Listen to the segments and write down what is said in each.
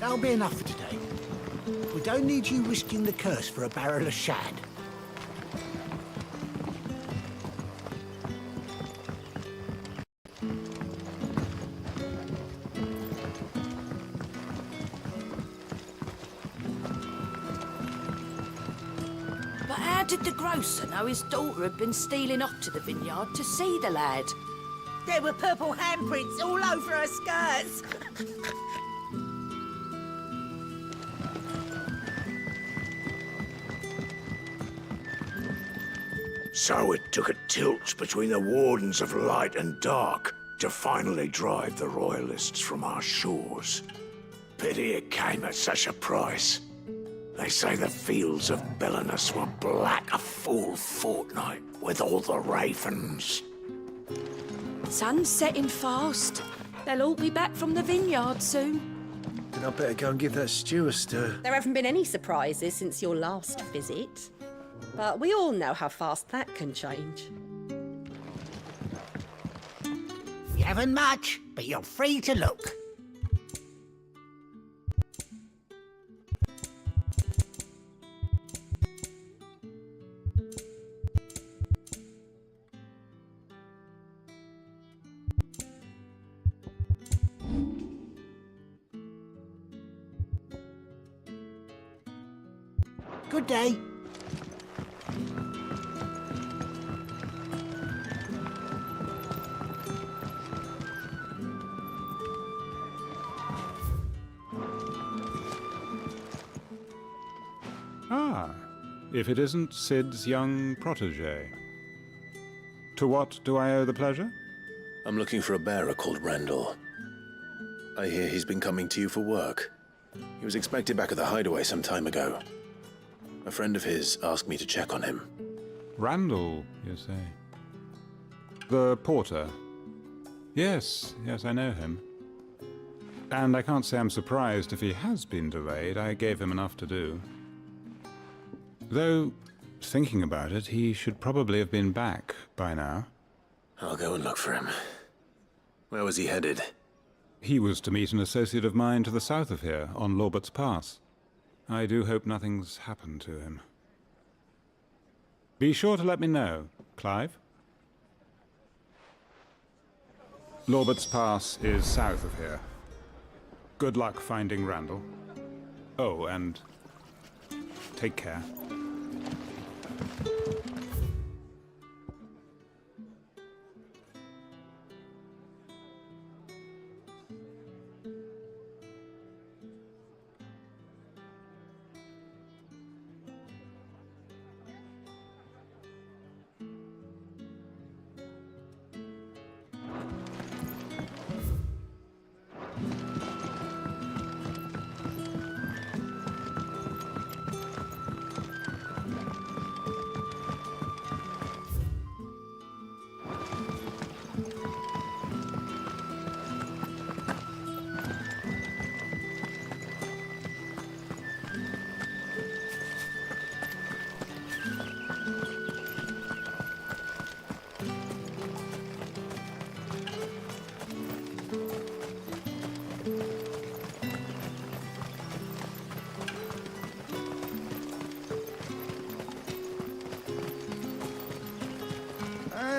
That'll be enough for today. We don't need you risking the curse for a barrel of shad. But how did the grocer know his daughter had been stealing off to the vineyard to see the lad? There were purple handprints all over her skirts. So it took a tilt between the Wardens of Light and Dark to finally drive the Royalists from our shores. Pity it came at such a price. They say the fields of Belenus were black a full fortnight with all the ravens. Sun's setting fast. They'll all be back from the vineyard soon. Then I better go and give that stew a stir. There haven't been any surprises since your last visit. But we all know how fast that can change. You haven't much, but you're free to look. Good day. Ah, if it isn't Sid's young protege. To what do I owe the pleasure? I'm looking for a bearer called Randall. I hear he's been coming to you for work. He was expected back at the hideaway some time ago. A friend of his asked me to check on him. Randall, you say? The porter? Yes, I know him. And I can't say I'm surprised if he has been delayed. I gave him enough to do. Though, thinking about it, he should probably have been back by now. I'll go and look for him. Where was he headed? He was to meet an associate of mine to the south of here, on Lorbert's Pass. I do hope nothing's happened to him. Be sure to let me know, Clive. Lorbert's Pass is south of here. Good luck finding Randall. Oh, and take care.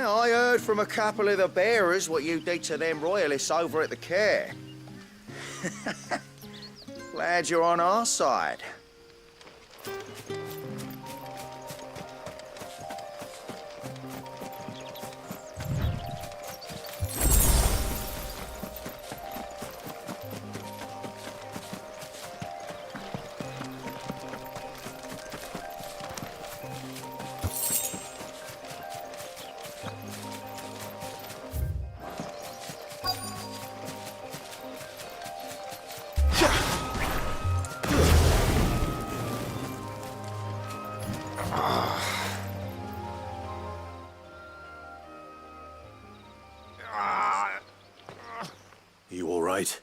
I heard from a couple of the bearers what you did to them royalists over at the care. Glad you're on our side. You all right?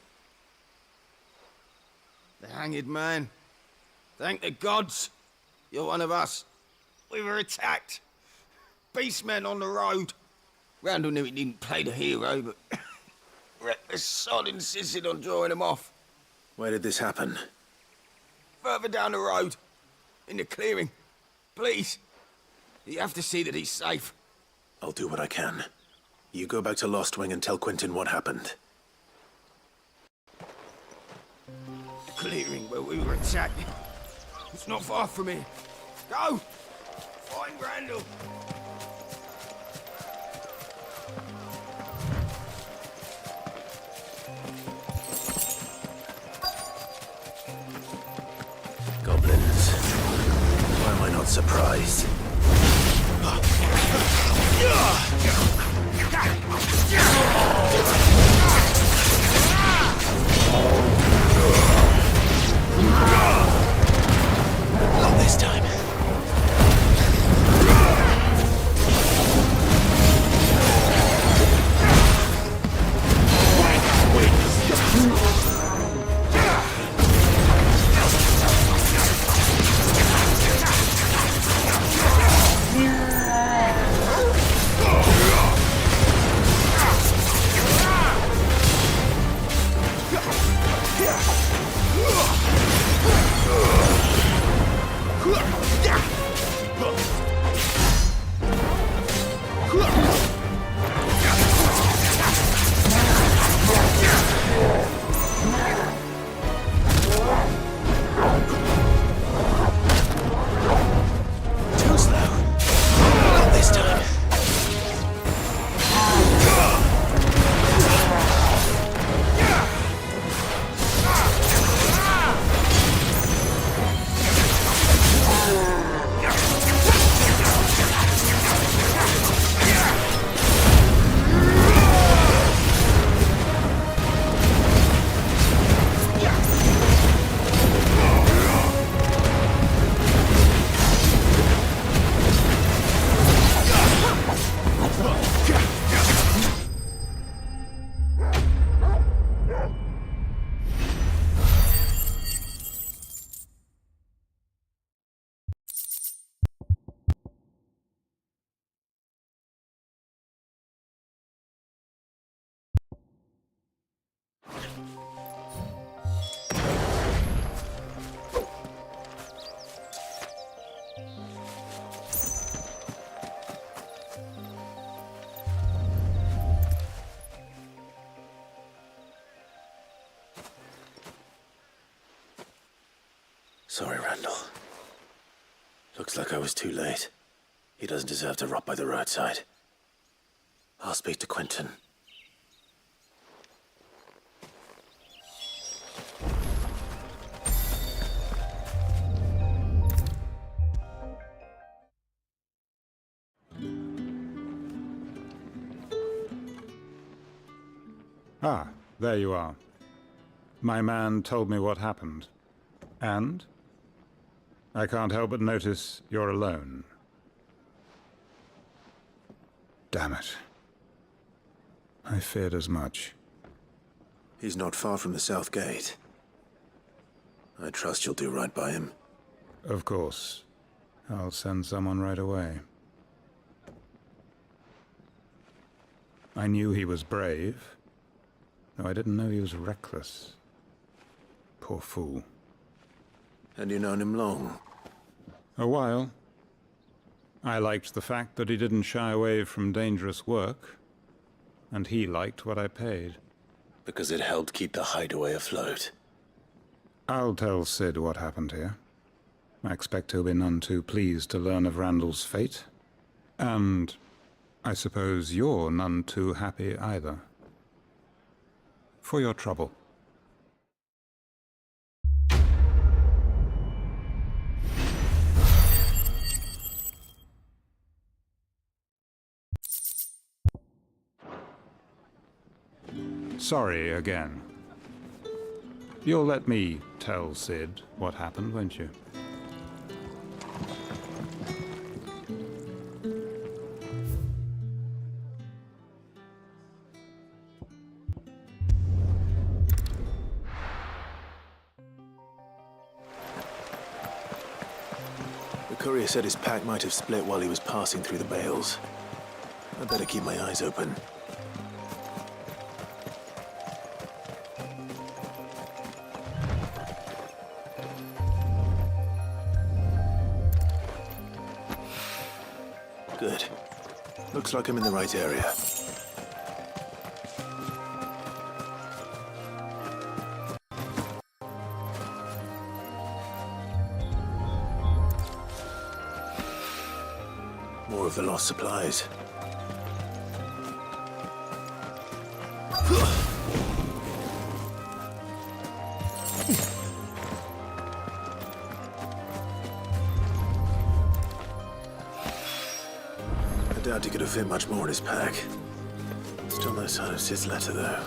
The hanged man. Thank the gods. You're one of us. We were attacked. Beastmen on the road. Randall knew he didn't play the hero, but the sod insisted on drawing him off. Where did this happen? Further down the road. In the clearing. Please. You have to see that he's safe. I'll do what I can. You go back to Lost Wing and tell Quentin what happened. The clearing where we were attacked. It's not far from here. Go! Find Randall! Goblins. Why am I not surprised? Not this time. Sorry, Randall. Looks like I was too late. He doesn't deserve to rot by the roadside. I'll speak to Quentin. Ah, there you are. My man told me what happened. And? I can't help but notice you're alone. Damn it. I feared as much. He's not far from the South Gate. I trust you'll do right by him. Of course. I'll send someone right away. I knew he was brave, though I didn't know he was reckless. Poor fool. And you've known him long? A while. I liked the fact that he didn't shy away from dangerous work, and he liked what I paid. Because it helped keep the hideaway afloat. I'll tell Sid what happened here. I expect he'll be none too pleased to learn of Randall's fate. And I suppose you're none too happy either. For your trouble. Sorry again. You'll let me tell Sid what happened, won't you? The courier said his pack might have split while he was passing through the bales. I'd better keep my eyes open. Good. Looks like I'm in the right area. More of the lost supplies. I doubt he could have fit much more in his pack. Still no sign of Sid's letter, though.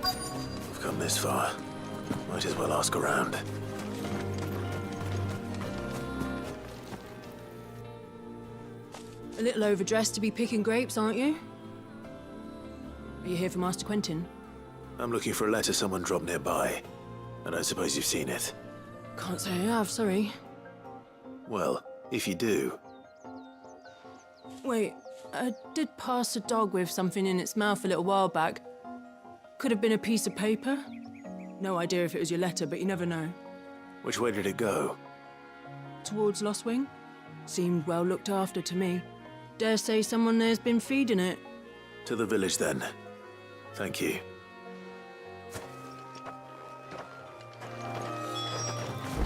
We've come this far. Might as well ask around. A little overdressed to be picking grapes, aren't you? Are you here for Master Quentin? I'm looking for a letter someone dropped nearby. And I suppose you've seen it. Can't say I have, sorry. Well, if you do, Wait, I did pass a dog with something in its mouth a little while back. Could have been a piece of paper. No idea if it was your letter, but you never know. which way did it go? Towards Lost Wing? Seemed well looked after to me. Dare say someone there's been feeding it. To the village, then. Thank you.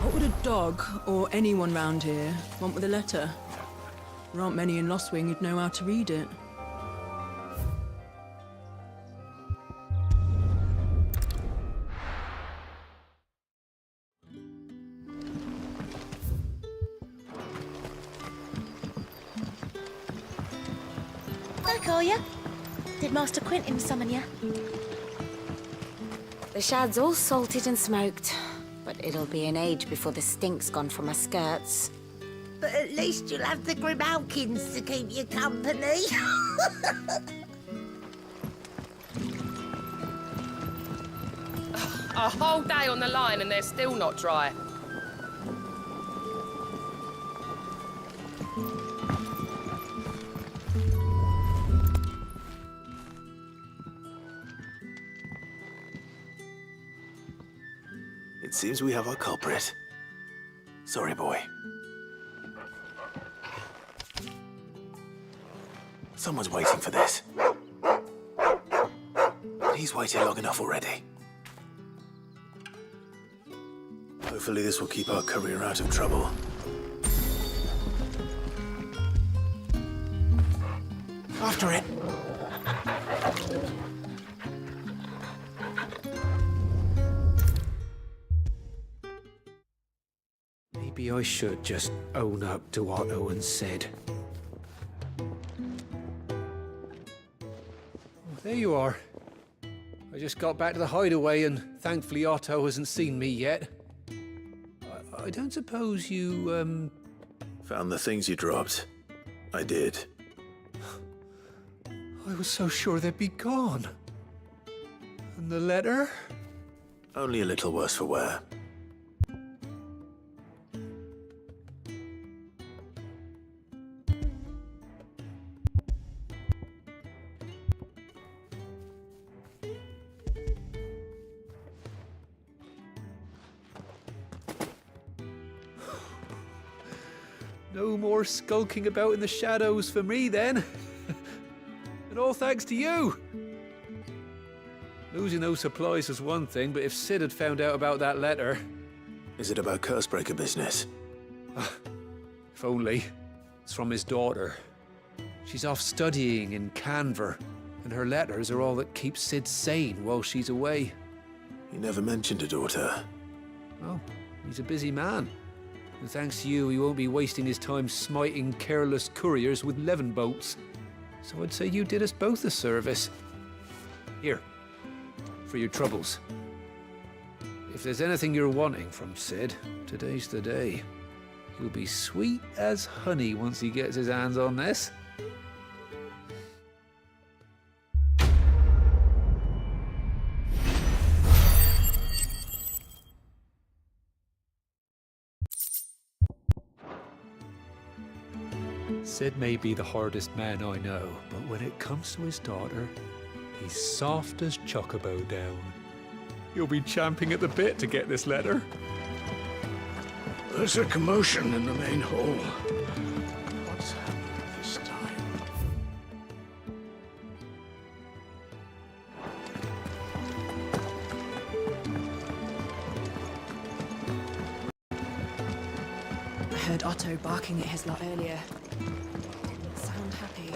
What would a dog, or anyone round here, want with a letter? There aren't many in Lost Wing who'd know how to read it. I call ya. Did Master Quentin summon ya? The shad's all salted and smoked, but it'll be an age before the stink's gone from my skirts. But at least you'll have the Grimalkins to keep you company. A whole day on the line and they're still not dry. It seems we have our culprit. Sorry, boy. Someone's waiting for this. He's waited long enough already. Hopefully this will keep our courier out of trouble. After it! Maybe I should just own up to what Owen said. There you are. I just got back to the hideaway and thankfully Otto hasn't seen me yet. I don't suppose you, Found the things you dropped. I did. I was so sure they'd be gone. And the letter? Only a little worse for wear. No more skulking about in the shadows for me, then. And all thanks to you. Losing those supplies was one thing, but if Sid had found out about that letter... Is it about Cursebreaker business? If only. It's from his daughter. She's off studying in Canver, and her letters are all that keeps Sid sane while she's away. He never mentioned a daughter. Oh, he's a busy man. And thanks to you, he won't be wasting his time smiting careless couriers with levin bolts. So I'd say you did us both a service. Here, for your troubles. If there's anything you're wanting from Sid, today's the day. He'll be sweet as honey once he gets his hands on this. Sid may be the hardest man I know, but when it comes to his daughter, he's soft as Chocobo down. You'll be champing at the bit to get this letter. There's a commotion in the main hall. What's happening this time? Otto barking at his lot earlier. Didn't sound happy.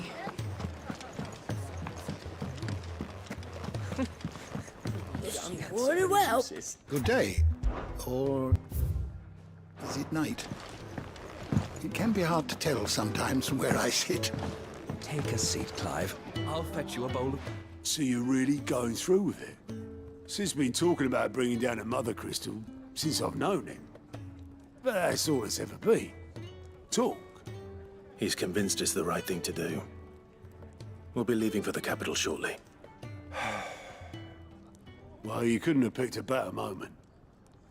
Very well. Good day. Or is it night? It can be hard to tell sometimes from where I sit. Take a seat, Clive. I'll fetch you a bowl of... So you're really going through with it? Sid's been talking about bringing down a mother crystal since I've known him. But that's all it's ever been. Talk. He's convinced it's the right thing to do. We'll be leaving for the capital shortly. Well, you couldn't have picked a better moment.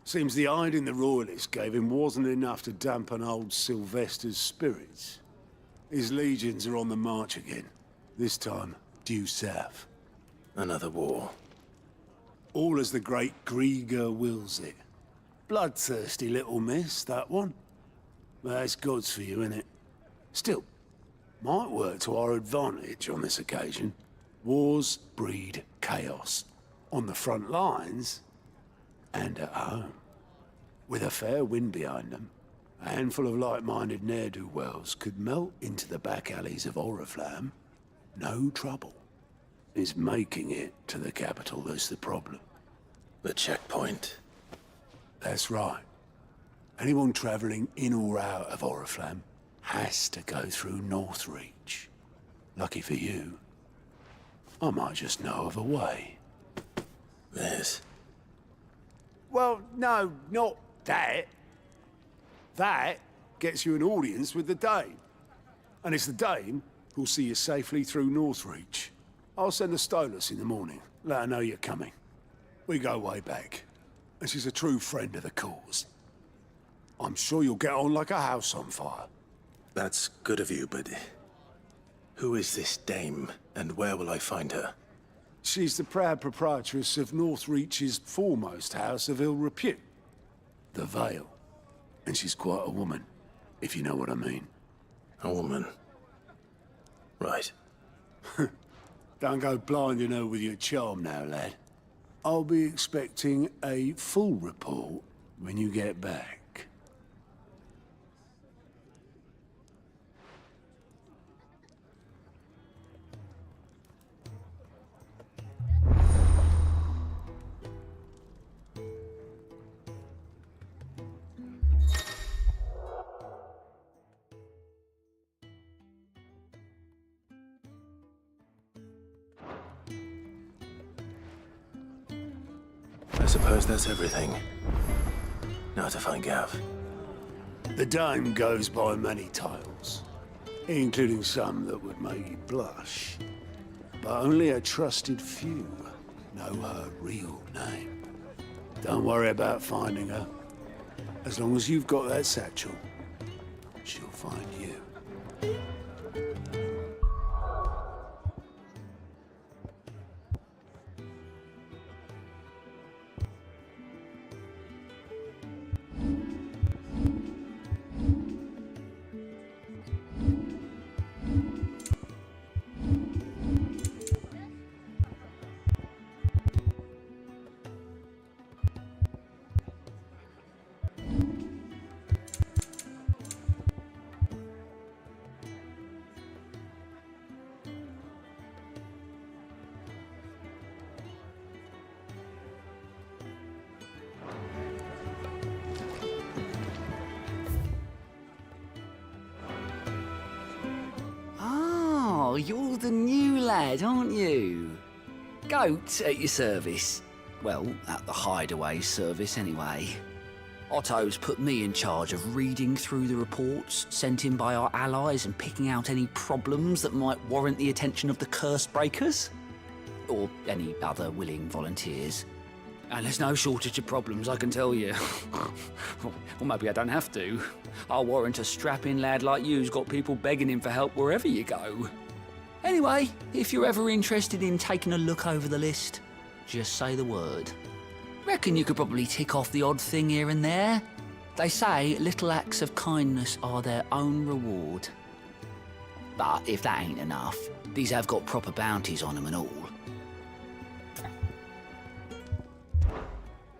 Seems the hiding the Royalists gave him wasn't enough to dampen old Sylvester's spirits. His legions are on the march again. This time, due south. Another war. All as the great Grieger wills it. Bloodthirsty little miss, that one. That's God's for you, innit? Still, might work to our advantage on this occasion. Wars breed chaos. On the front lines, and at home. With a fair wind behind them, a handful of like-minded ne'er-do-wells could melt into the back alleys of Oriflamme. No trouble. It's making it to the capital that's the problem. The checkpoint. That's right. Anyone travelling in or out of Oriflamme has to go through Northreach. Lucky for you, I might just know of a way. This? Well, no, not that. That gets you an audience with the Dame. And it's the Dame who'll see you safely through Northreach. I'll send the Stolas in the morning, let her know you're coming. We go way back, and she's a true friend of the cause. I'm sure you'll get on like a house on fire. That's good of you, but... who is this Dame, and where will I find her? She's the proud proprietress of Northreach's foremost house of ill repute, the Vale. And she's quite a woman, if you know what I mean. A woman? Right. Don't go blinding her with your charm now, lad. I'll be expecting a full report when you get back. I suppose that's everything. Now to find Gav. The Dame goes by many titles, including some that would make you blush. But only a trusted few know her real name. Don't worry about finding her. As long as you've got that satchel, she'll find you. Oh, you're the new lad, aren't you? Goat at your service. Well, at the hideaway service, anyway. Otto's put me in charge of reading through the reports sent in by our allies and picking out any problems that might warrant the attention of the curse breakers. Or any other willing volunteers. And there's no shortage of problems, I can tell you. Or maybe I don't have to. I'll warrant a strapping lad like you's got people begging him for help wherever you go. Anyway, if you're ever interested in taking a look over the list, just say the word. Reckon you could probably tick off the odd thing here and there. They say little acts of kindness are their own reward. But if that ain't enough, these have got proper bounties on them and all.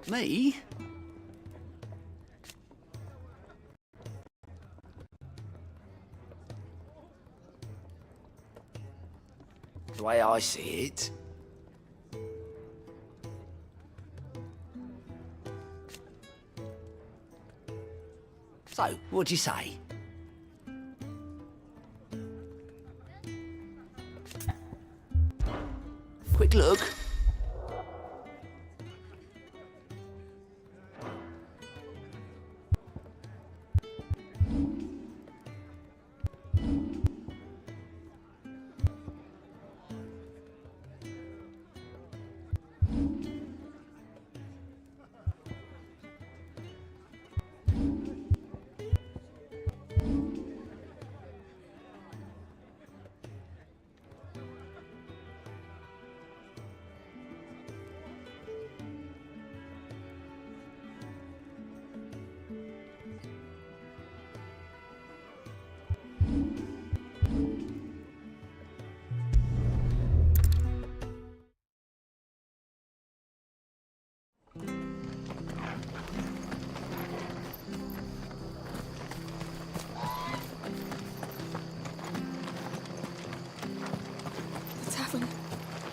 Me? The way I see it. So, what'd you say? Quick look.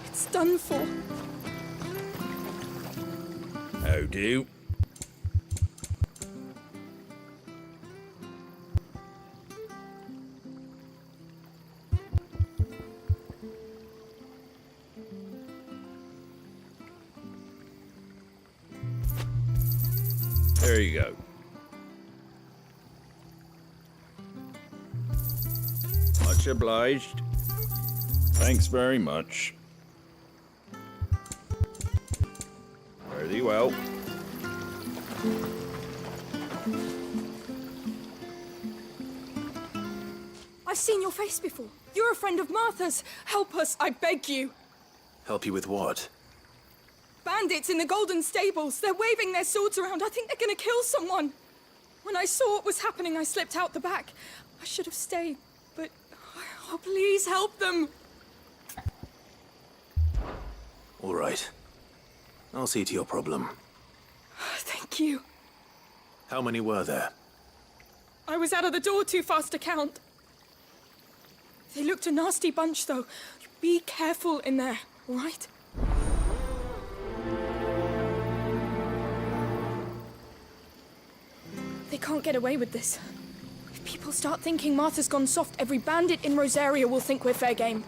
It's done for. How do? There you go. Much obliged. Thanks very much. Fare thee well. I've seen your face before. You're a friend of Martha's. Help us, I beg you. Help you with what? Bandits in the Golden Stables. They're waving their swords around. I think they're gonna kill someone. When I saw what was happening, I slipped out the back. I should have stayed, but... Oh, please help them. All right. I'll see to your problem. Thank you. How many were there? I was out of the door too fast to count. They looked a nasty bunch, though. Be careful in there, all right? They can't get away with this. If people start thinking Martha's gone soft, every bandit in Rosaria will think we're fair game.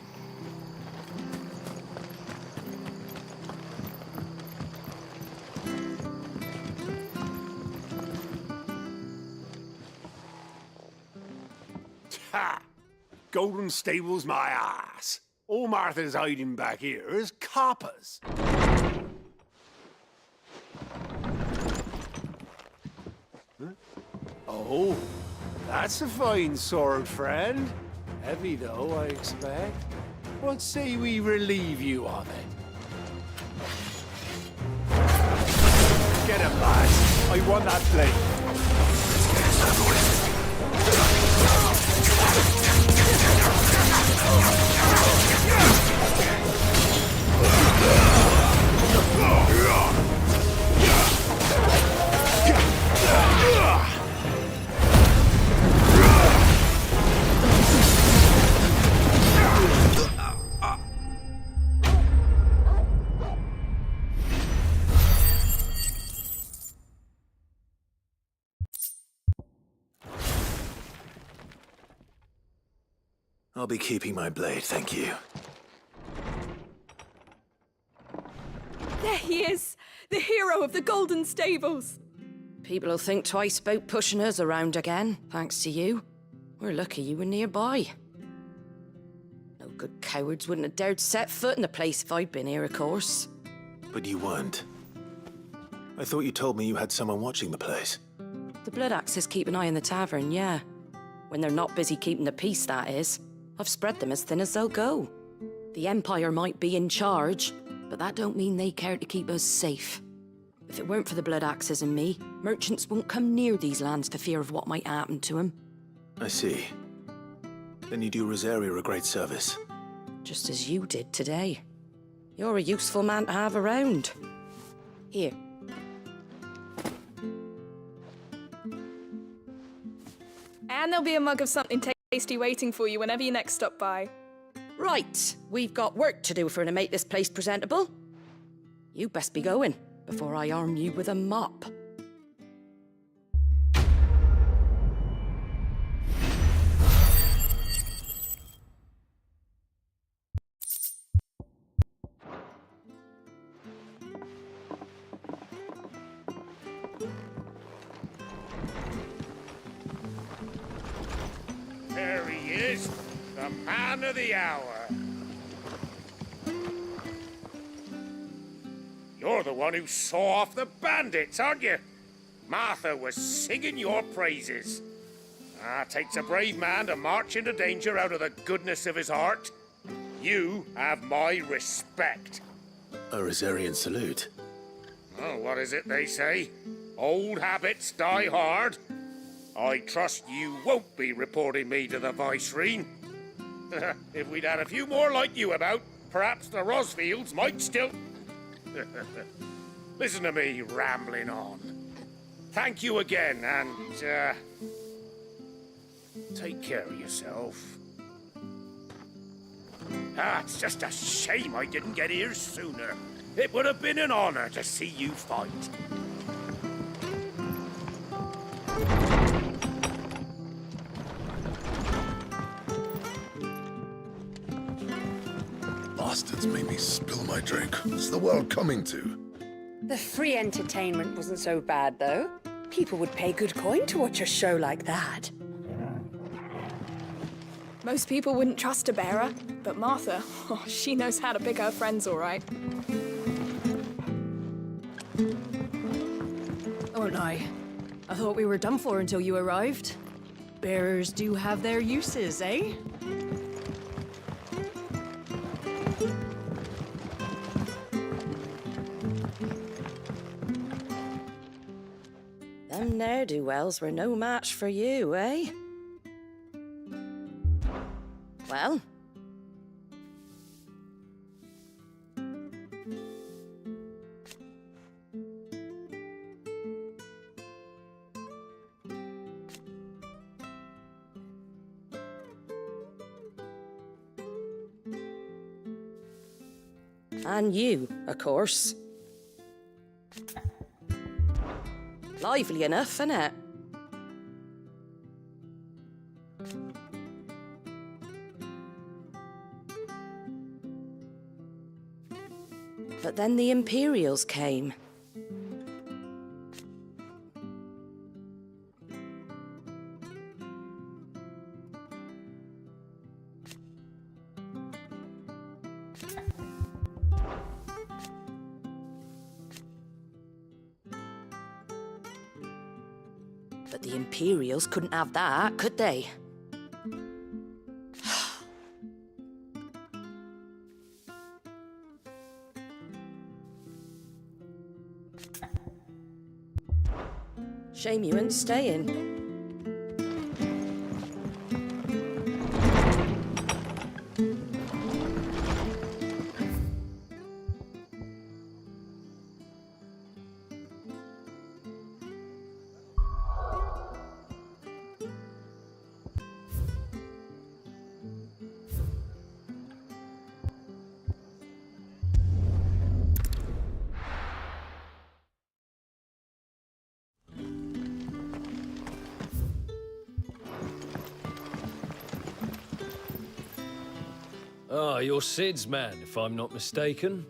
Ha! Golden Stables my ass. All Martha's hiding back here is coppers. Huh? Oh, that's a fine sword, friend. Heavy, though, I expect. What say we relieve you of it? Get him, lads. I want that blade. I'll be keeping my blade, thank you. There he is, the hero of the Golden Stables. People will think twice about pushing us around again, thanks to you. We're lucky you were nearby. No good cowards wouldn't have dared set foot in the place if I'd been here, of course. But you weren't. I thought you told me you had someone watching the place. The Blood Axes keep an eye on the tavern, yeah. When they're not busy keeping the peace, that is. I've spread them as thin as they'll go. The Empire might be in charge, but that don't mean they care to keep us safe. If it weren't for the Blood Axes and me, merchants wouldn't come near these lands for fear of what might happen to them. I see. Then you do Rosaria a great service. Just as you did today. You're a useful man to have around. Here. And there'll be a mug of something tasty waiting for you whenever you next stop by. Right, we've got work to do for to make this place presentable. You best be going before I arm you with a mop. There he is, the man of the hour. You're the one who saw off the bandits, aren't you? Martha was singing your praises. Takes a brave man to march into danger out of the goodness of his heart. You have my respect. A Rosarian salute. Oh, what is it they say? Old habits die hard. I trust you won't be reporting me to the Viceroy. If we'd had a few more like you about, perhaps the Rosfields might still... Listen to me rambling on. Thank you again, and, take care of yourself. It's just a shame I didn't get here sooner. It would have been an honor to see you fight. Bastards made me spill my drink. What's the world coming to? The free entertainment wasn't so bad, though. People would pay good coin to watch a show like that. Most people wouldn't trust a bearer, but Martha, she knows how to pick her friends all right. Don't I? I thought we were done for until you arrived. Bearers do have their uses, eh? Them ne'er-do-wells were no match for you, eh? Well? And you, of course. Lively enough, innit? But then the Imperials came. But the Imperials couldn't have that, could they? Shame you ain't staying. Ah, you're Sid's man, if I'm not mistaken.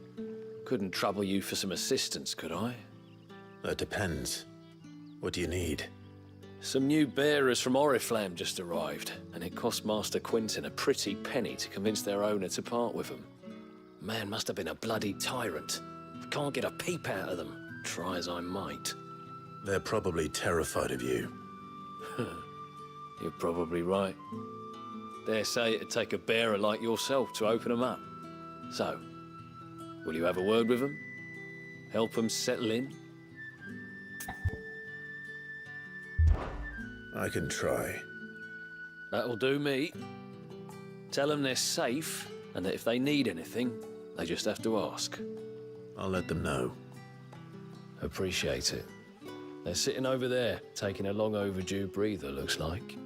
Couldn't trouble you for some assistance, could I? That depends. What do you need? Some new bearers from Oriflamme just arrived, and it cost Master Quentin a pretty penny to convince their owner to part with them. Man must have been a bloody tyrant. Can't get a peep out of them, try as I might. They're probably terrified of you. You're probably right. Dare say it'd take a bearer like yourself to open them up. So, will you have a word with them? Help them settle in? I can try. That'll do me. Tell them they're safe, and that if they need anything, they just have to ask. I'll let them know. Appreciate it. They're sitting over there, taking a long overdue breather, looks like.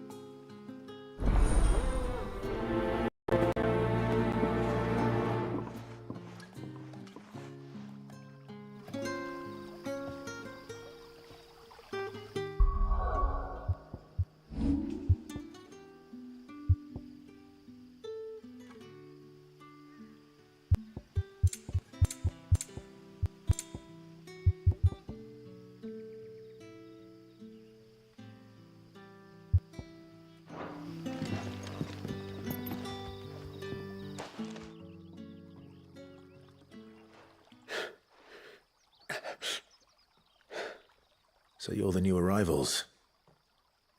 So you're the new arrivals.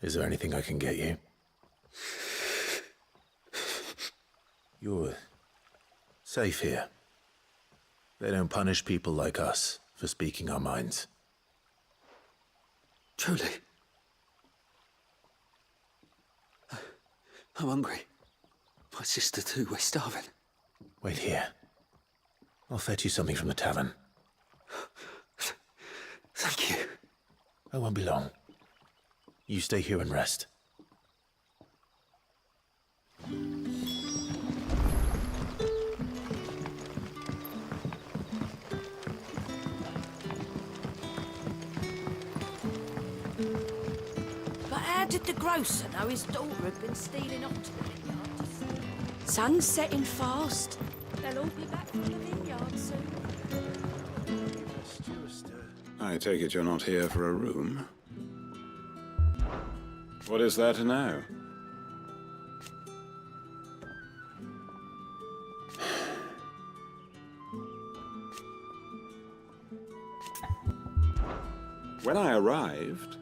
Is there anything I can get you? You're safe here. They don't punish people like us for speaking our minds. Truly. I'm hungry. My sister too, we're starving. Wait here. I'll fetch you something from the tavern. Thank you. I won't be long. You stay here and rest. But how did the grocer know his daughter had been stealing off to the vineyard to sell? Sun's setting fast. They'll all be back from the vineyard soon. I take it you're not here for a room? What is there to know? When I arrived,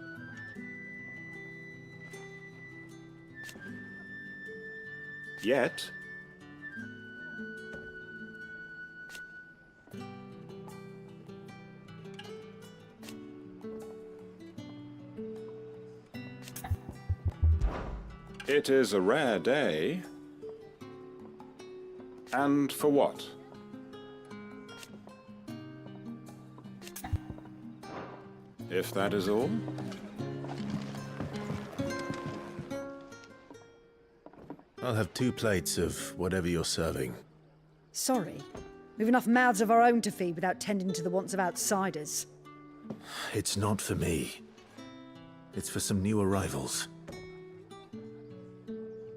yet it is a rare day. And for what? If that is all. I'll have 2 plates of whatever you're serving. Sorry. We've enough mouths of our own to feed without tending to the wants of outsiders. It's not for me. It's for some new arrivals.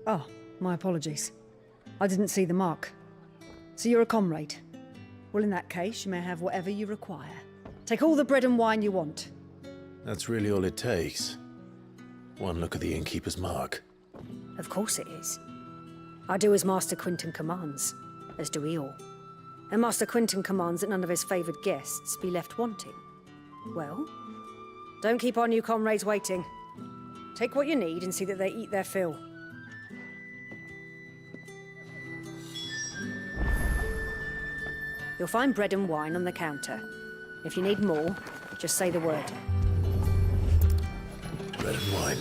Oh, my apologies. I didn't see the mark. So you're a comrade. Well, in that case, you may have whatever you require. Take all the bread and wine you want. That's really all it takes. One look at the innkeeper's mark. Of course it is. I do as Master Quinton commands, as do we all. And Master Quinton commands that none of his favoured guests be left wanting. Well, don't keep our new comrades waiting. Take what you need and see that they eat their fill. You'll find bread and wine on the counter. If you need more, just say the word. Bread and wine.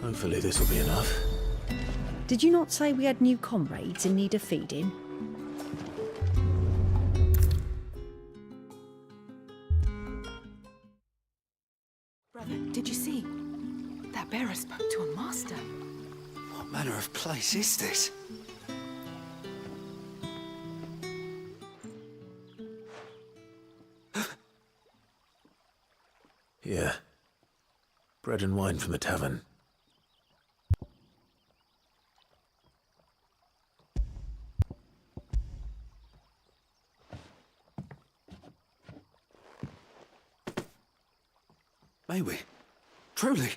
Hopefully this will be enough. Did you not say we had new comrades in need of feeding? Brother, did you see? That bearer spoke to a master. What manner of place is this? Here. Bread and wine from the tavern. May we? Truly?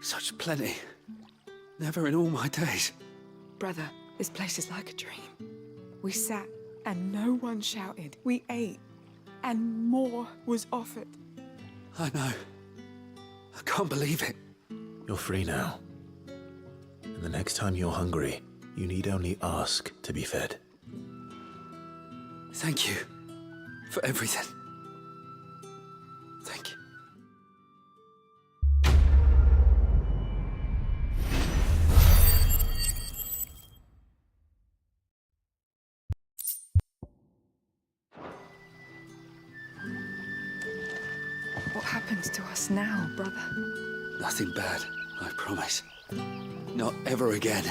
Such plenty. Never in all my days. Brother, this place is like a dream. We sat and no one shouted. We ate and more was offered. I know. I can't believe it. You're free now. And the next time you're hungry, you need only ask to be fed. Thank you for everything. Thank you. What happens to us now, brother? Nothing bad, I promise. Not ever again.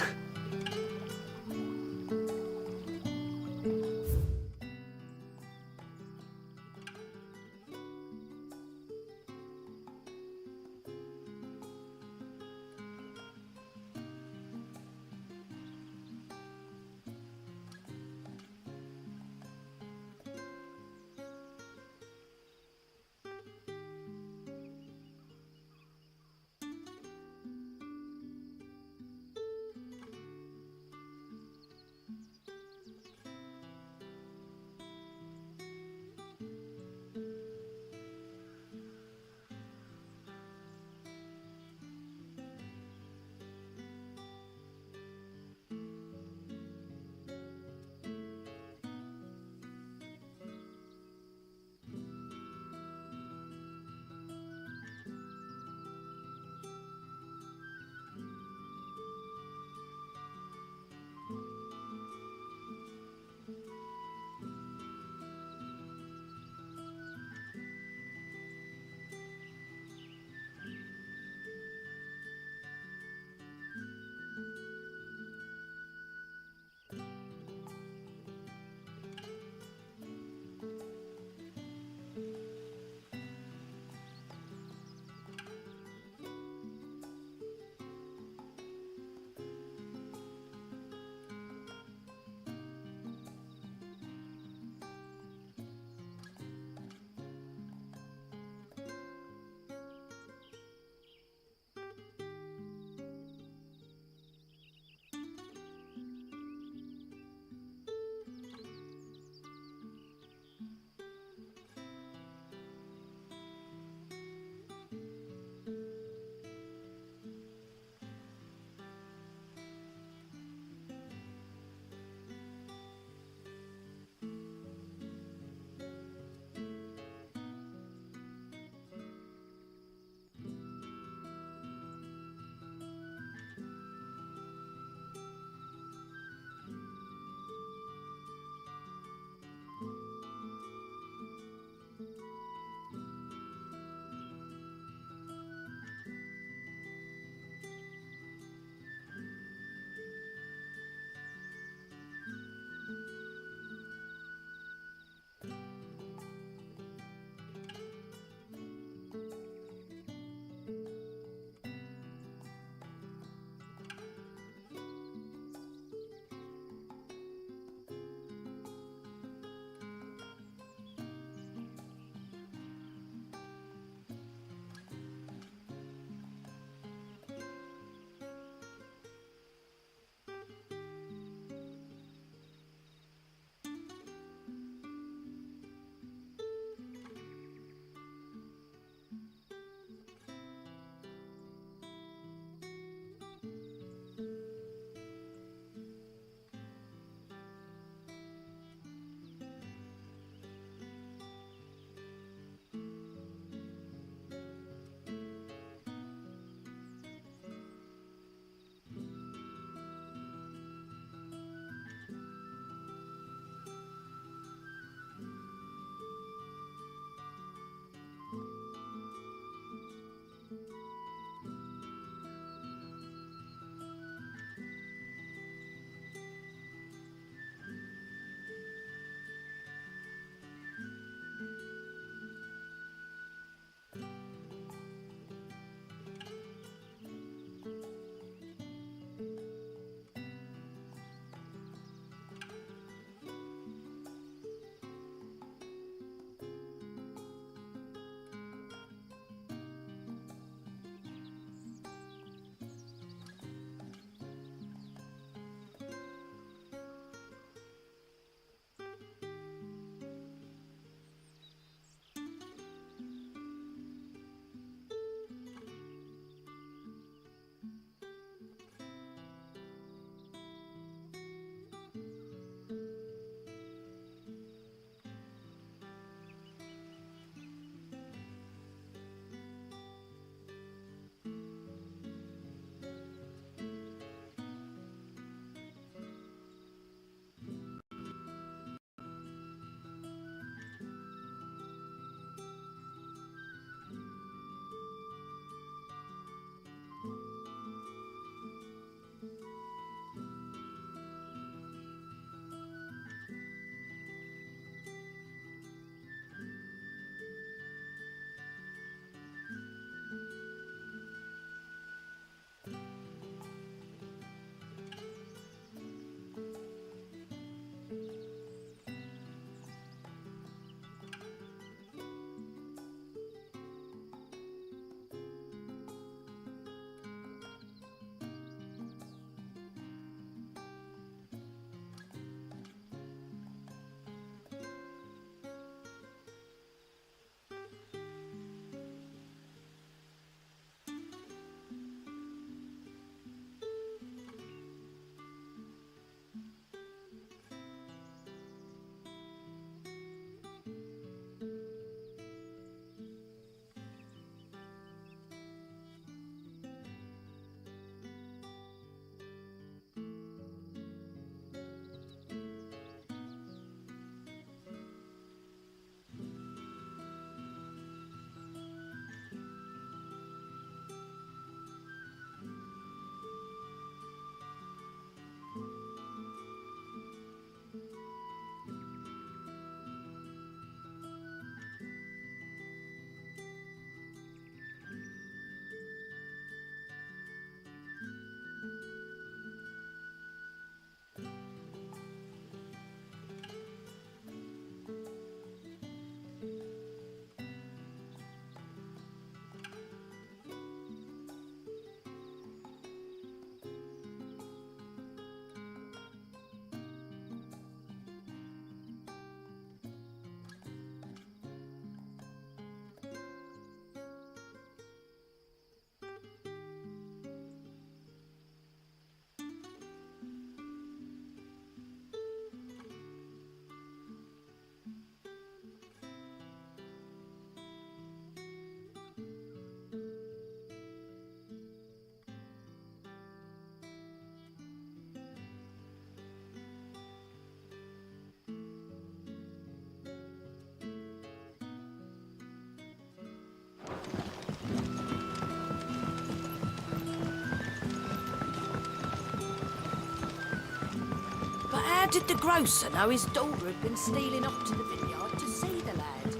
did the grocer know his daughter had been stealing off to the vineyard to see the lad?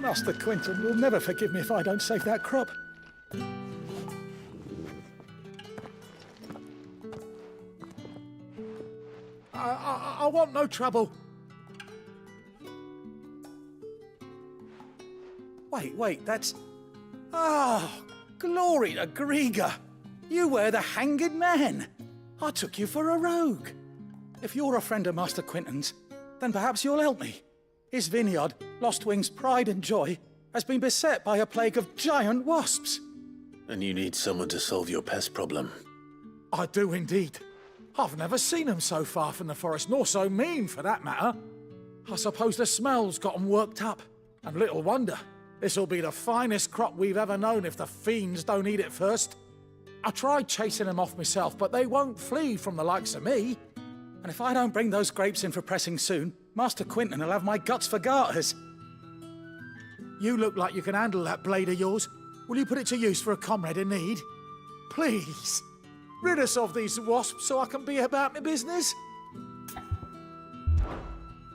Master Quinton will never forgive me if I don't save that crop. I want no trouble. Wait, that's... Oh, glory to Grieger! You were the hanged man! I took you for a rogue. If you're a friend of Master Quinton's, then perhaps you'll help me. His vineyard, Lostwing's pride and joy, has been beset by a plague of giant wasps. And you need someone to solve your pest problem. I do indeed. I've never seen them so far from the forest, nor so mean, for that matter. I suppose the smell's got 'em worked up. And little wonder. This'll be the finest crop we've ever known if the fiends don't eat it first. I tried chasing them off myself, but they won't flee from the likes of me. And if I don't bring those grapes in for pressing soon, Master Quinton will have my guts for garters. You look like you can handle that blade of yours. Will you put it to use for a comrade in need? Please, rid us of these wasps so I can be about my business.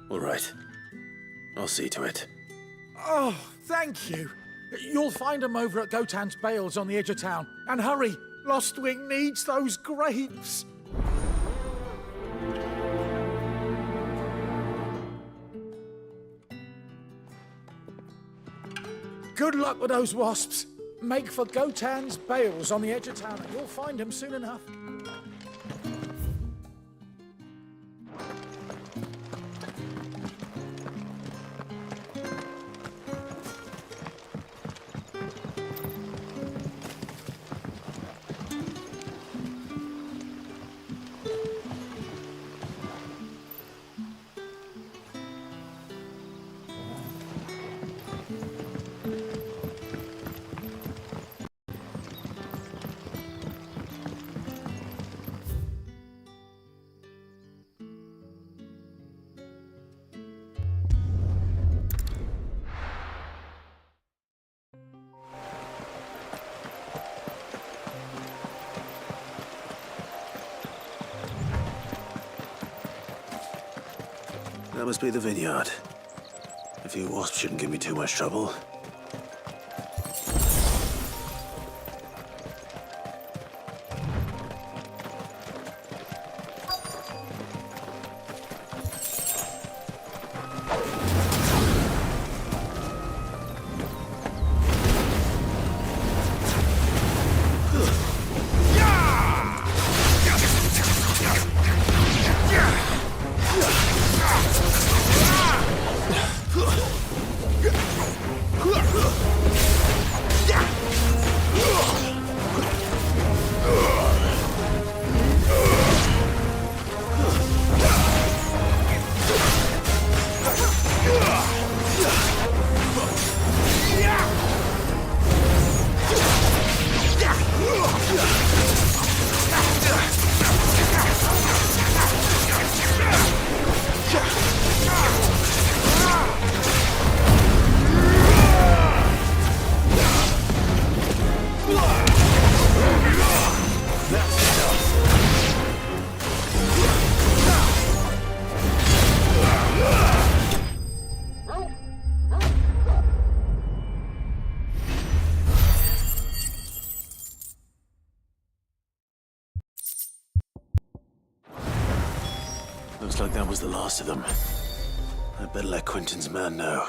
All right. I'll see to it. Oh, thank you. You'll find them over at Gotan's Bales on the edge of town. And hurry, Lostwing needs those grapes. Good luck with those wasps. Make for Gotan's Bales on the edge of town and you'll find them soon enough. That must be the vineyard. A few wasps shouldn't give me too much trouble. Looks like that was the last of them. I'd better let Quinton's man know.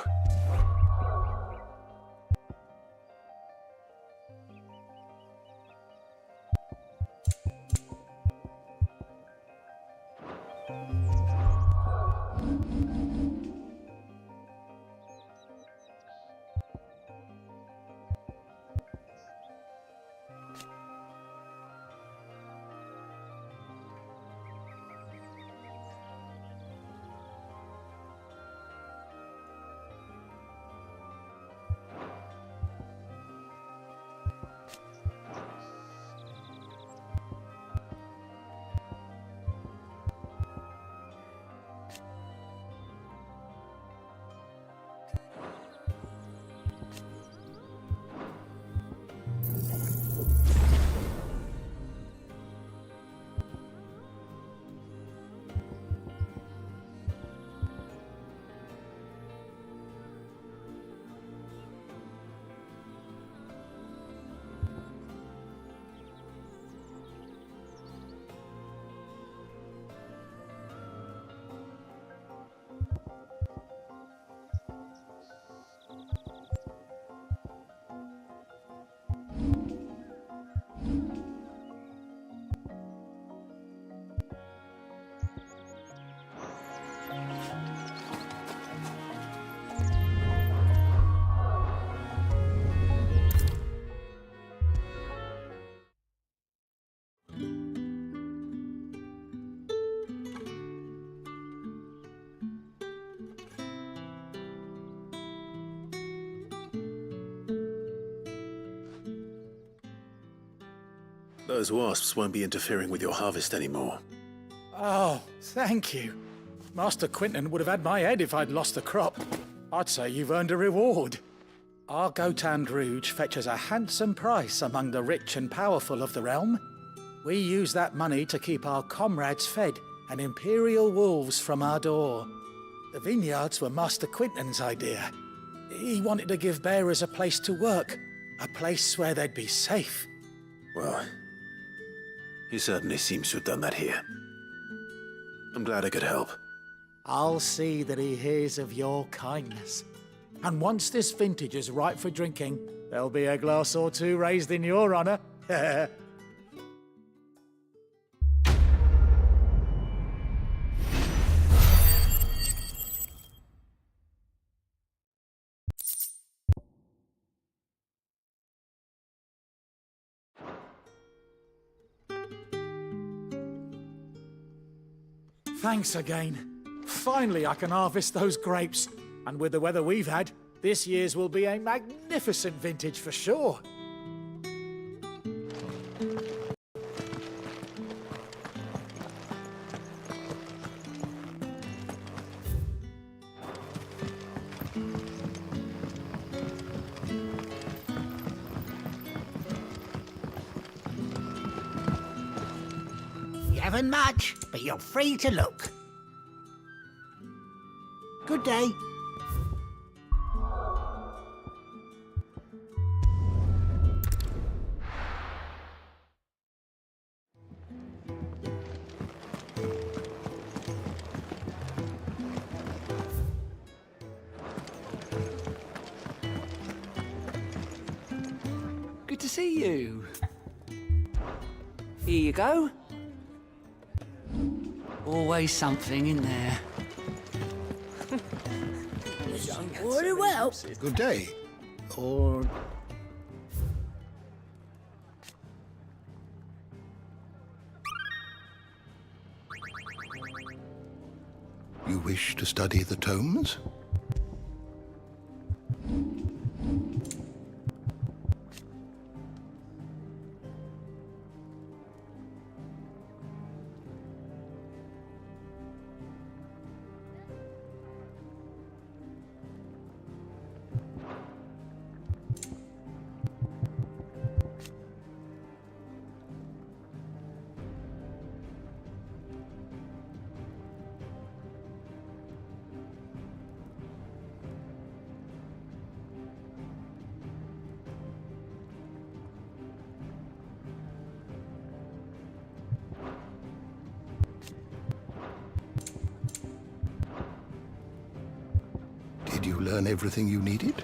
Those wasps won't be interfering with your harvest anymore. Oh, thank you. Master Quinton would have had my head if I'd lost the crop. I'd say you've earned a reward. Our Gotand Rouge fetches a handsome price among the rich and powerful of the realm. We use that money to keep our comrades fed and imperial wolves from our door. The vineyards were Master Quinton's idea. He wanted to give bearers a place to work, a place where they'd be safe. Well, he certainly seems to have done that here. I'm glad I could help. I'll see that he hears of your kindness. And once this vintage is ripe for drinking, there'll be a glass or two raised in your honor. Thanks again. Finally, I can harvest those grapes. And with the weather we've had, this year's will be a magnificent vintage for sure. You haven't much, but you're free to look. Good day. Good to see you. Here you go. Always something in there. Very well. Good day. Or... You wish to study the tomes? Did you learn everything you needed?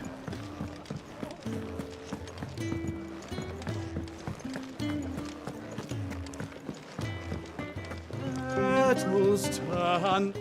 Battle's turn.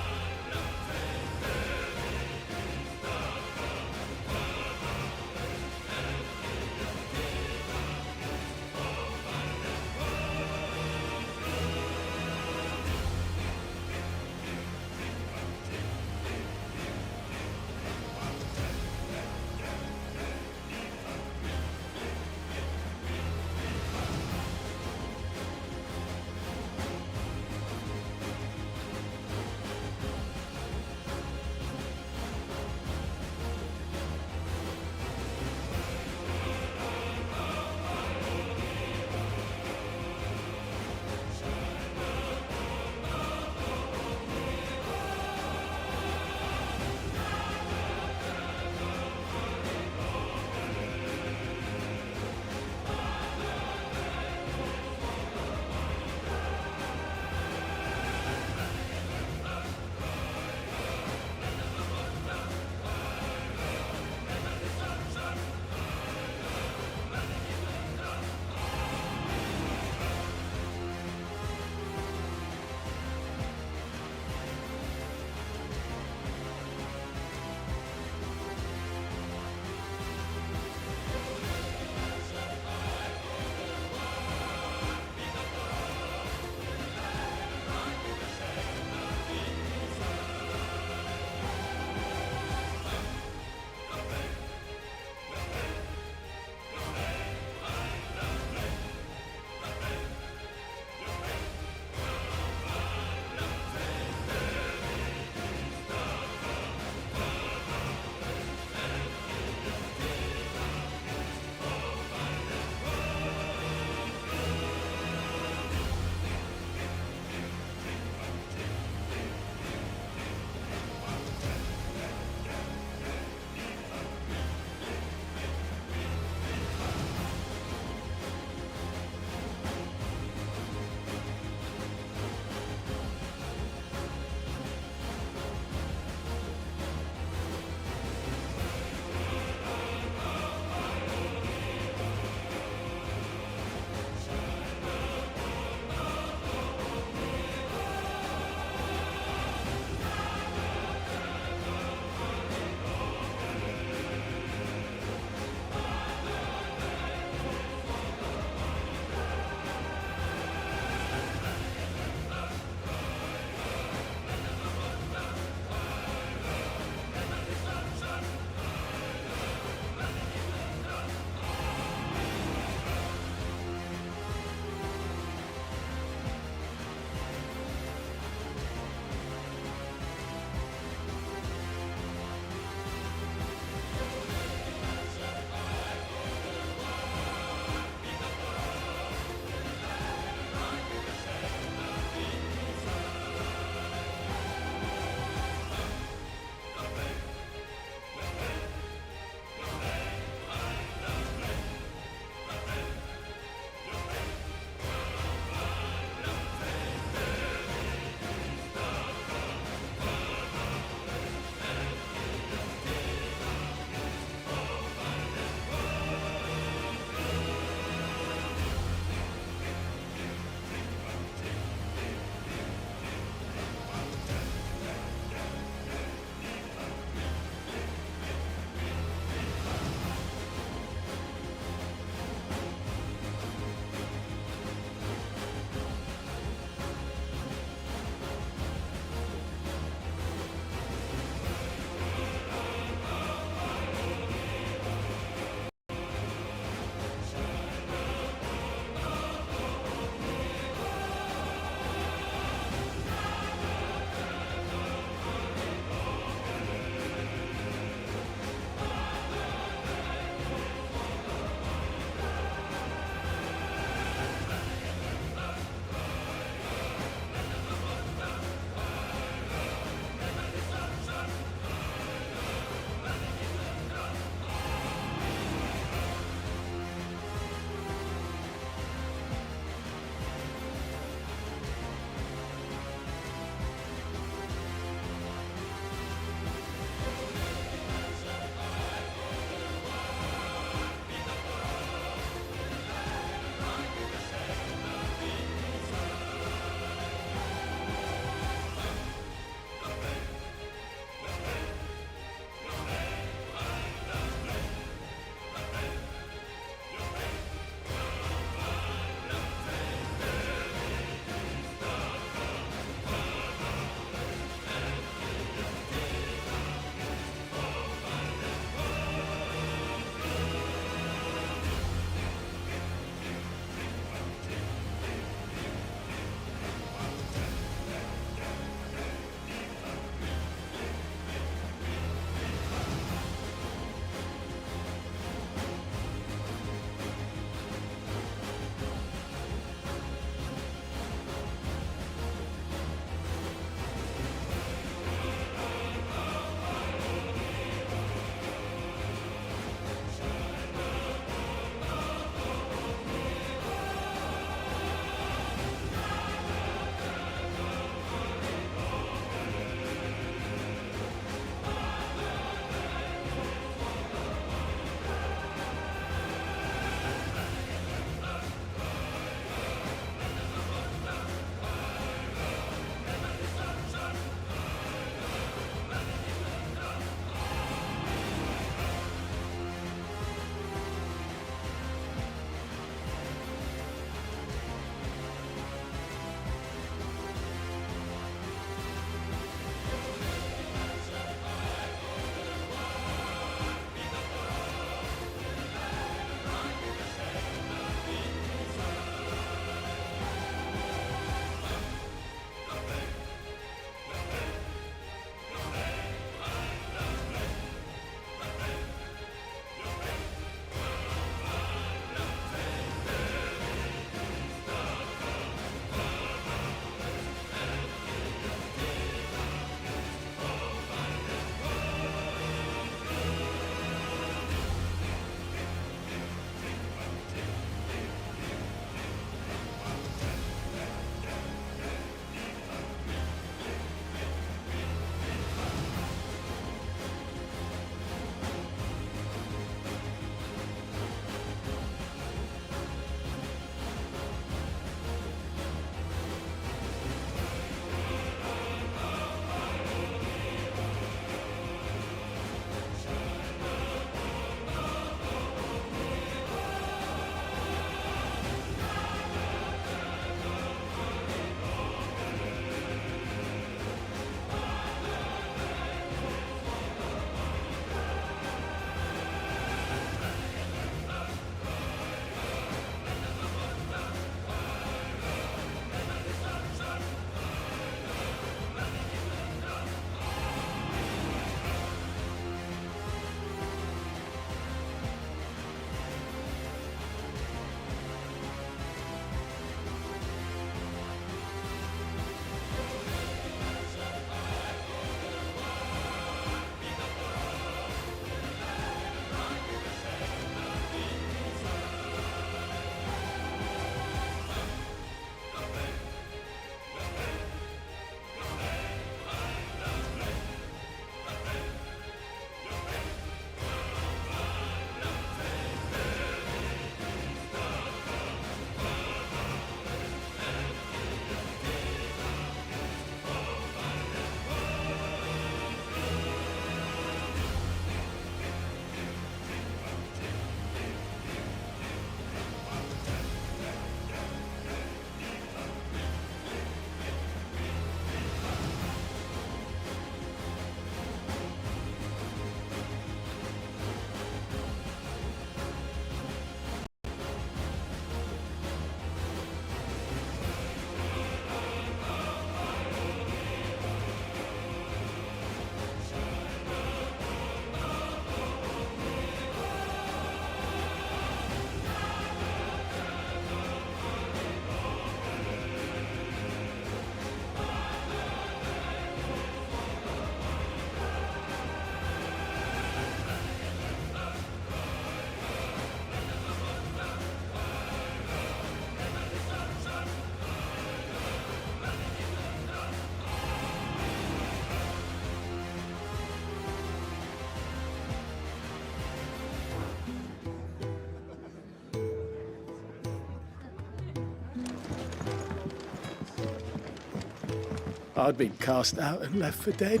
I'd been cast out and left for dead.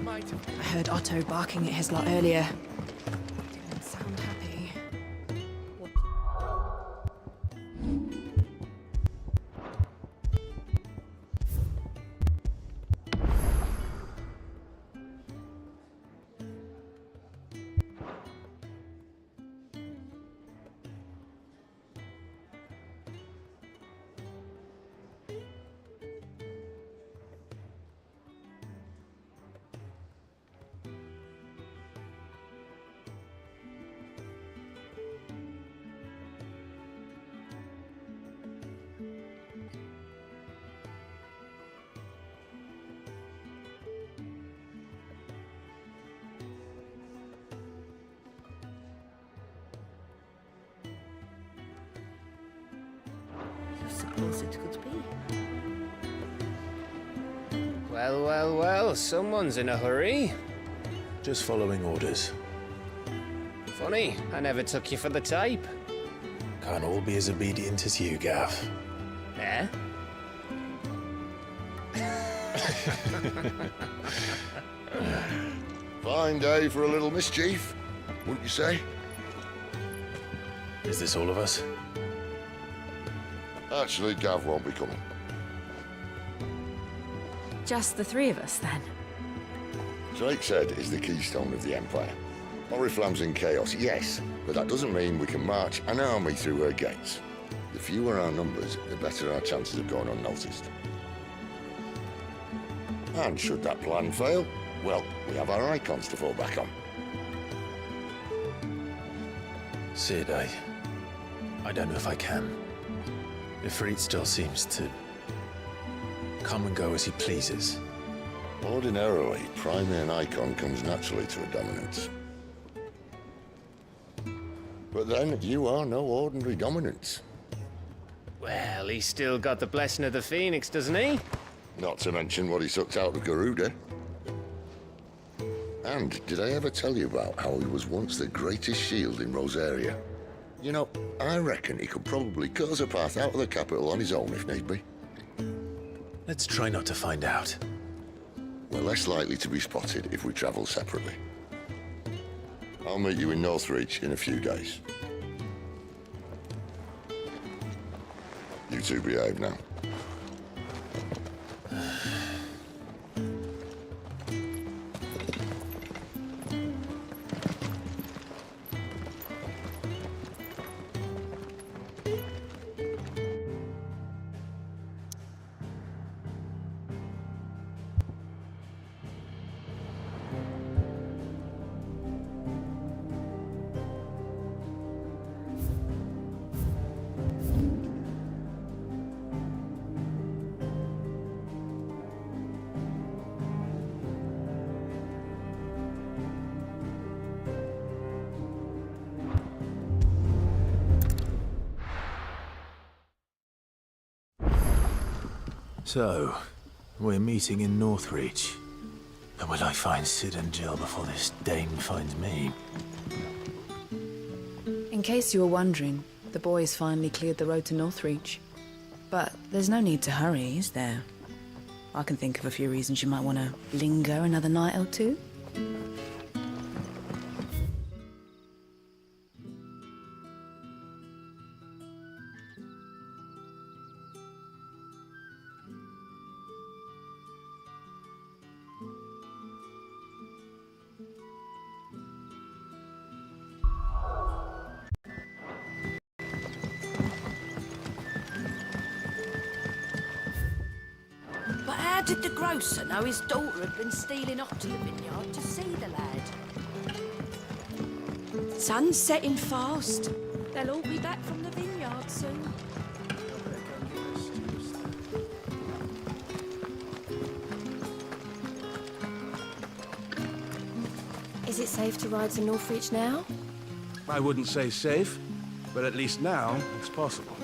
I heard Otto barking at his lot earlier. Didn't sound happy. Suppose it could be. Well, well, well, someone's in a hurry. Just following orders. Funny, I never took you for the type. Can't all be as obedient as you, Gav. Eh? Fine day for a little mischief, wouldn't you say? Is this all of us? Actually, Gav won't be coming. Just the three of us, then? Drake's Head is the keystone of the Empire. Oriflamme's in chaos, yes, but that doesn't mean we can march an army through her gates. The fewer our numbers, the better our chances of going unnoticed. And should that plan fail, well, we have our icons to fall back on. Sid, I don't know if I can. Ifrit still seems to come and go as he pleases. Ordinarily, priming an icon comes naturally to a dominance. But then, you are no ordinary dominance. Well, he's still got the blessing of the Phoenix, doesn't he? Not to mention what he sucked out of Garuda. And did I ever tell you about how he was once the greatest shield in Rosaria? You know, I reckon he could probably cut us a path out of the capital on his own if need be. Let's try not to find out. We're less likely to be spotted if we travel separately. I'll meet you in Northreach in a few days. You two behave now. So, we're meeting in Northreach. But will I find Sid and Jill before this dame finds me? In case you were wondering, the boys finally cleared the road to Northreach. But there's no need to hurry, is there? I can think of a few reasons you might want to linger another night or two. But how did the grocer know his daughter had been stealing off to the vineyard to see the lad? Sun's setting fast. They'll all be back from the vineyard soon. Is it safe to ride to Northreach now? I wouldn't say safe, but at least now it's possible.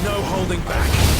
No holding back.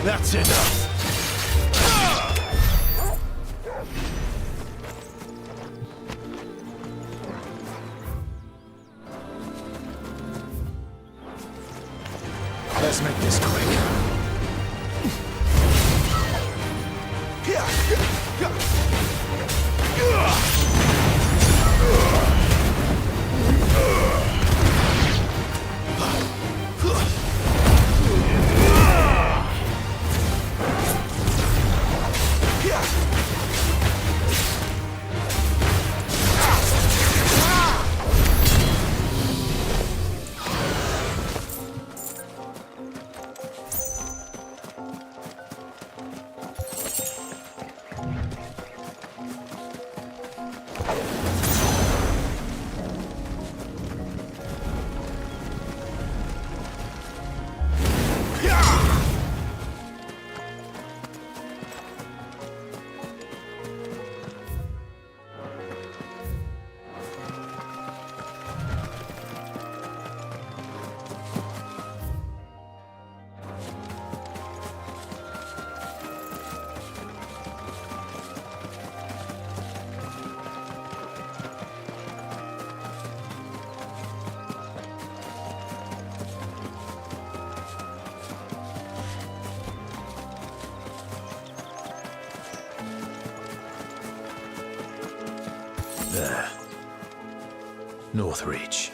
That's enough. Let's make this quick. Northreach.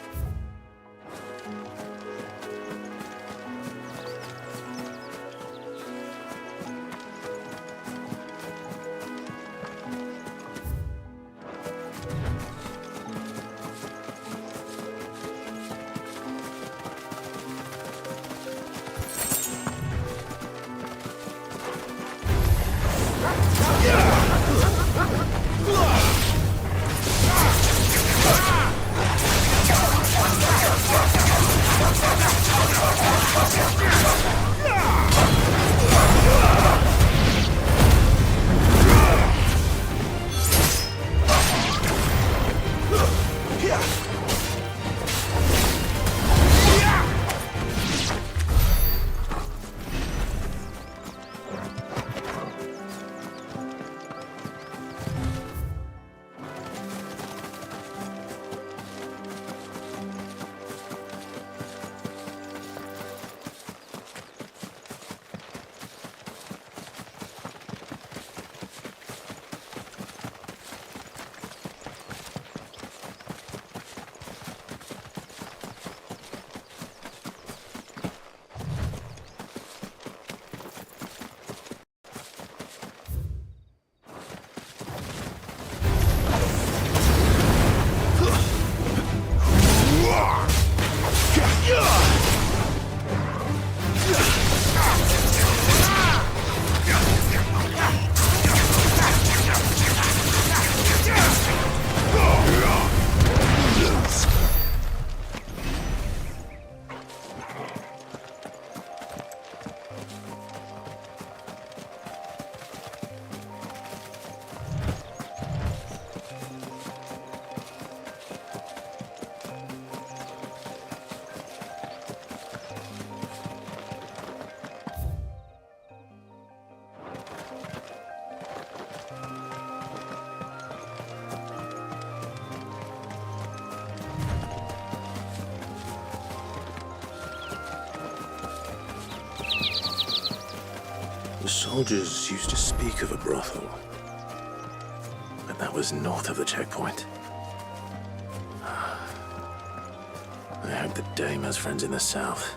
The soldiers used to speak of a brothel, but that was north of the checkpoint. I hope the dame has friends in the south.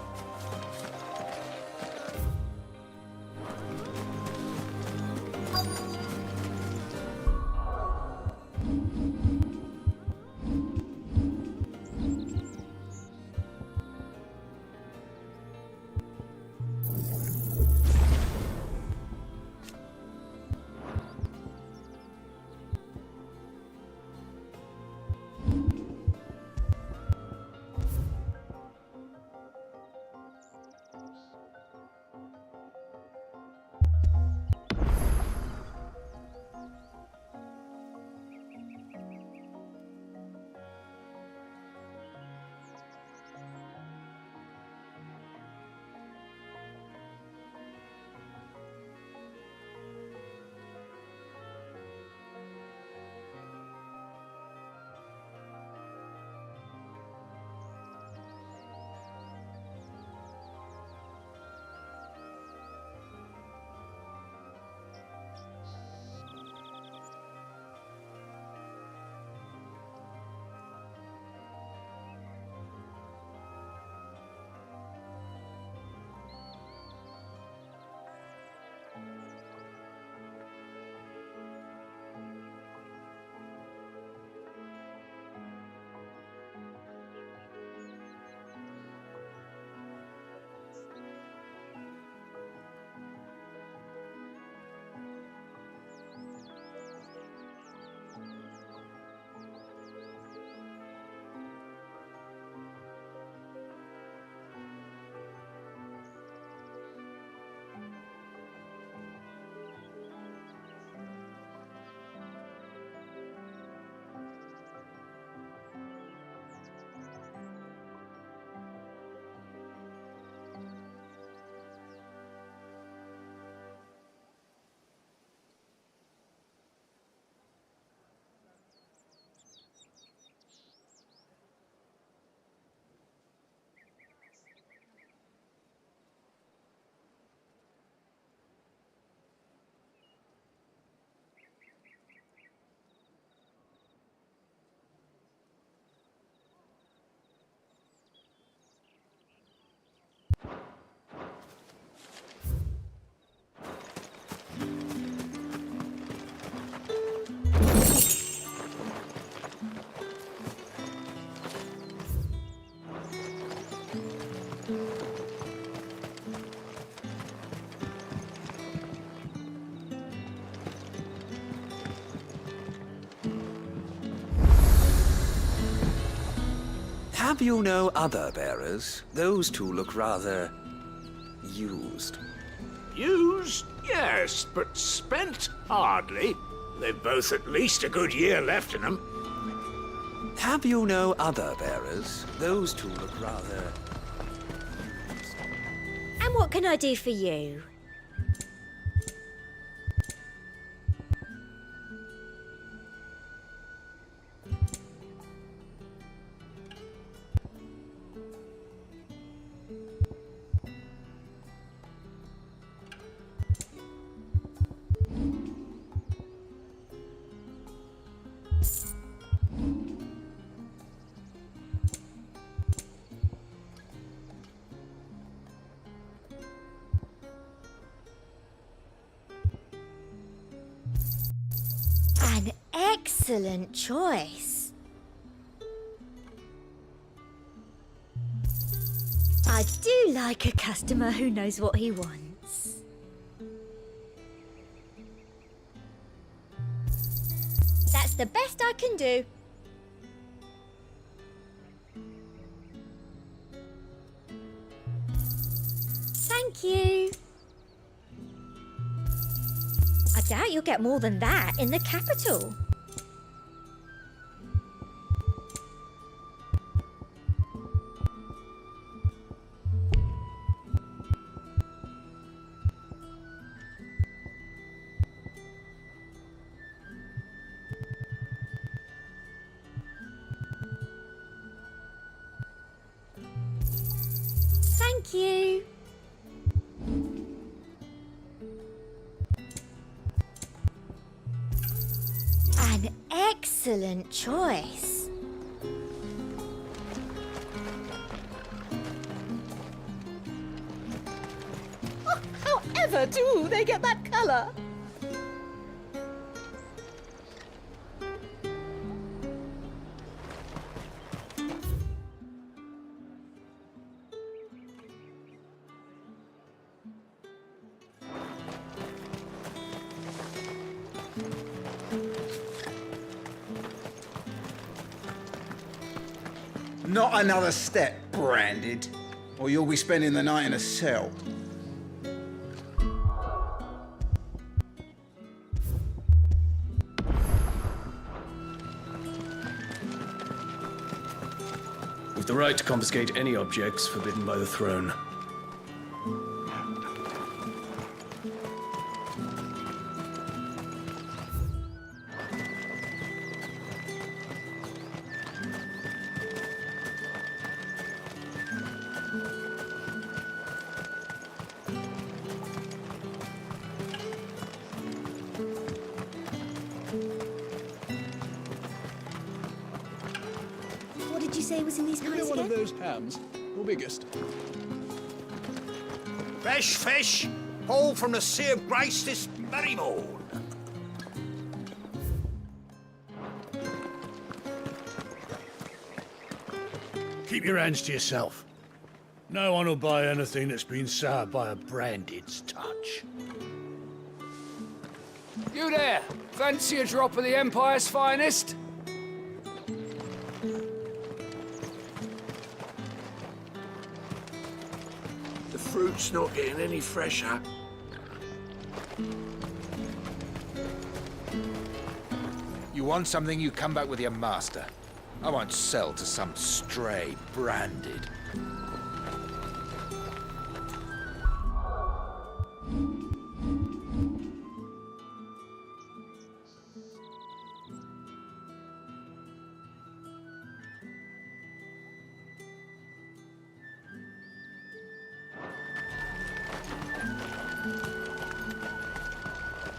Have you no other bearers? Those two look rather used. Used? Yes, but spent? Hardly. They've both at least a good year left in them. Have you no other bearers? Those two look rather... And what can I do for you? An excellent choice. I do like a customer who knows what he wants. That's the best I can do. Thank you. I doubt you'll get more than that in the capital. Thank you. An excellent choice. Oh, however do they get that colour? Not another step, Branded, or you'll be spending the night in a cell. We've the right to confiscate any objects forbidden by the throne. What did you say was in these Give me pies one again? of those hams, your biggest. Fresh fish, all from the Sea of Grace this very morn. Keep your hands to yourself. No one will buy anything that's been soured by a Branded's touch. You there! Fancy a drop of the Empire's finest? The fruit's not getting any fresher. You want something, you come back with your master. I won't sell to some stray Branded.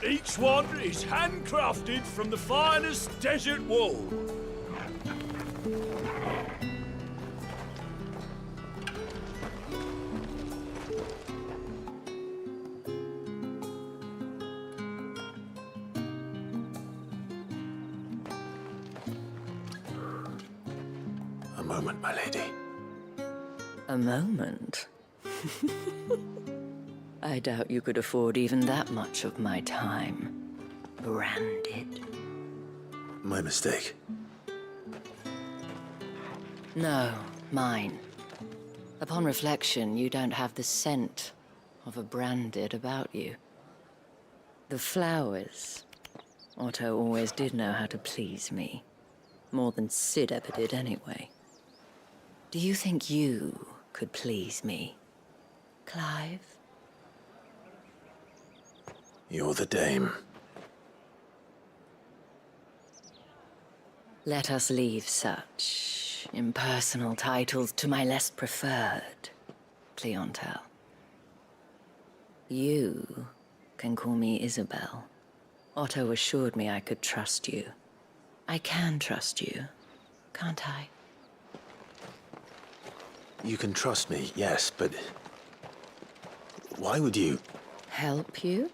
Each one is handcrafted from the finest desert wool. A moment, my lady. A moment? I doubt you could afford even that much of my time. Branded. My mistake. No, Mine. Upon reflection, you don't have the scent of a branded about you. The flowers. Otto always did know how to please me. More than Sid ever did anyway. Do you think you could please me, Clive? You're the dame. Let us leave such impersonal titles to my less preferred clientele. You can call me Isabel. Otto assured me I could trust you. I can trust you, can't I? You can trust me, yes, but... why would you? Help you?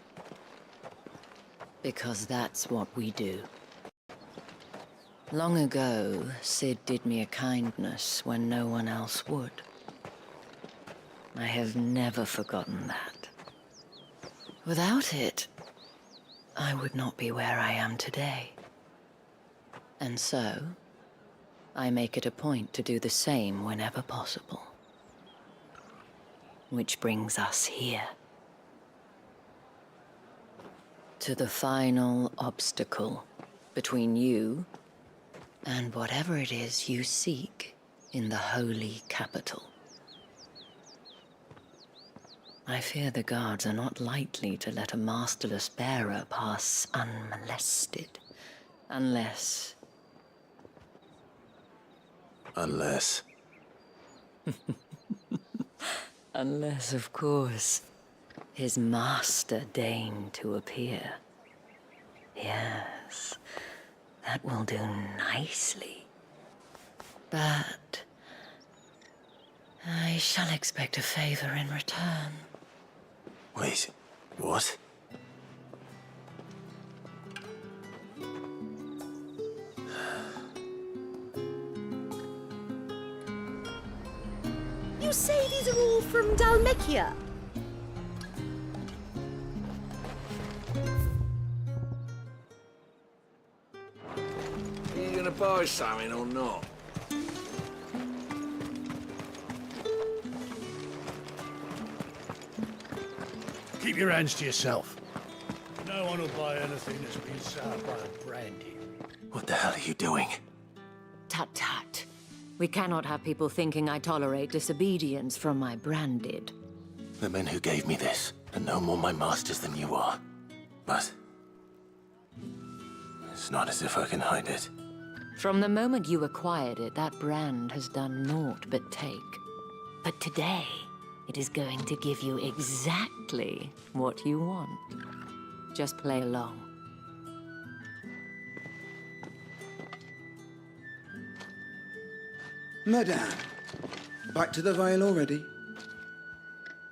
Because that's what we do. Long ago, Sid did me a kindness when no one else would. I have never forgotten that. Without it, I would not be where I am today. And so, I make it a point to do the same whenever possible. Which brings us here. To the final obstacle between you and whatever it is you seek in the holy capital. I fear the guards are not likely to let a masterless bearer pass unmolested, unless... Unless... Unless, of course, his master deigned to appear. Yes, that will do nicely. But I shall expect a favor in return. Wait, what? You say these are all from Dalmekia? Are you gonna buy something or not? Keep your hands to yourself. No one will buy anything that's been sour by a brandy. What the hell are you doing? Tut tut. We cannot have people thinking I tolerate disobedience from my branded. The men who gave me this are no more my masters than you are. But... it's not as if I can hide it. From the moment you acquired it, that brand has done naught but take. But today, it is going to give you exactly what you want. Just play along. Madame, back to the Vale already?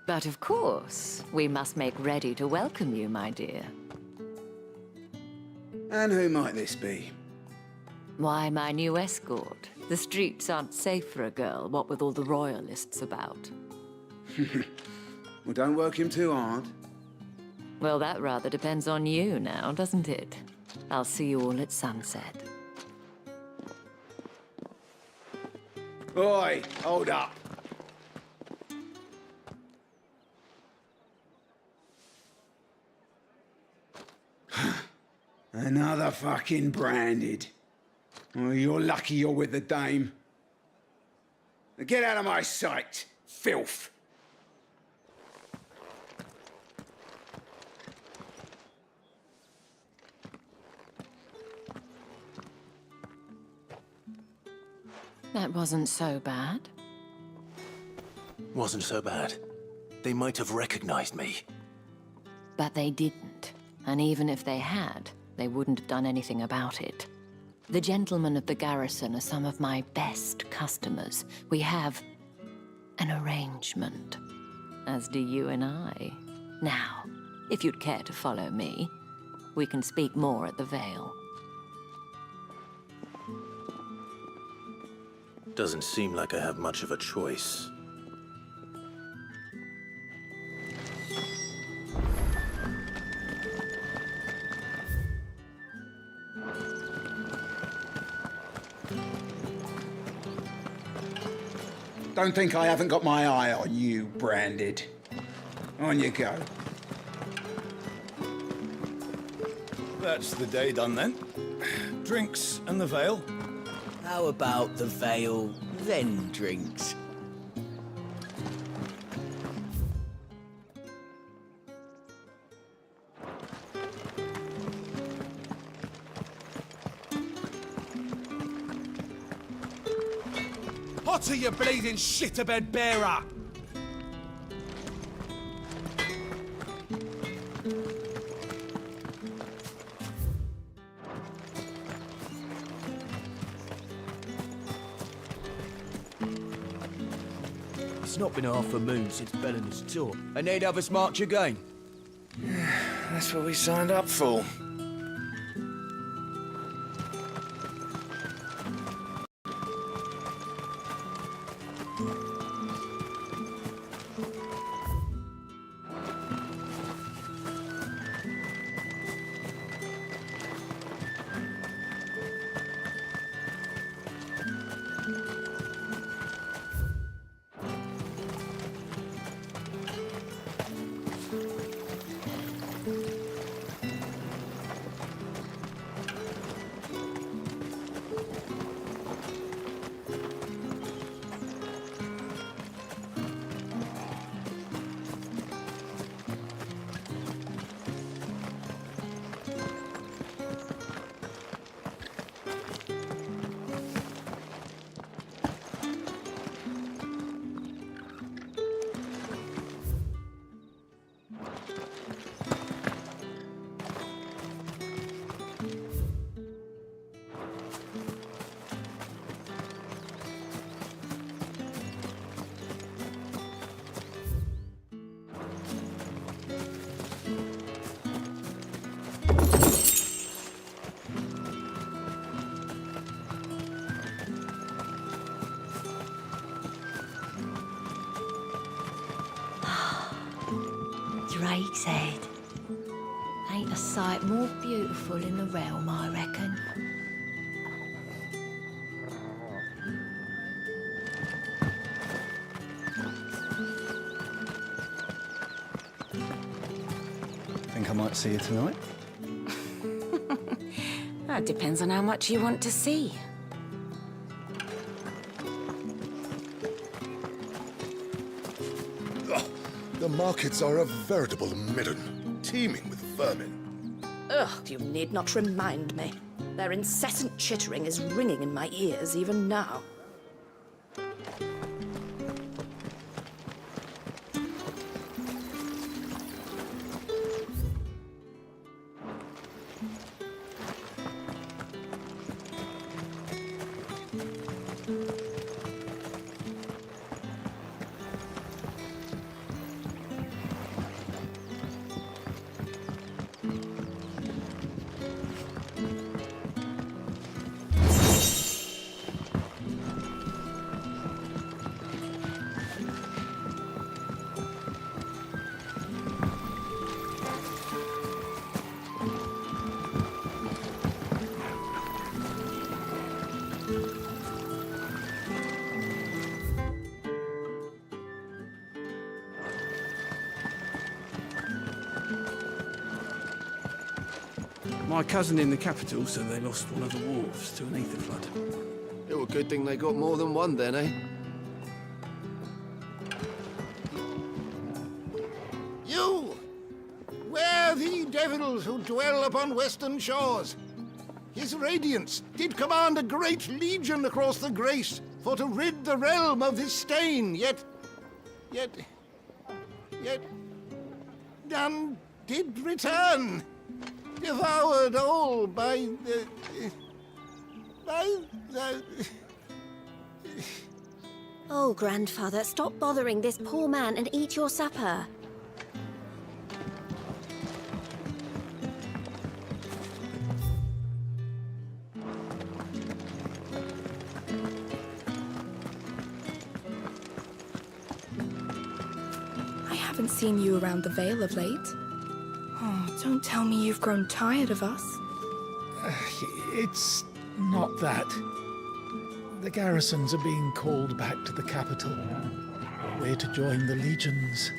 But of course, we must make ready to welcome you, my dear. And who might this be? Why, my new escort. The streets aren't safe for a girl, what with all the royalists about. Well, don't work him too hard. Well, that rather depends on you now, doesn't it? I'll see you all at sunset. Oi, hold up. Another fucking branded. Oh, you're lucky you're with the dame. Now get out of my sight, filth. That wasn't so bad. Wasn't so bad. They might have recognized me. But they didn't. And even if they had, they wouldn't have done anything about it. The gentlemen of the garrison are some of my best customers. We have an arrangement, as do you and I. Now, if you'd care to follow me, we can speak more at the Vale. Doesn't seem like I have much of a choice. Don't think I haven't got my eye on you, Branded. On you go. That's the day done then. Drinks and the veil. How about the veil, then drinks? Hotter, you bleeding shit-a-bed bearer! It's not been half a moon since Bellin's tour, and they'd have us march again. That's what we signed up for. Drake's Head. Ain't a sight more beautiful in the realm, I reckon. Think I might see you tonight? That depends on how much you want to see. The markets are a veritable midden, teeming with vermin. Ugh, you need not remind me. Their incessant chittering is ringing in my ears even now. My cousin in the capital said they lost one of the wharves to an ether flood. It was a good thing they got more than one then, eh? You! Where the devils who dwell upon western shores? His radiance did command a great legion across the grace for to rid the realm of this stain, yet none did return. Devoured all by the... Oh, Grandfather, stop bothering this poor man and eat your supper. I haven't seen you around the Vale of late. Oh, don't tell me you've grown tired of us. It's not that. The garrisons are being called back to the capital. We're to join the legions.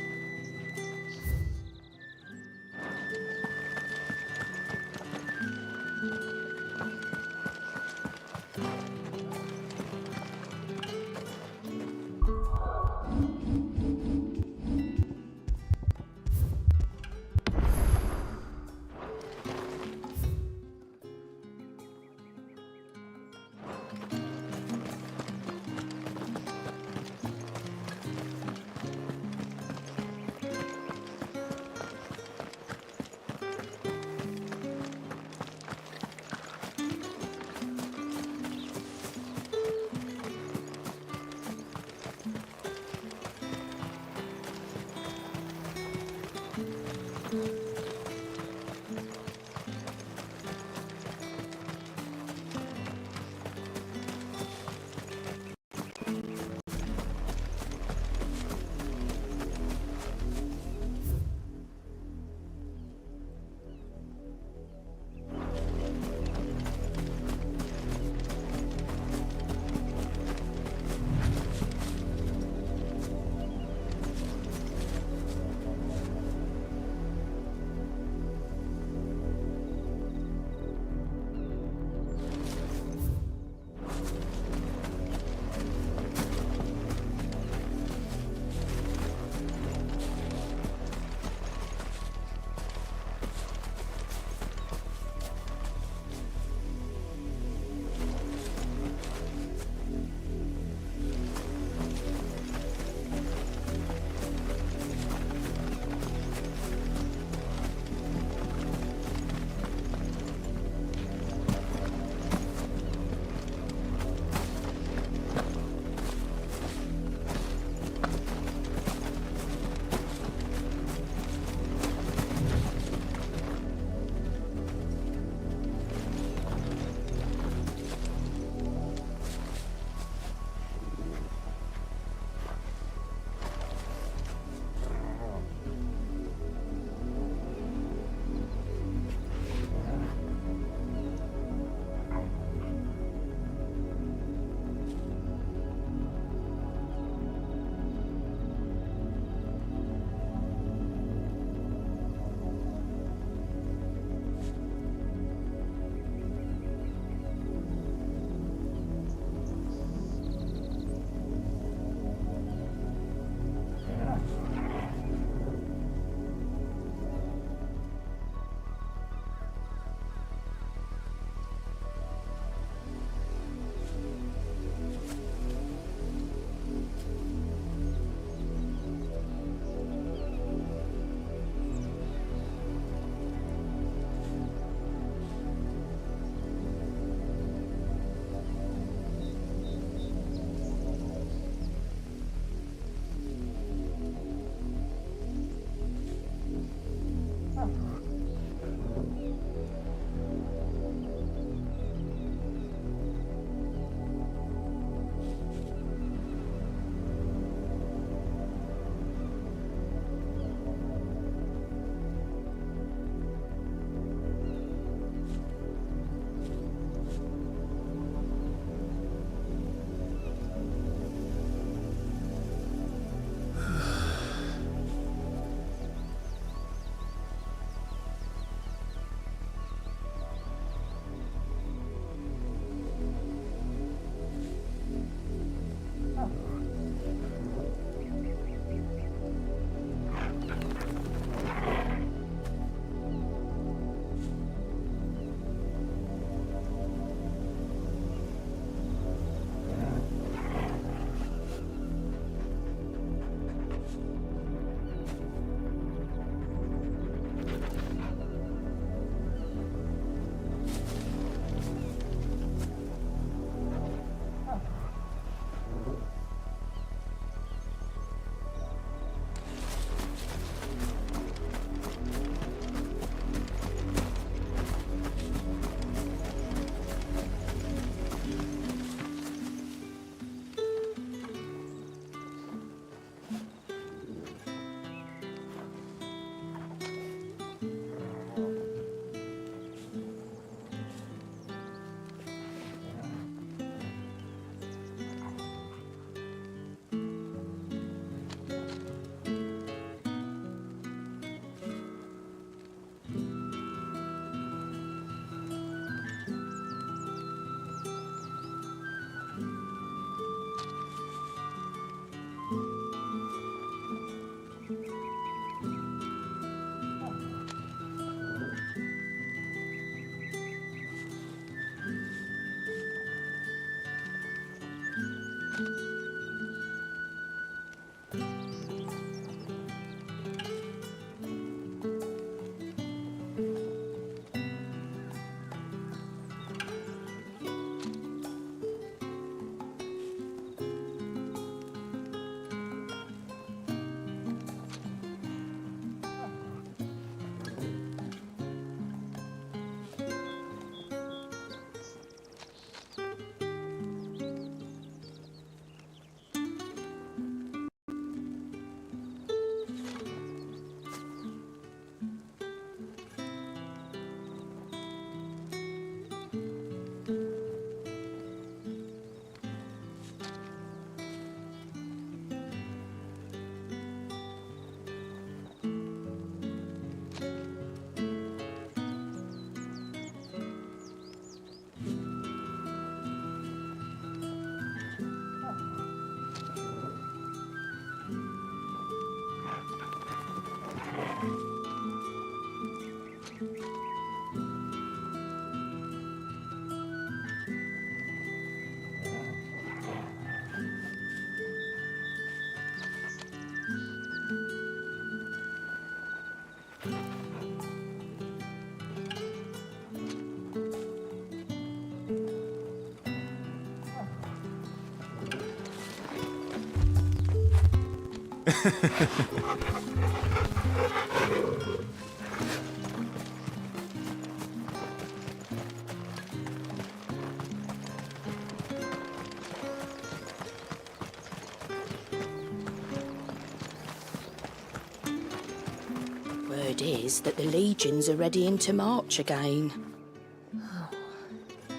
Word is that the legions are readying to march again.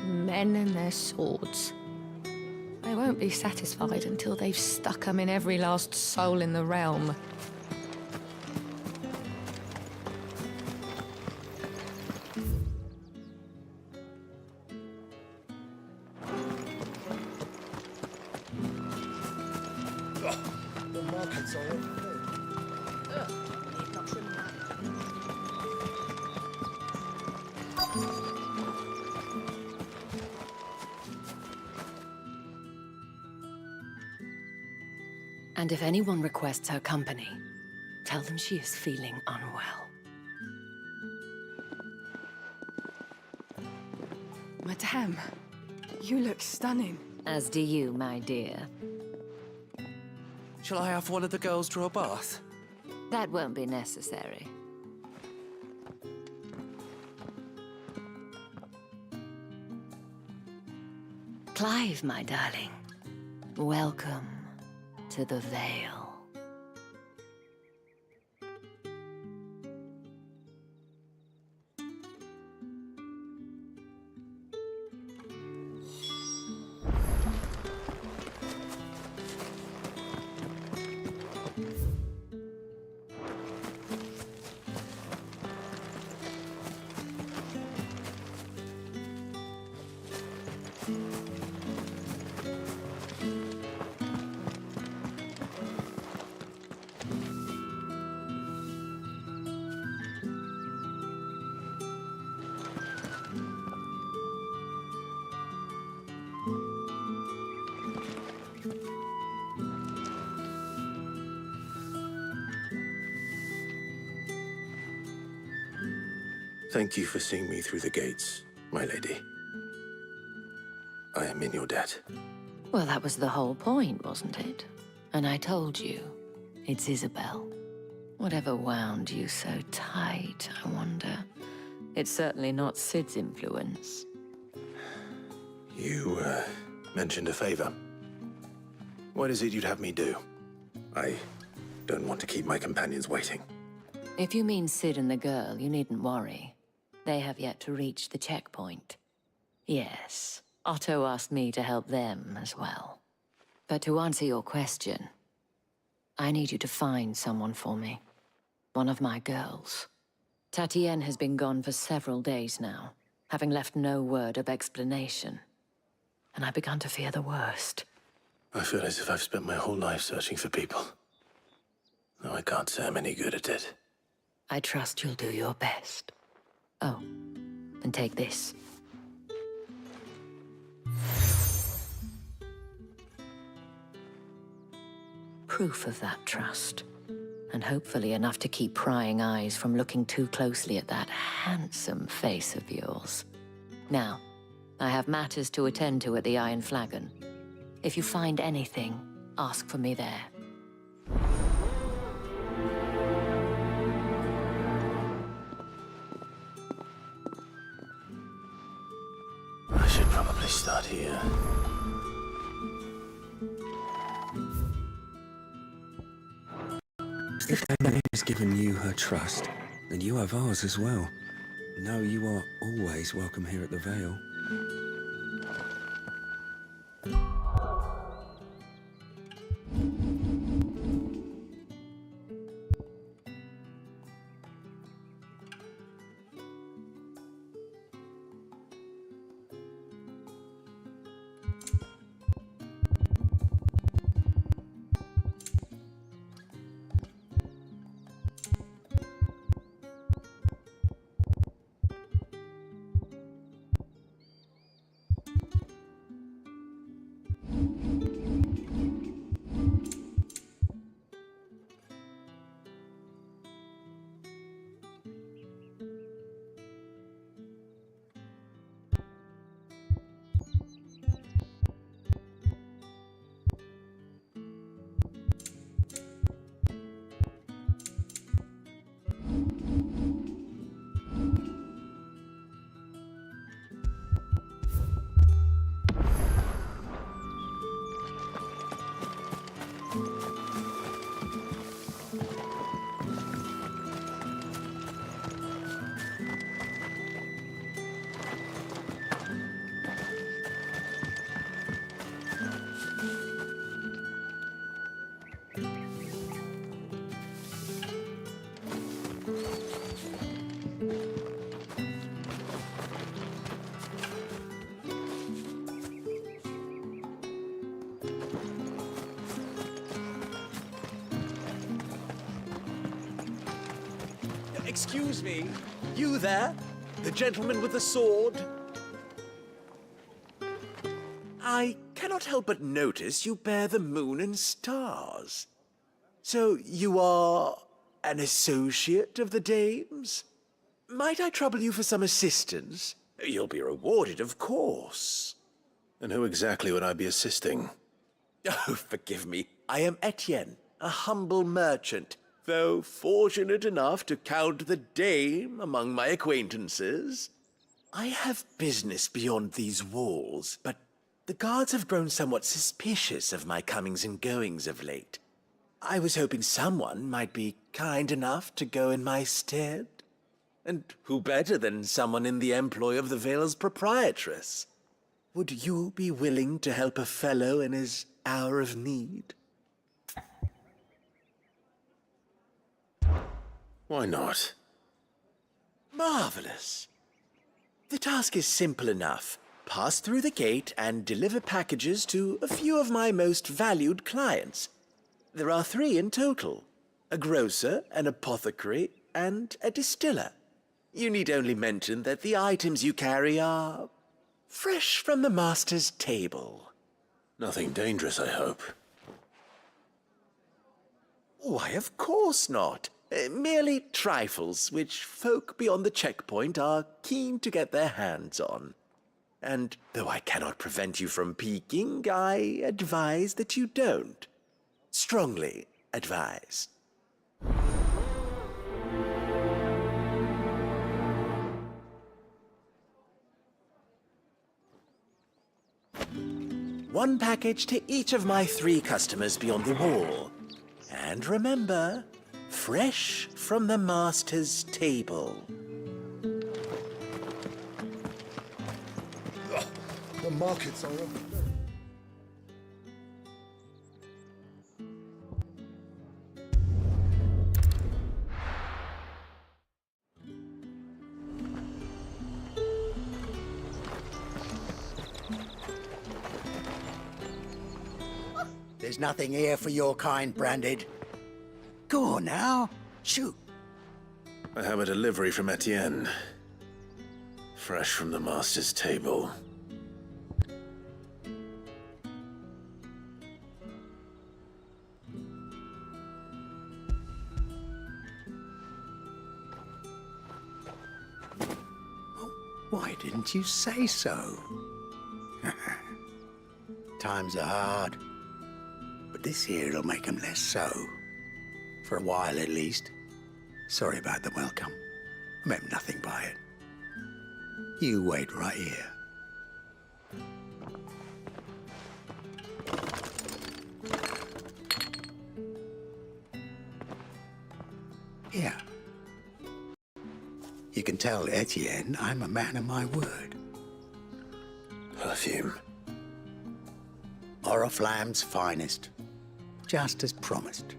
Men and their swords. They won't be satisfied until they've stuck 'em in every last soul in the realm. The market's all over. And if anyone requests her company, tell them she is feeling unwell. Madame, you look stunning. As do you, my dear. Shall I have one of the girls draw a bath? That won't be necessary. Clive, my darling. Welcome to the Vale. Thank you for seeing me through the gates, my lady. I am in your debt. Well, that was the whole point, wasn't it? And I told you, it's Isabel. Whatever wound you so tight, I wonder. It's certainly not Sid's influence. You, mentioned a favor. What is it you'd have me do? I don't want to keep my companions waiting. If you mean Sid and the girl, you needn't worry. They have yet to reach the checkpoint. Yes, Otto asked me to help them as well. But to answer your question, I need you to find someone for me. One of my girls. Tatienne has been gone for several days now, having left no word of explanation. And I've begun to fear the worst. I feel as if I've spent my whole life searching for people. Though I can't say I'm any good at it. I trust you'll do your best. Oh, and take this. proof of that trust. And hopefully enough to keep prying eyes from looking too closely at that handsome face of yours. Now, I have matters to attend to at the Iron Flagon. If you find anything, ask for me there. I should probably start here. If Diana has given you her trust, then you have ours as well. No, you are always welcome here at the Vale. Excuse me, you there? The gentleman with the sword? I cannot help but notice you bear the moon and stars. So you are an associate of the dame's? Might I trouble you for some assistance? You'll be rewarded, of course. And who exactly would I be assisting? Oh, forgive me. I am Etienne, a humble merchant, though fortunate enough to count the dame among my acquaintances. I have business beyond these walls, but the guards have grown somewhat suspicious of my comings and goings of late. I was hoping someone might be kind enough to go in my stead. And who better than someone in the employ of the Vale's proprietress? Would you be willing to help a fellow in his hour of need? Why not? Marvelous. The task is simple enough. Pass through the gate and deliver packages to a few of my most valued clients. There are 3 in total: a grocer, an apothecary, and a distiller. You need only mention that the items you carry are fresh from the master's table. Nothing dangerous, I hope. Why, of course not. Merely trifles which folk beyond the checkpoint are keen to get their hands on. And though I cannot prevent you from peeking, I advise that you don't. Strongly advise. One package to each of my 3 customers beyond the wall. And remember, fresh from the master's table. The markets are open. There's nothing here for your kind, Branded. Go on now, shoot. I have a delivery from Etienne. Fresh from the master's table. Why didn't you say so? Times are hard, but this here'll make 'em less so. For a while, at least. Sorry about the welcome. I meant nothing by it. You wait right here. Here. You can tell Etienne I'm a man of my word. Perfume. Oriflamme's finest. Just as promised.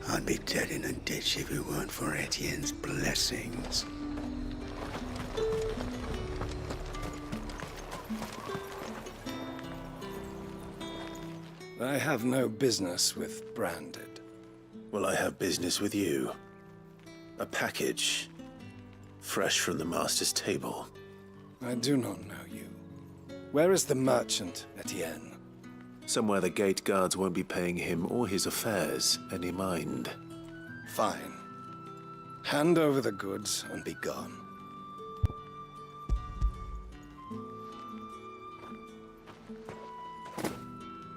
I'd be dead in a ditch if it weren't for Etienne's blessings. I have no business with Branded. Well, I have business with you. A package. Fresh from the Master's table. I do not know you. Where is the merchant, Etienne? Somewhere the gate guards won't be paying him or his affairs any mind. Fine. Hand over the goods and be gone.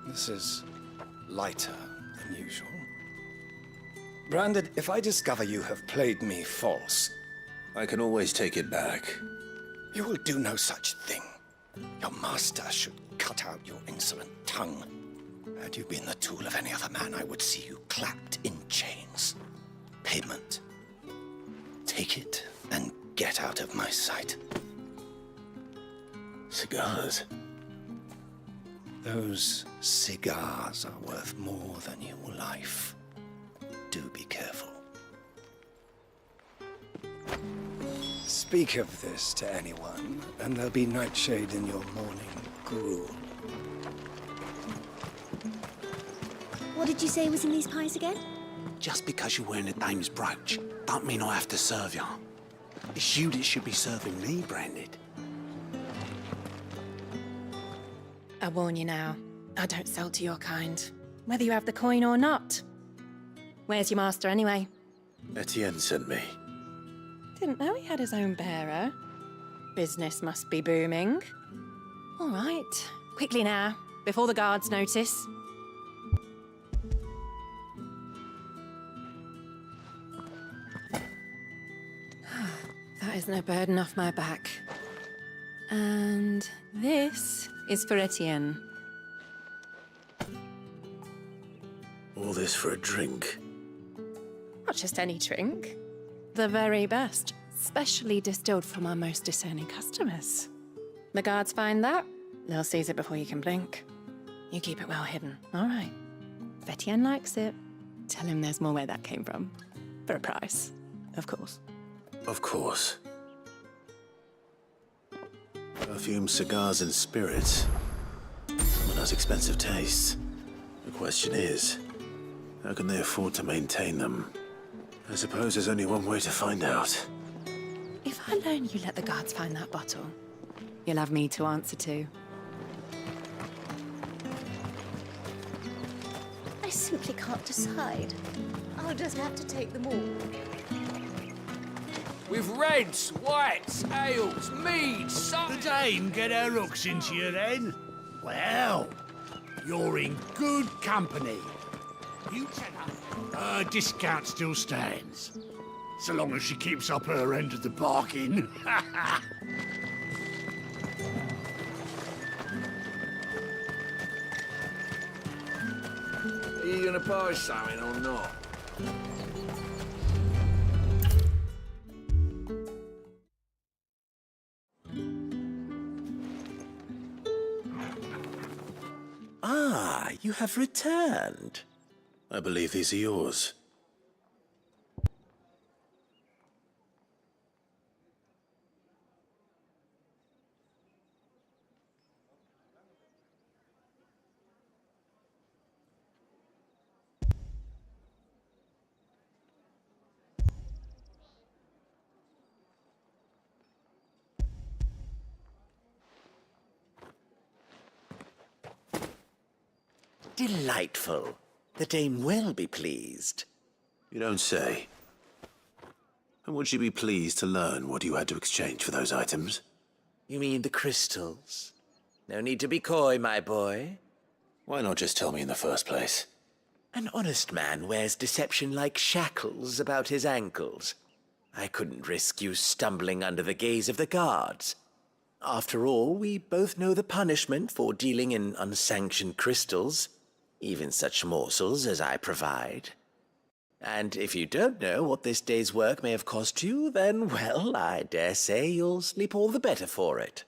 This is lighter than usual. Branded, if I discover you have played me false... I can always take it back. You will do no such thing. Your master should cut out your insolent tongue. Had you been the tool of any other man, I would see you clapped in chains. Payment. Take it and get out of my sight. Cigars. Those cigars are worth more than your life. Do be careful. Speak of this to anyone, and there'll be nightshade in your morning gruel. What did you say was in these pies again? Just because you're wearing a dame's brooch, don't mean I have to serve you. It's you that should be serving me, Branded. I warn you now, I don't sell to your kind, whether you have the coin or not. Where's your master anyway? Etienne sent me. Didn't know he had his own bearer. Business must be booming. All right, quickly now, before the guards notice. That is no burden off my back. And this is for Etienne. All this for a drink. Not just any drink. The very best, specially distilled from our most discerning customers. The guards find that, they'll seize it before you can blink. You keep it well hidden, all right? If Etienne likes it, tell him there's more where that came from. For a price, of course. Of course. Perfume, cigars, and spirits. Someone has expensive tastes. The question is, how can they afford to maintain them? I suppose there's only one way to find out. If I learn you let the guards find that bottle, you'll have me to answer to. I simply can't decide. I'll just have to take them all. With reds, whites, ales, meads, some... The dame get her hooks into you then? Well, you're in good company. You tell her discount still stands. So long as she keeps up her end of the bargain. Are you gonna buy something or not? Ah, you have returned. I believe these are yours. Delightful. The dame will be pleased. You don't say. And would she be pleased to learn what you had to exchange for those items? You mean the crystals? No need to be coy, my boy. Why not just tell me in the first place? An honest man wears deception like shackles about his ankles. I couldn't risk you stumbling under the gaze of the guards. After all, we both know the punishment for dealing in unsanctioned crystals, even such morsels as I provide. And if you don't know what this day's work may have cost you, then, well, I dare say you'll sleep all the better for it.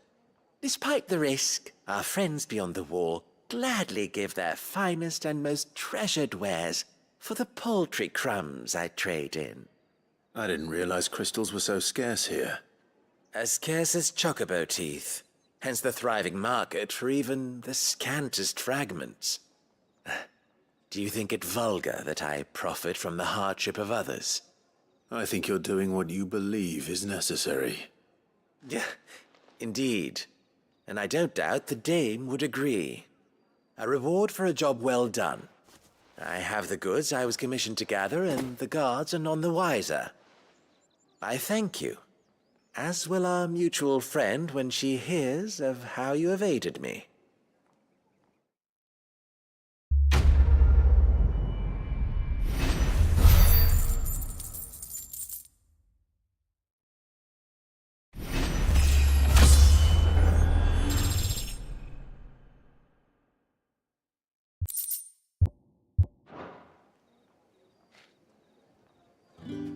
Despite the risk, our friends beyond the wall gladly give their finest and most treasured wares for the paltry crumbs I trade in. I didn't realize crystals were so scarce here. As scarce as chocobo teeth, hence the thriving market for even the scantest fragments. Do you think it vulgar that I profit from the hardship of others? I think you're doing what you believe is necessary. Yeah, indeed. And I don't doubt the dame would agree. A reward for a job well done. I have the goods I was commissioned to gather, and the guards are none the wiser. I thank you, as will our mutual friend when she hears of how you have aided me.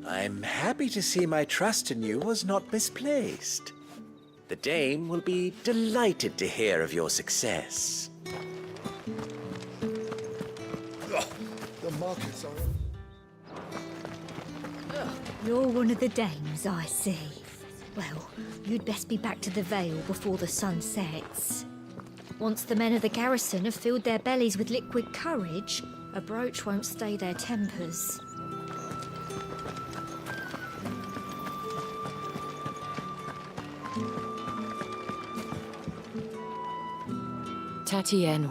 I'm happy to see my trust in you was not misplaced. The dame will be delighted to hear of your success. The markets are... You're one of the dames, I see. Well, you'd best be back to the Vale before the sun sets. Once the men of the garrison have filled their bellies with liquid courage, a brooch won't stay their tempers. Tatienne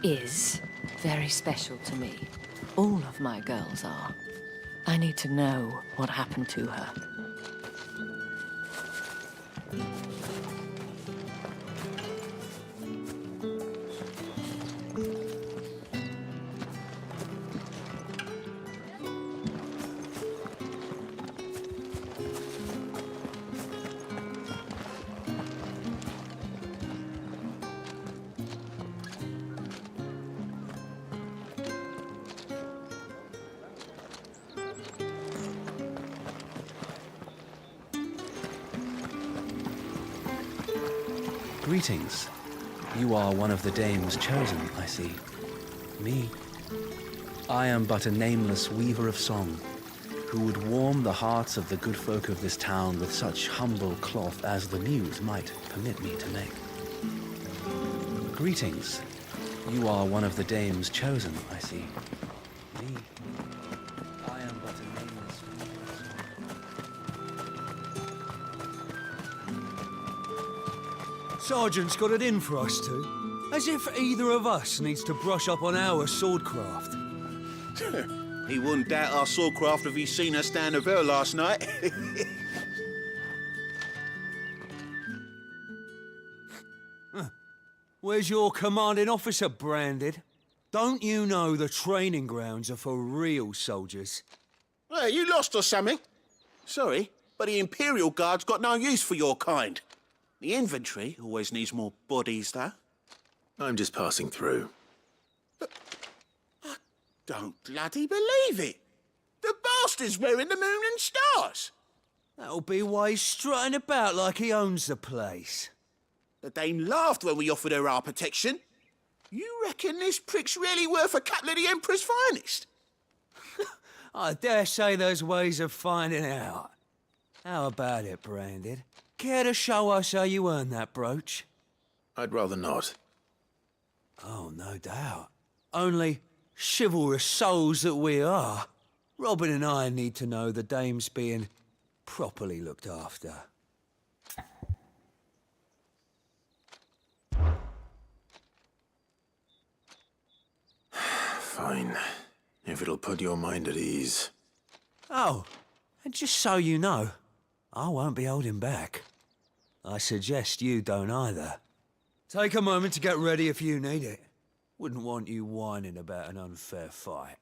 is very special to me. All of my girls are. I need to know what happened to her. Greetings. You are one of the dames chosen, I see. Me. I am but a nameless weaver of song, who would warm the hearts of the good folk of this town with such humble cloth as the muse might permit me to make. Greetings. You are one of the dames chosen, I see. Me. I am but a nameless weaver of song. Sergeant's got it in for us two. As if either of us needs to brush up on our swordcraft. He wouldn't doubt our swordcraft if he'd seen us down the Vale last night. Where's your commanding officer branded? Don't you know the training grounds are for real soldiers? Hey, you lost or something? Sorry, but the Imperial Guard's got no use for your kind. The infantry always needs more bodies, though. I'm just passing through. I don't bloody believe it. The bastard's wearing the moon and stars. That'll be why he's strutting about like he owns the place. The dame laughed when we offered her our protection. You reckon this prick's really worth a couple of the Emperor's finest? I dare say there's ways of finding out. How about it, Branded? Care to show us how you earned that brooch? I'd rather not. Oh, no doubt. Only chivalrous souls that we are, Robin and I need to know the dame's being properly looked after. Fine. If it'll put your mind at ease. Oh, And just so you know, I won't be holding back. I suggest you don't either. Take a moment to get ready if you need it. Wouldn't want you whining about an unfair fight.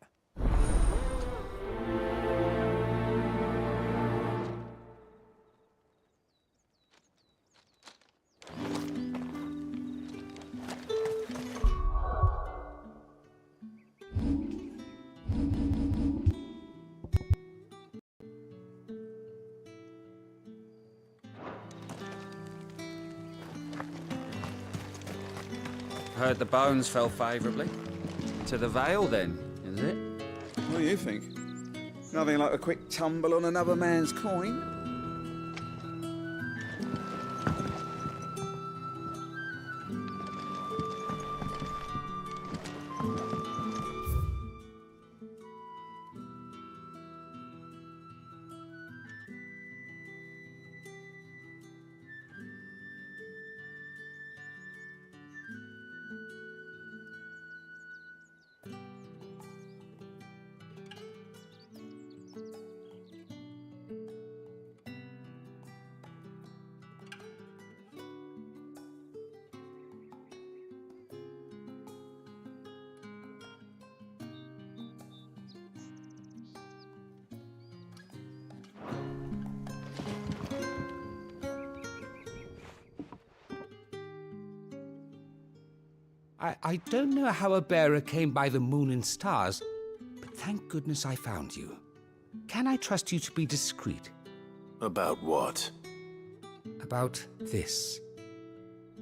Heard the bones fell favourably. To the Vale, then, is it? What do you think? Nothing like a quick tumble on another man's coin? I don't know how a bearer came by the moon and stars, but thank goodness I found you. Can I trust you to be discreet? About what? About this.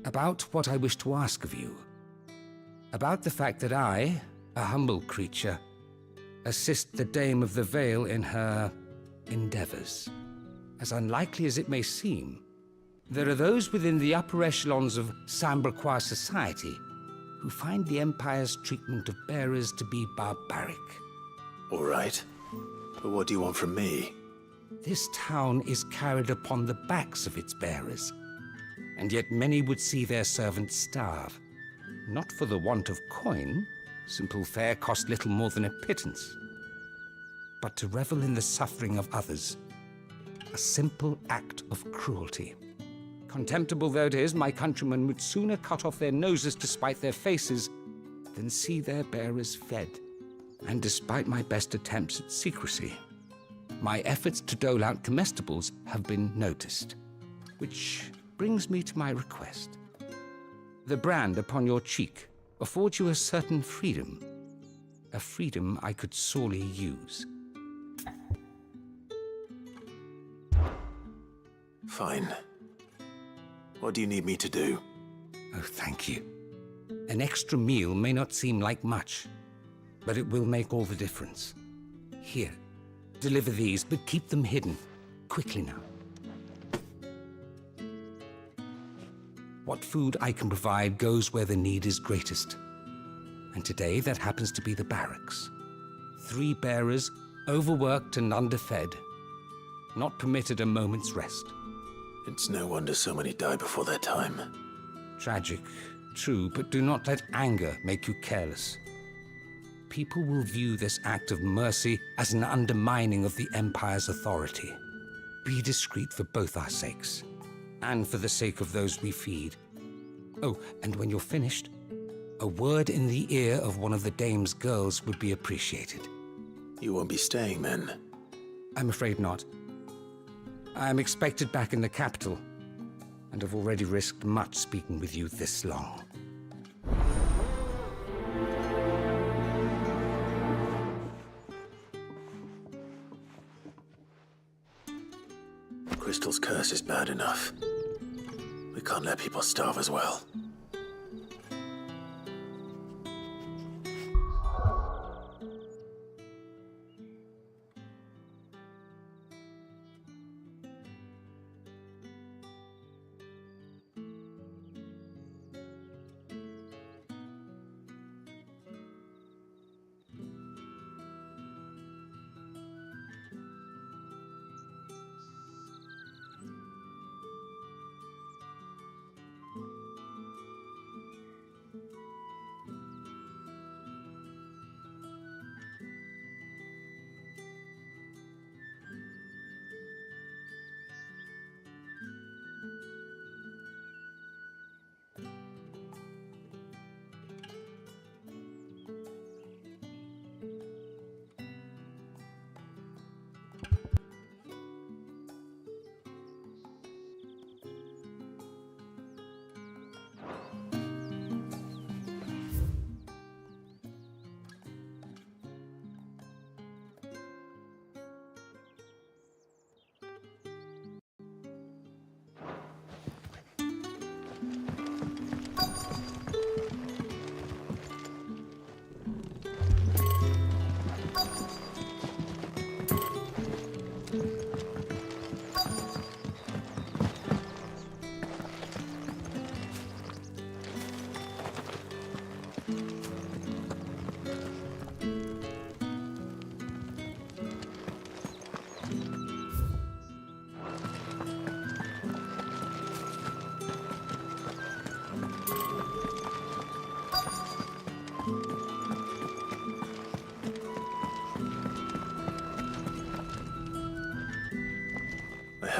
About what I wish to ask of you. About the fact that I, a humble creature, assist the Dame of the Vale in her endeavors. As unlikely as it may seem, there are those within the upper echelons of Samberquois society who find the Empire's treatment of bearers to be barbaric. All right. But what do you want from me? This town is carried upon the backs of its bearers, and yet many would see their servants starve. Not for the want of coin, simple fare cost little more than a pittance, but to revel in the suffering of others, a simple act of cruelty. Contemptible though it is, my countrymen would sooner cut off their noses to spite their faces than see their bearers fed. And despite my best attempts at secrecy, my efforts to dole out comestibles have been noticed. Which brings me to my request. The brand upon your cheek affords you a certain freedom. A freedom I could sorely use. Fine. What do you need me to do? Oh, thank you. An extra meal may not seem like much, but it will make all the difference. Here, deliver these, but keep them hidden. Quickly now. What food I can provide goes where the need is greatest. And today, that happens to be the barracks. 3 bearers, overworked and underfed, not permitted a moment's rest. It's no wonder so many die before their time. Tragic, true, but do not let anger make you careless. People will view this act of mercy as an undermining of the Empire's authority. Be discreet for both our sakes, and for the sake of those we feed. Oh, and when you're finished, a word in the ear of one of the Dame's girls would be appreciated. You won't be staying, then? I'm afraid not. I am expected back in the capital, and have already risked much speaking with you this long. Crystal's curse is bad enough. We can't let people starve as well.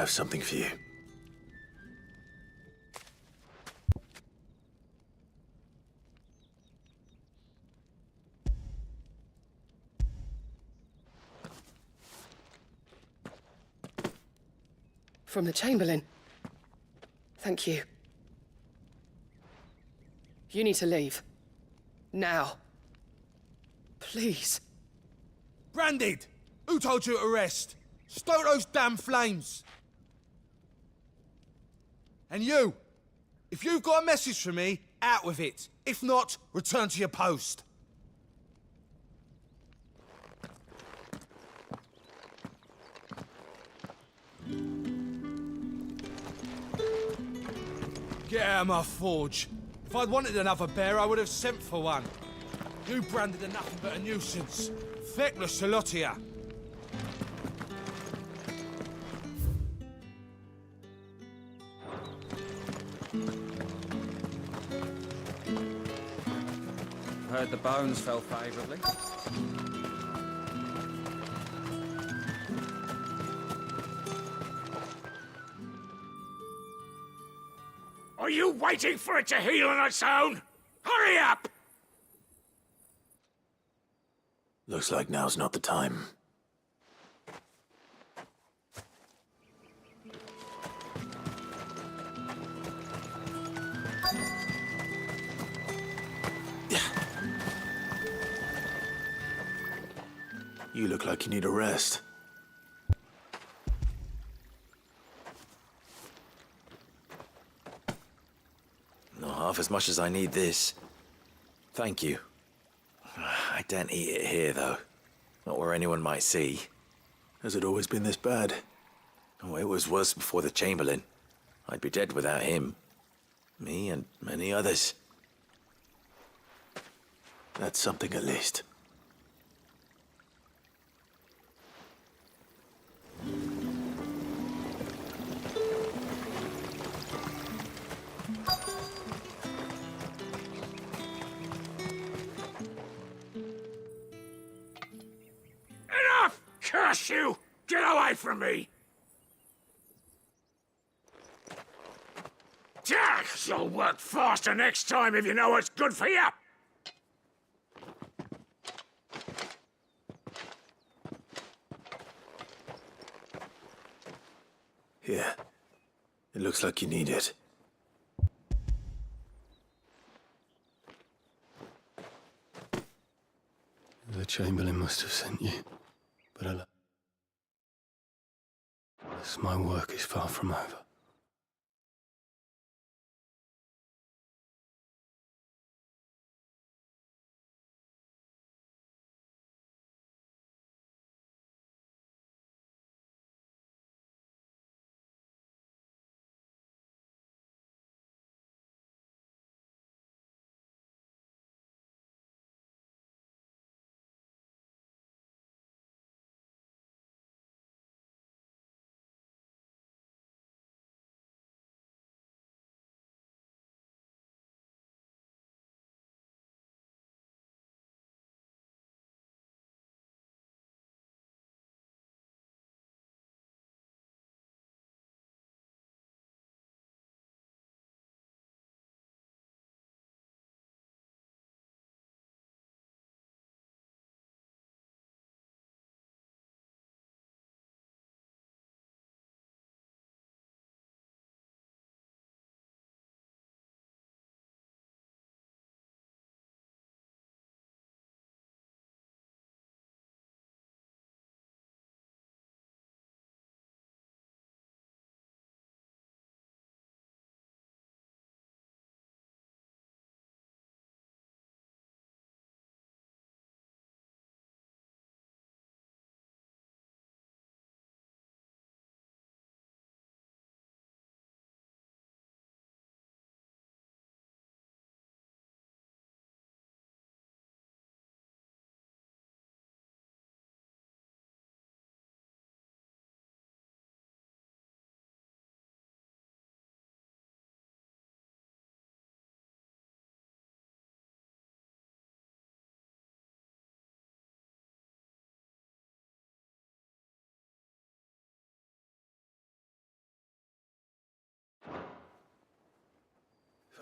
have something for you. From the Chamberlain. Thank you. You need to leave. Now. Please. Branded! Who told you to rest? Stoke those damn flames! And you! If you've got a message for me, out with it. If not, return to your post. Get out of my forge. If I'd wanted another bear, I would have sent for one. You branded are nothing but a nuisance. Feckless Salotia. Heard the bones fell favourably. Are you waiting for it to heal on its own? Hurry up! Looks like now's not the time. You look like you need a rest. Not half as much as I need this. Thank you. I daren't eat it here, though. Not where anyone might see. Has it always been this bad? Oh, it was worse before the Chamberlain. I'd be dead without him. Me and many others. That's something at least. Enough! Curse you! Get away from me! Jack, you'll work faster next time if you know what's good for you! Here. It looks like you need it. The Chamberlain must have sent you, but alas, my work is far from over.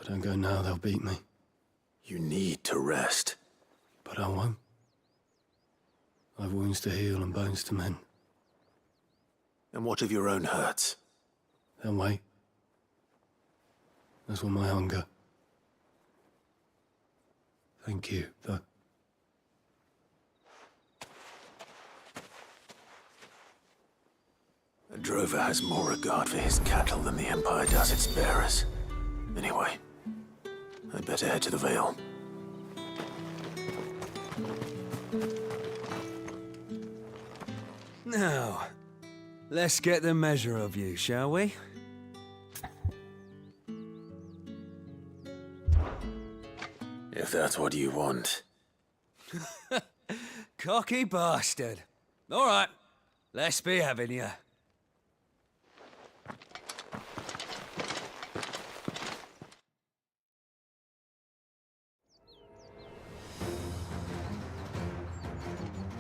If I don't go now, they'll beat me. You need to rest. But I won't. I've wounds to heal and bones to mend. And what of your own hurts? They'll wait. As will my hunger. Thank you, though. A drover has more regard for his cattle than the Empire does its bearers. Anyway, I'd better head to the Vale. Now, let's get the measure of you, shall we? If that's what you want. Cocky bastard. All right, let's be having you.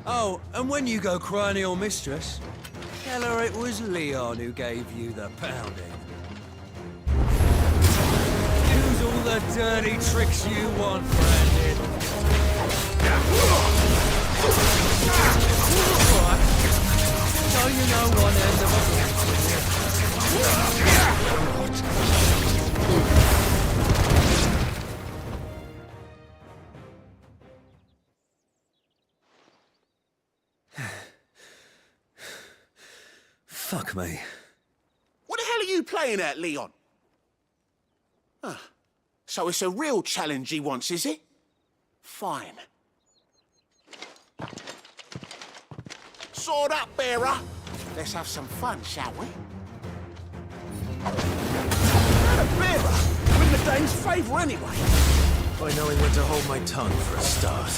Oh, and when you go crying to your mistress, tell her it was Leon who gave you the pounding. Use all the dirty tricks you want, Brandon. Right. So you know one end of Fuck me. What the hell are you playing at, Leon? Ah, so it's a real challenge he wants, is it? Fine. Sword up, bearer. Let's have some fun, shall we? Not a bearer. Win the dame's favour anyway. By knowing when to hold my tongue for a start.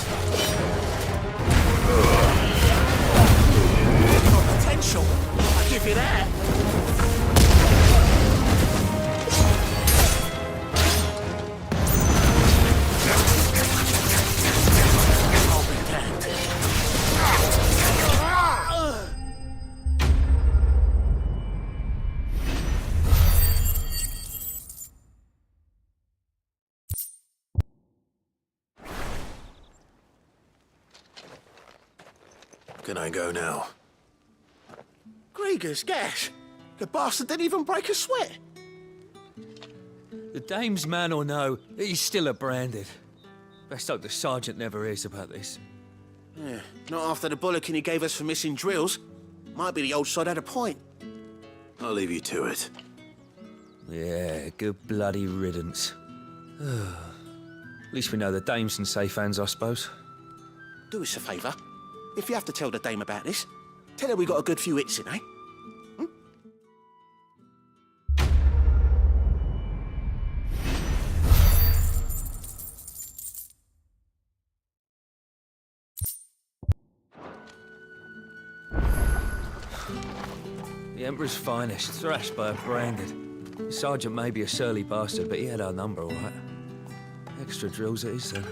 Got potential. I'll give you that. Can I go now? Grieger's gas. The bastard didn't even break a sweat. The dame's man or no, he's still a branded. Best hope the sergeant never hears about this. Yeah, not after the bollocking he gave us for missing drills. Might be the old sod had a point. I'll leave you to it. Yeah, good bloody riddance. At least we know the dame's in safe hands, I suppose. Do us a favour. If you have to tell the dame about this, tell her we got a good few hits in, eh? The Emperor's finest, thrashed by a branded. The sergeant may be a surly bastard, but he had our number, all right. Extra drills it is, then.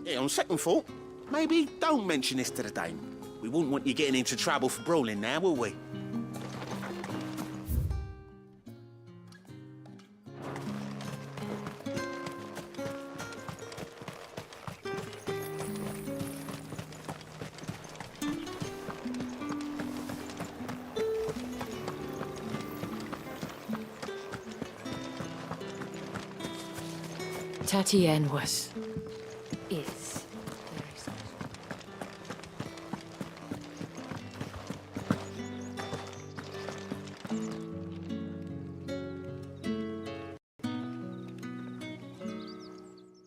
Yeah, on second thought, maybe don't mention this to the dame. We wouldn't want you getting into trouble for brawling now, will we? Tatienne is very sad.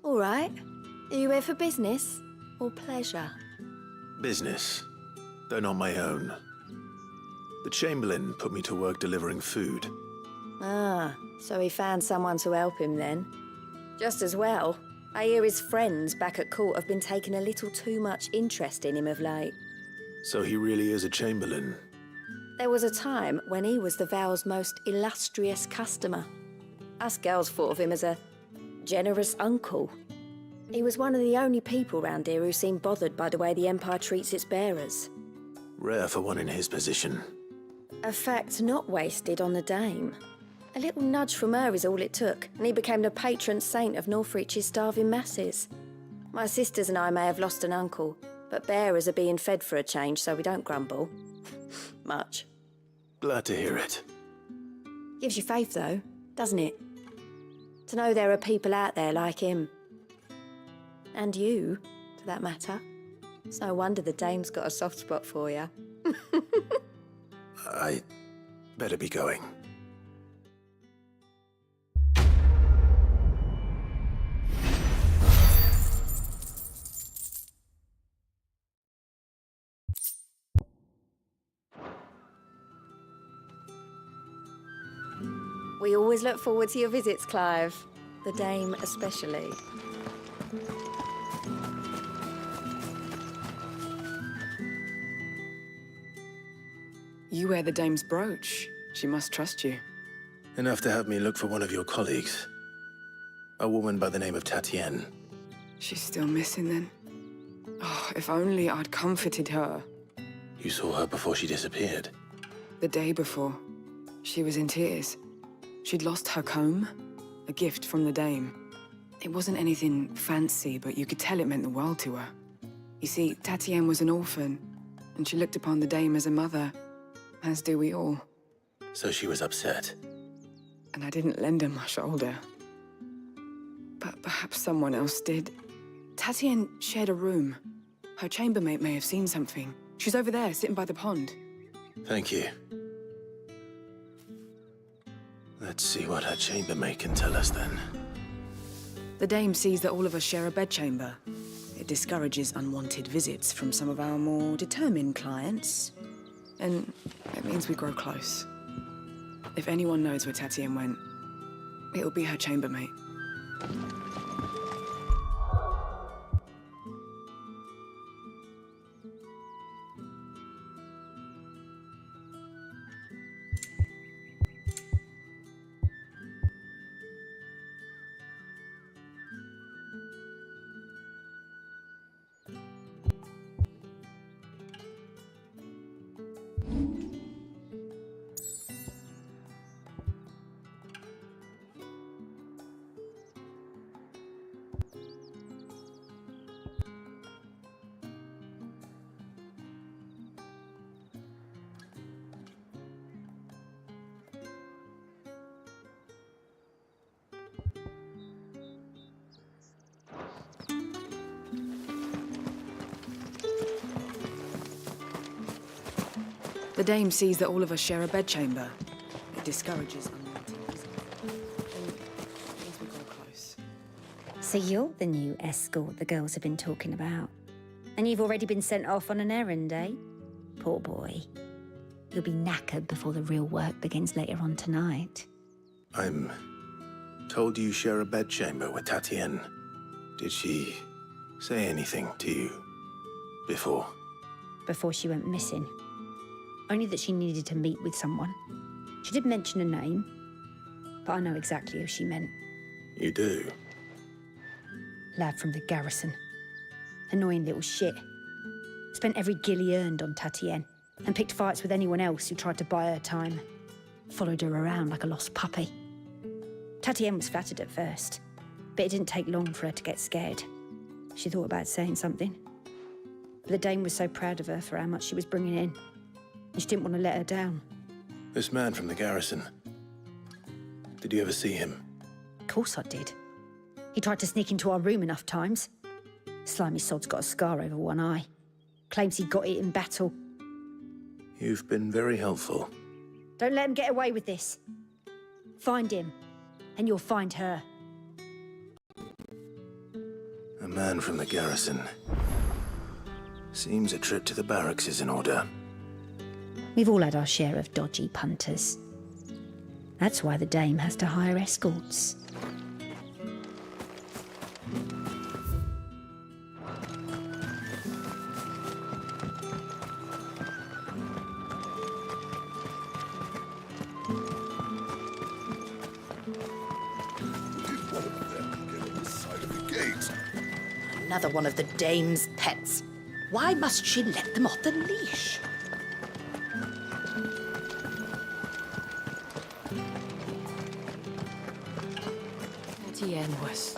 All right. Are you here for business or pleasure? Business, though not my own. The Chamberlain put me to work delivering food. Ah, so he found someone to help him then. Just as well. I hear his friends back at court have been taking a little too much interest in him of late. So he really is a Chamberlain. There was a time when he was the Vale's most illustrious customer. Us girls thought of him as a generous uncle. He was one of the only people round here who seemed bothered by the way the Empire treats its bearers. Rare for one in his position. A fact not wasted on the dame. A little nudge from her is all it took, and he became the patron saint of Northreach's starving masses. My sisters and I may have lost an uncle, but bearers are being fed for a change, so we don't grumble. Much. Glad to hear it. Gives you faith, though, doesn't it? To know there are people out there like him. And you, for that matter. It's no wonder the dame's got a soft spot for you. I better be going. We always look forward to your visits, Clive. The dame especially. You wear the dame's brooch. She must trust you. Enough to have me look for one of your colleagues. A woman by the name of Tatienne. She's still missing then? Oh, if only I'd comforted her. You saw her before she disappeared. The day before. She was in tears. She'd lost her comb, a gift from the dame. It wasn't anything fancy, but you could tell it meant the world to her. You see, Tatienne was an orphan, and she looked upon the dame as a mother, as do we all. So she was upset. And I didn't lend her my shoulder. But perhaps someone else did. Tatienne shared a room. Her chambermaid may have seen something. She's over there, sitting by the pond. Thank you. Let's see what her chambermaid can tell us then. The dame sees that all of us share a bedchamber. It discourages unwanted visits from some of our more determined clients. And it means we grow close. If anyone knows where Tatienne went, it'll be her chambermaid. The dame sees that all of us share a bedchamber. It discourages unwanted visits. And it means we grow close. So you're the new escort the girls have been talking about. And you've already been sent off on an errand, eh? Poor boy. You'll be knackered before the real work begins later on tonight. I'm told you share a bedchamber with Tatienne. Did she say anything to you before? Before she went missing. Only that she needed to meet with someone. She did mention a name, but I know exactly who she meant. You do? Lad from the garrison. Annoying little shit. Spent every guil he earned on Tatienne, and picked fights with anyone else who tried to buy her time. Followed her around like a lost puppy. Tatienne was flattered at first, but it didn't take long for her to get scared. She thought about saying something. But the dame was so proud of her for how much she was bringing in, and she didn't want to let her down. This man from the garrison. Did you ever see him? Of course I did. He tried to sneak into our room enough times. Slimy sod's got a scar over one eye. Claims he got it in battle. You've been very helpful. Don't let him get away with this. Find him, and you'll find her. A man from the garrison. Seems a trip to the barracks is in order. We've all had our share of dodgy punters. That's why the dame has to hire escorts. Another one of the dame's pets. Why must she let them off the leash? Tatien was...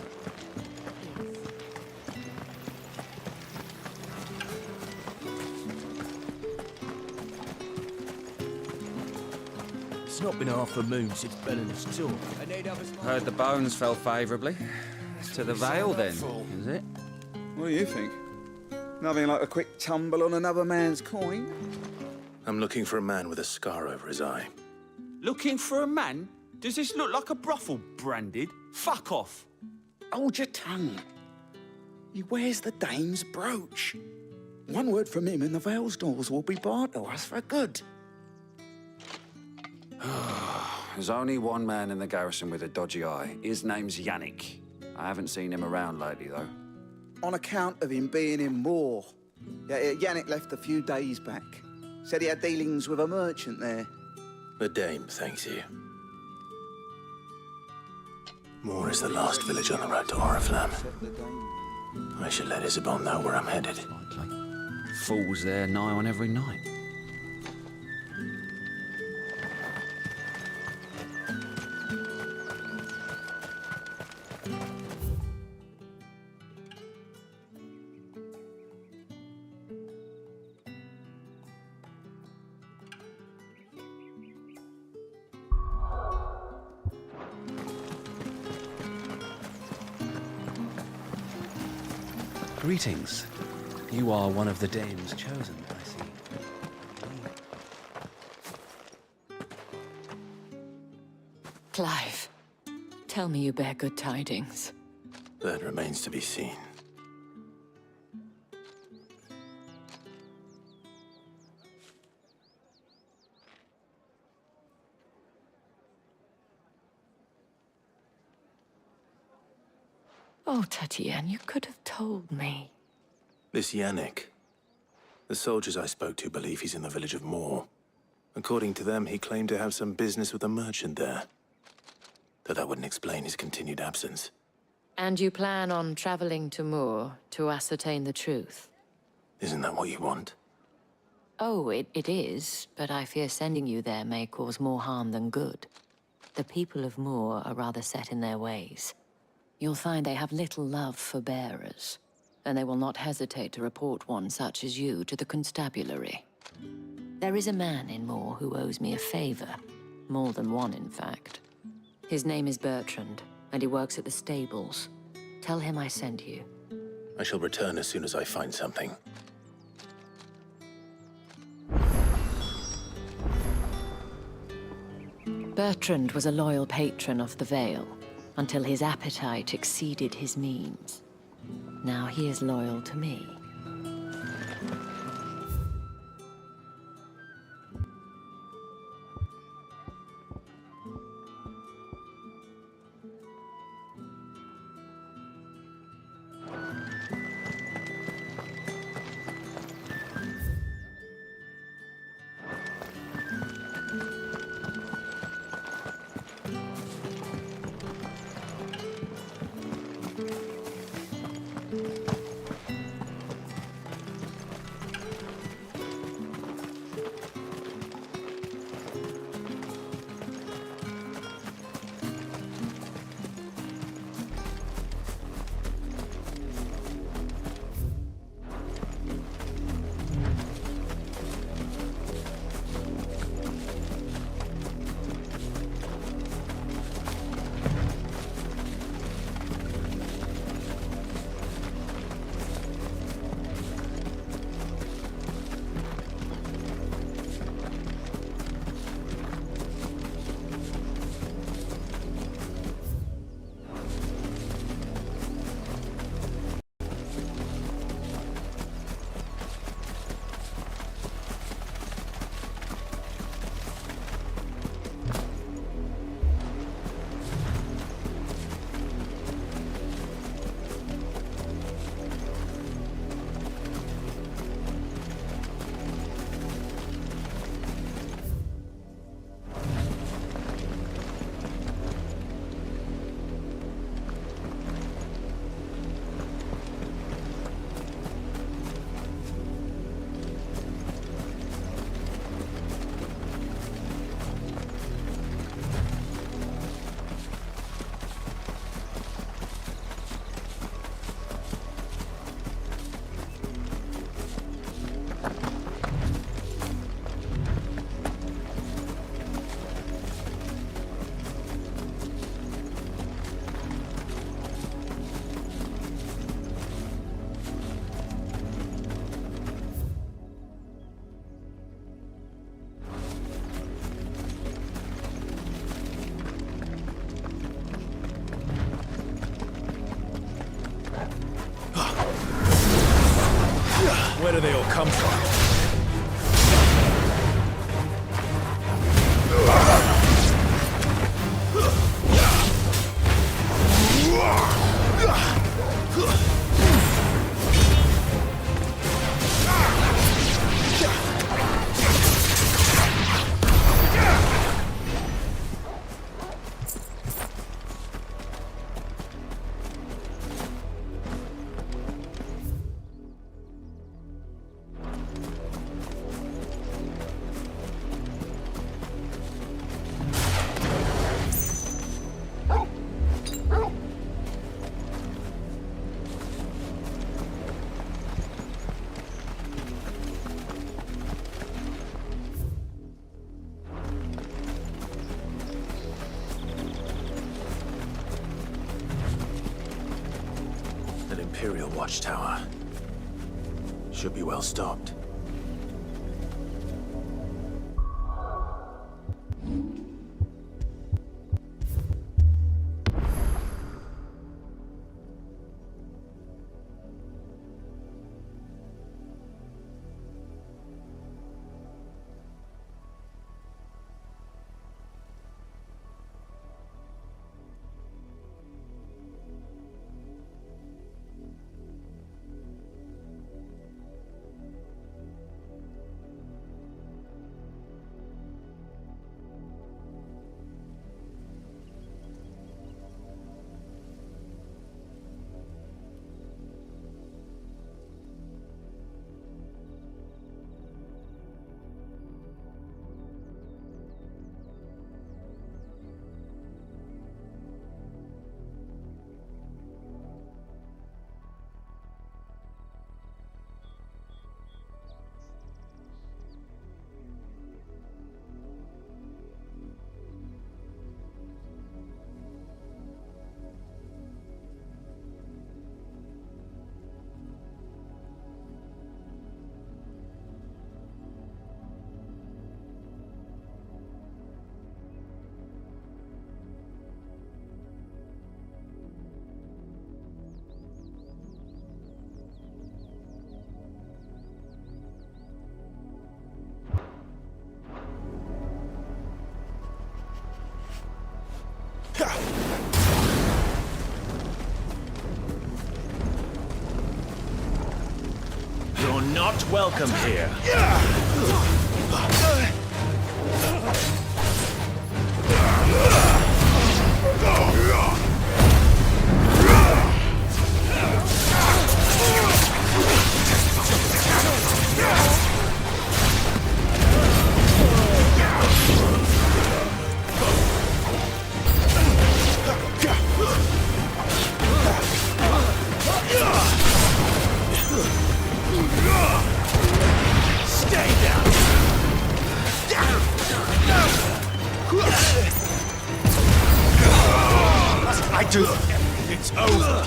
It's not been half a moon since Belen's tour. Heard the bones fell favourably. To the Vale, then, is it? What do you think? Nothing like a quick tumble on another man's coin? I'm looking for a man with a scar over his eye. Looking for a man? Does this look like a brothel branded? Fuck off! Hold your tongue. He wears the dame's brooch. One word from him and the Vale's doors will be barred to us for good. There's only one man in the garrison with a dodgy eye. His name's Yannick. I haven't seen him around lately, though. On account of him being in war. Yeah, Yannick left a few days back. Said he had dealings with a merchant there. The dame thanks you. Moor is the last village on the road to Oriflamme. I should let Isabel know where I'm headed. Fools there nigh on every night. Greetings. You are one of the dames chosen, I see. Clive, tell me you bear good tidings. That remains to be seen. Oh, Tatien, you could have told me. This Yannick. The soldiers I spoke to believe he's in the village of Moor. According to them, he claimed to have some business with a merchant there. Though that wouldn't explain his continued absence. And you plan on traveling to Moor to ascertain the truth? Isn't that what you want? Oh, it is, but I fear sending you there may cause more harm than good. The people of Moor are rather set in their ways. You'll find they have little love for bearers, and they will not hesitate to report one such as you to the constabulary. There is a man in Moor who owes me a favor. More than one, in fact. His name is Bertrand, and he works at the stables. Tell him I sent you. I shall return as soon as I find something. Bertrand was a loyal patron of the Vale, until his appetite exceeded his means. Now he is loyal to me. come from? An Imperial watchtower. Should be well stocked. You're not welcome here. Stay down! I do. It's over.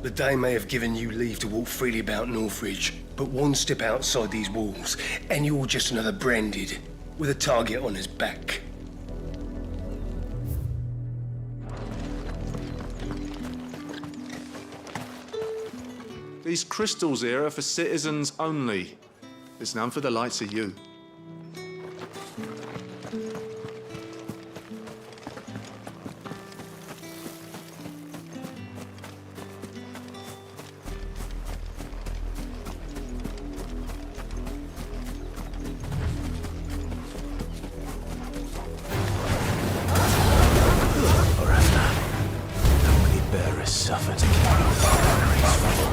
The Dame may have given you leave to walk freely about Northridge, but one step outside these walls, and you're just another branded, with a target on his back. These crystals here are for citizens only. There's none for the likes of you. How many bearers suffer to keep our boundaries full?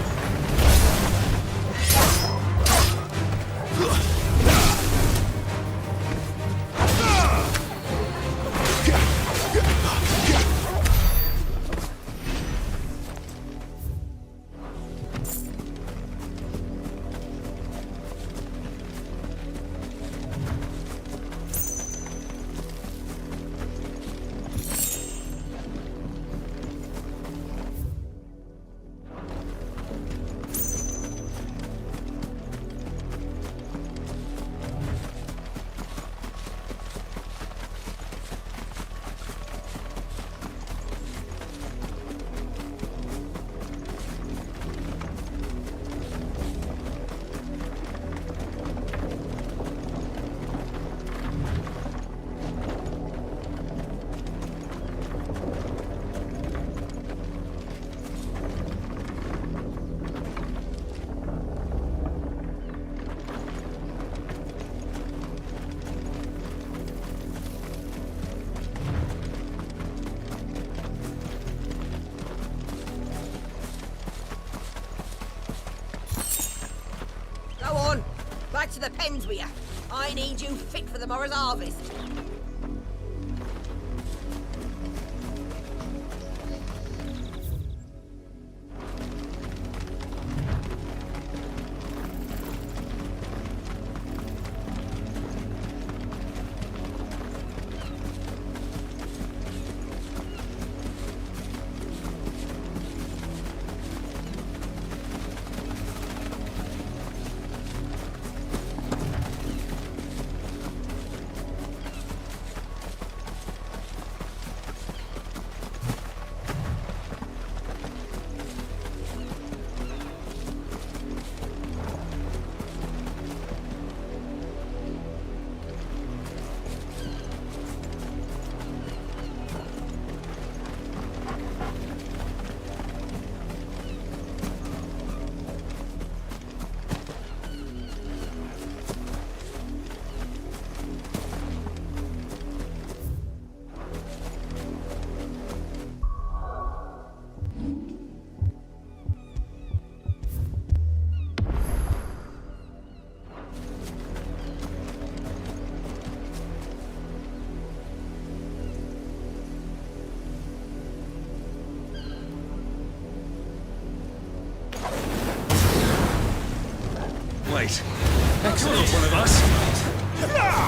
Go on, back to the pens with you. I need you fit for the morrow's harvest. Wait, that's not one of us. Yeah!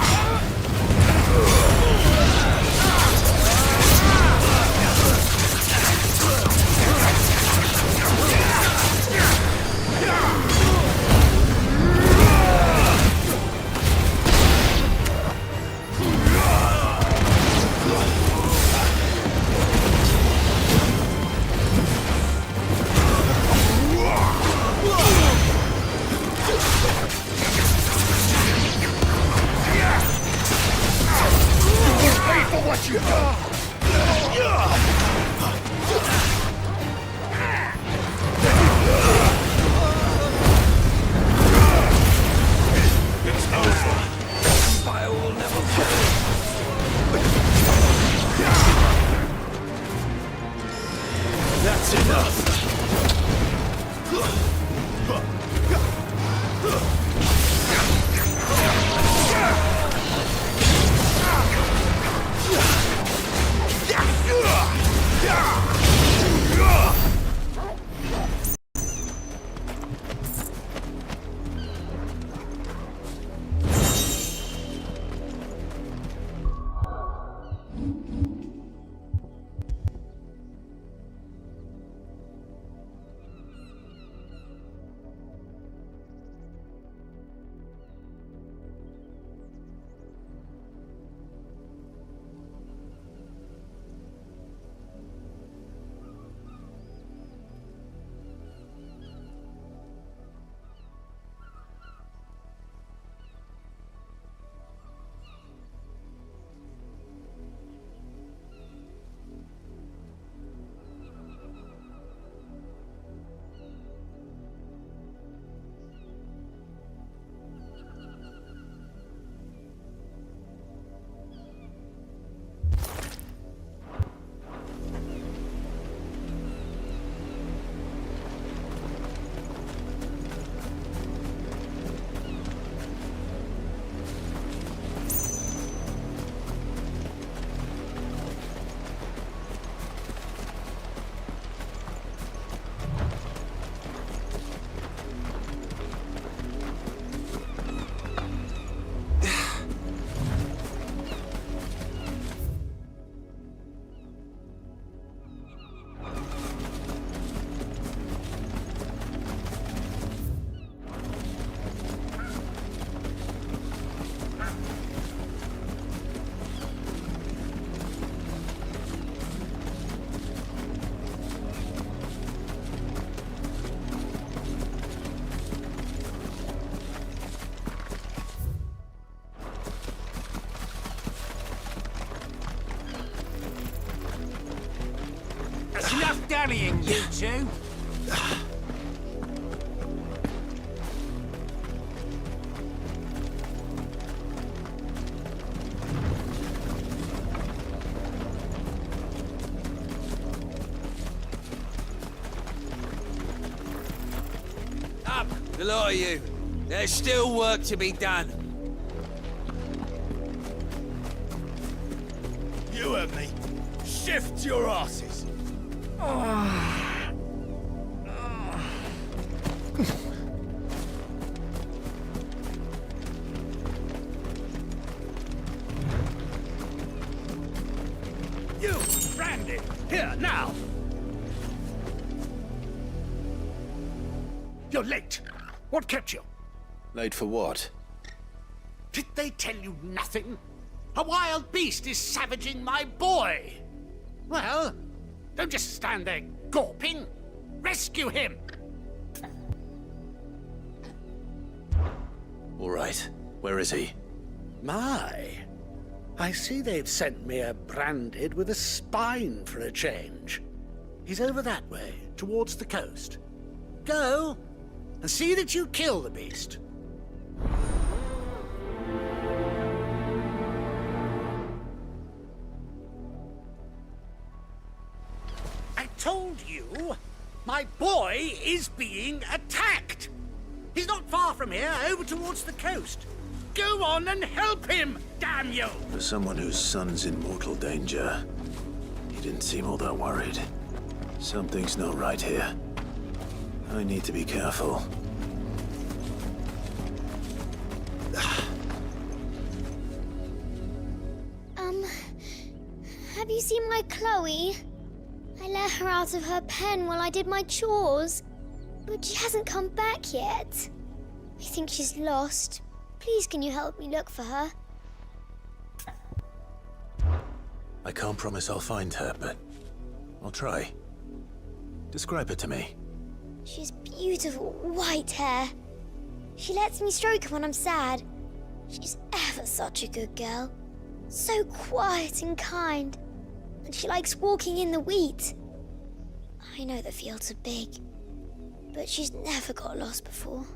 rallying, you two? Up, the lot of you. There's still work to be done. You heard me. Shift your asses. You, Randy, here now. You're late. What kept you? Late for what? Did they tell you nothing? A wild beast is savaging my boy. Well, don't just stand there gawping. Rescue him. All right. Where is he? My, I see they've sent me a branded with a spine for a change. He's over that way, towards the coast. Go, and see that you kill the beast. I told you, my boy is being attacked. He's not far from here, over towards the coast. Go on and help him, damn you! For someone whose son's in mortal danger, he didn't seem all that worried. Something's not right here. I need to be careful. Have you seen my Chloe? I let her out of her pen while I did my chores, but she hasn't come back yet. I think she's lost. Please, can you help me look for her? I can't promise I'll find her, but I'll try. Describe her to me. She has beautiful white hair. She lets me stroke her when I'm sad. She's ever such a good girl. So quiet and kind. And she likes walking in the wheat. I know the fields are big, but she's never got lost before.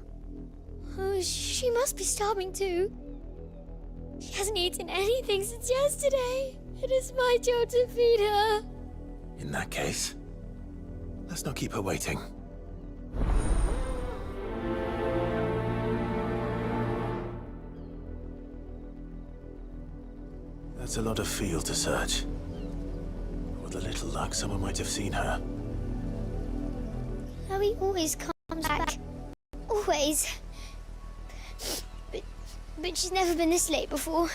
Oh, she must be starving too. She hasn't eaten anything since yesterday. It is my job to feed her. In that case, let's not keep her waiting. That's a lot of field to search. With a little luck, someone might have seen her. Chloe always comes back. Always. But she's never been this late before.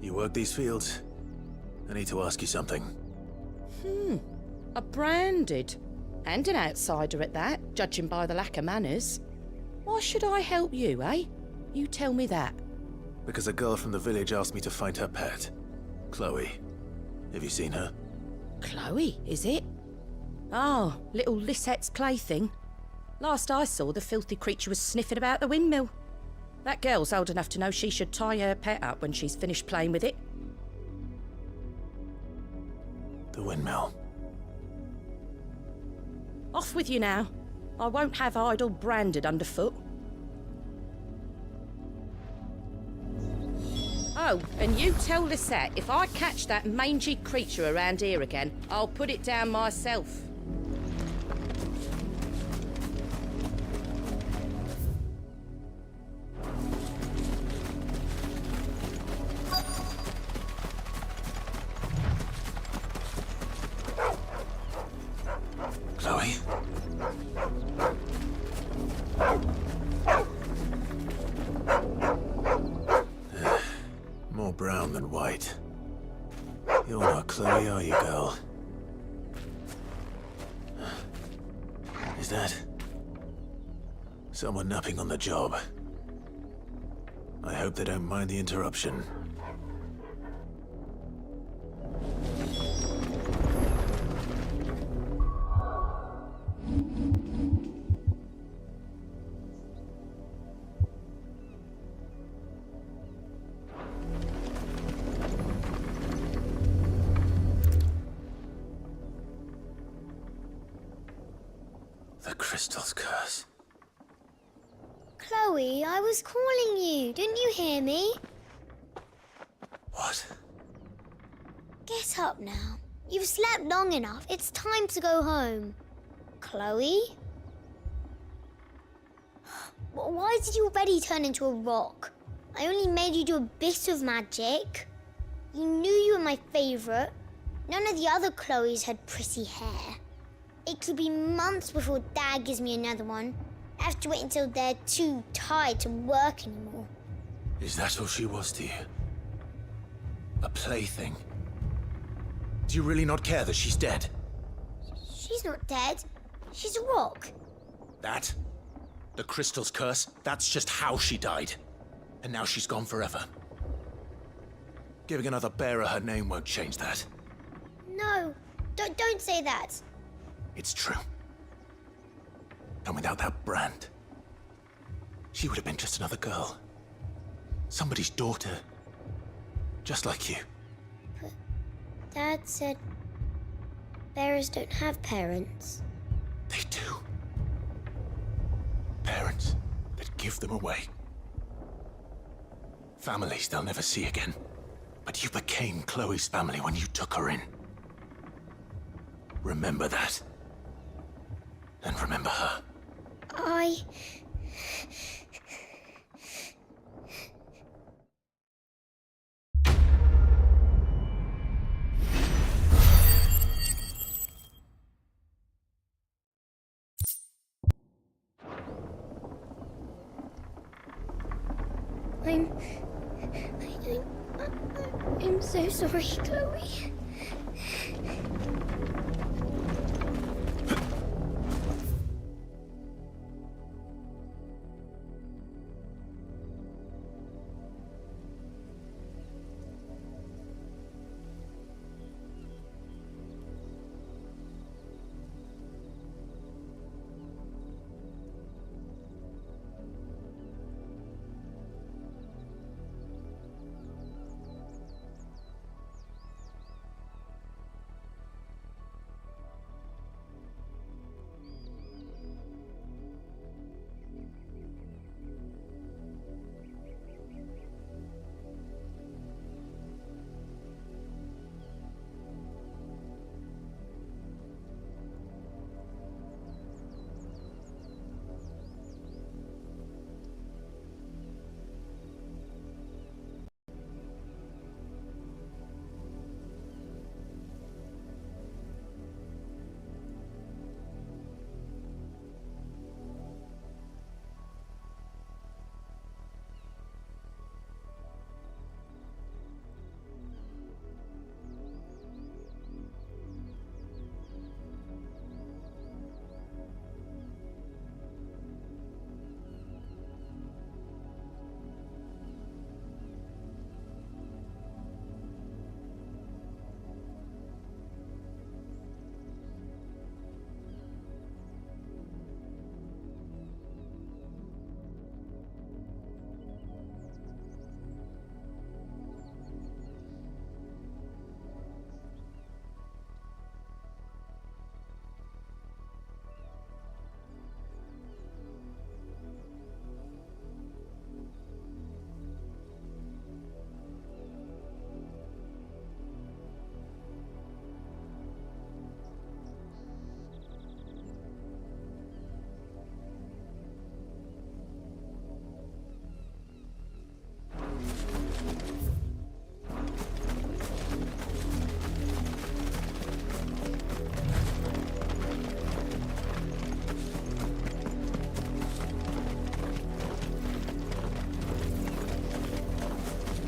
You work these fields? I need to ask you something. A branded. And an outsider at that, judging by the lack of manners. Why should I help you, eh? You tell me that. Because a girl from the village asked me to find her pet. Chloe. Have you seen her? Chloe, is it? Oh, little Lisette's plaything. Last I saw, the filthy creature was sniffing about the windmill. That girl's old enough to know she should tie her pet up when she's finished playing with it. The windmill. Off with you now. I won't have idle branded underfoot. Oh, and you tell Lisette, if I catch that mangy creature around here again, I'll put it down myself. Chloe? More brown than white. You're not Chloe, are you, girl? Is that someone napping on the job? I hope they don't mind the interruption. crystal's curse. Chloe, I was calling you. Didn't you hear me? What? Get up now. You've slept long enough. It's time to go home. Chloe? Why did you already turn into a rock? I only made you do a bit of magic. You knew you were my favourite. None of the other Chloes had pretty hair. It could be months before Dad gives me another one. I have to wait until they're too tired to work anymore. Is that all she was to you? A plaything? Do you really not care that she's dead? She's not dead. She's a rock. That? The crystal's curse? That's just how she died. And now she's gone forever. Giving another bearer her name won't change that. No, don't say that. It's true. And without that brand, she would have been just another girl. Somebody's daughter. Just like you. But Dad said bearers don't have parents. They do. Parents that give them away. Families they'll never see again. But you became Chloe's family when you took her in. Remember that. And remember her. I'm so sorry, Chloe.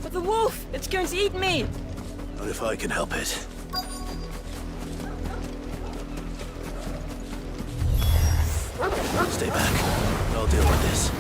The wolf! It's going to eat me! Not if I can help it. Stay back. I'll deal with this.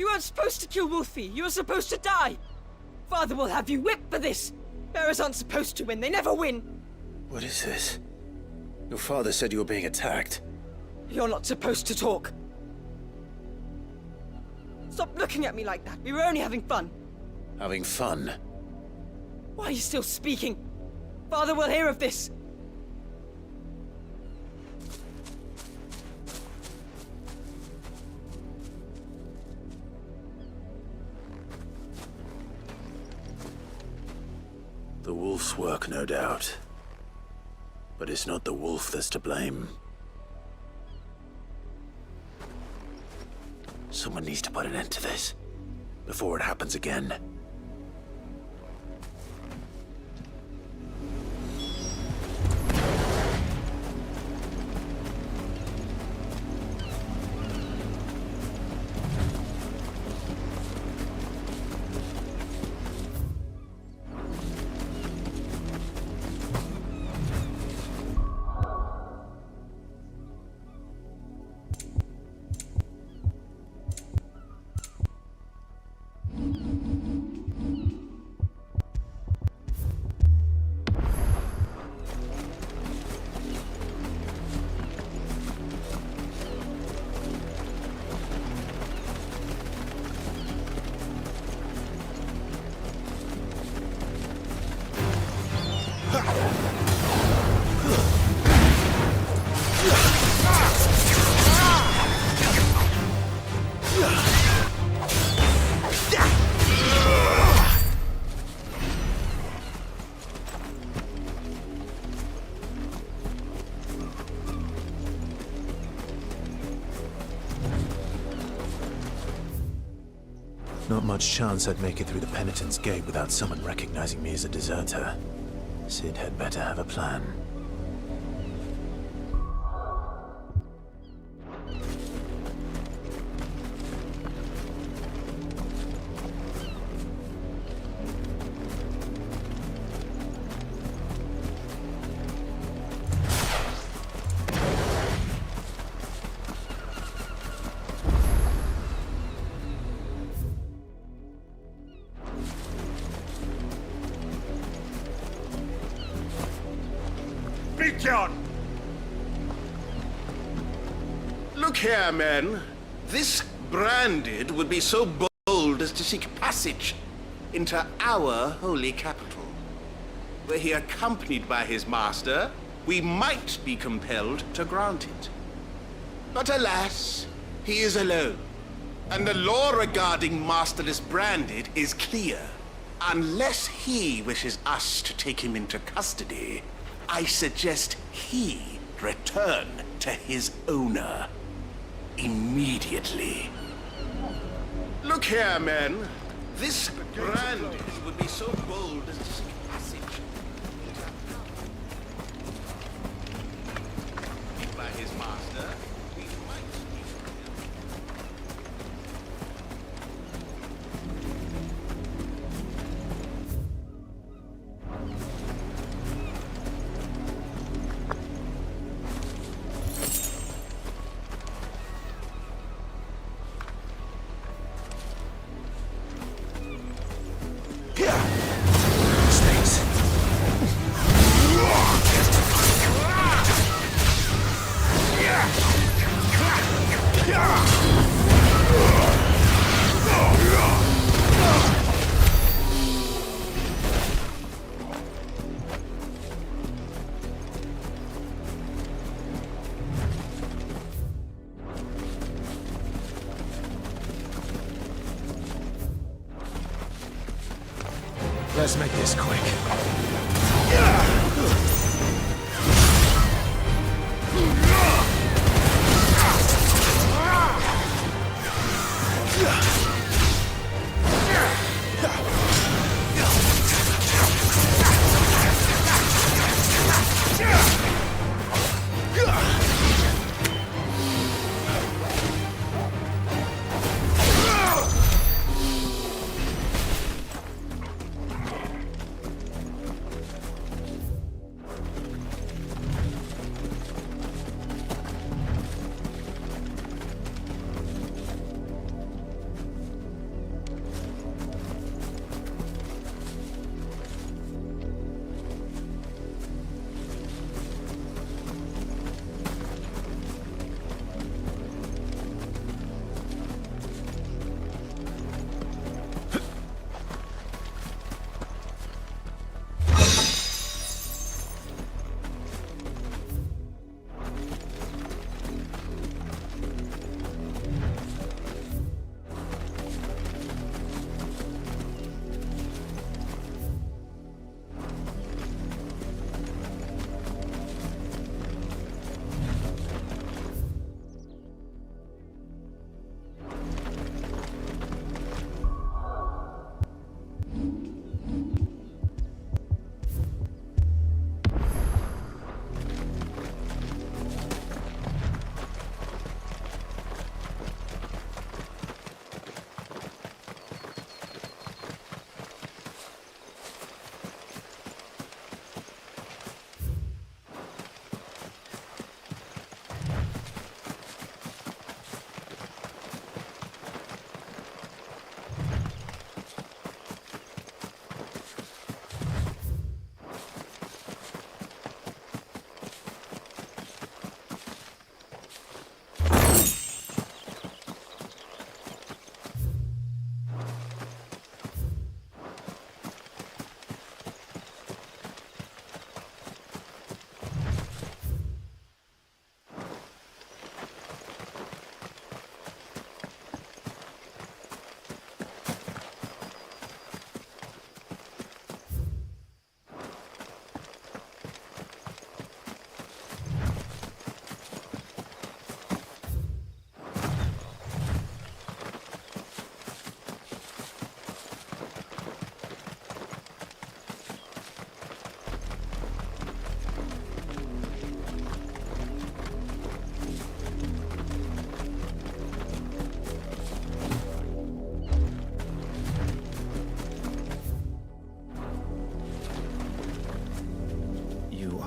You weren't supposed to kill Wolfie. You were supposed to die. Father will have you whipped for this. Bearers aren't supposed to win. They never win. What is this? Your father said you were being attacked. You're not supposed to talk. Stop looking at me like that. We were only having fun. Having fun? Why are you still speaking? Father will hear of this. The wolf's work, no doubt. But it's not the wolf that's to blame. Someone needs to put an end to this, before it happens again. Not much chance I'd make it through the Penitent's Gate without someone recognizing me as a deserter. Sid had better have a plan. Look here, men. This branded would be so bold as to seek passage into our holy capital. Were he accompanied by his master, we might be compelled to grant it. But alas, he is alone, and the law regarding masterless branded is clear. Unless he wishes us to take him into custody, I suggest he return to his owner immediately. Look here, men. This branded would be so bold as to seek passage by his master. We might be Let's make this quick.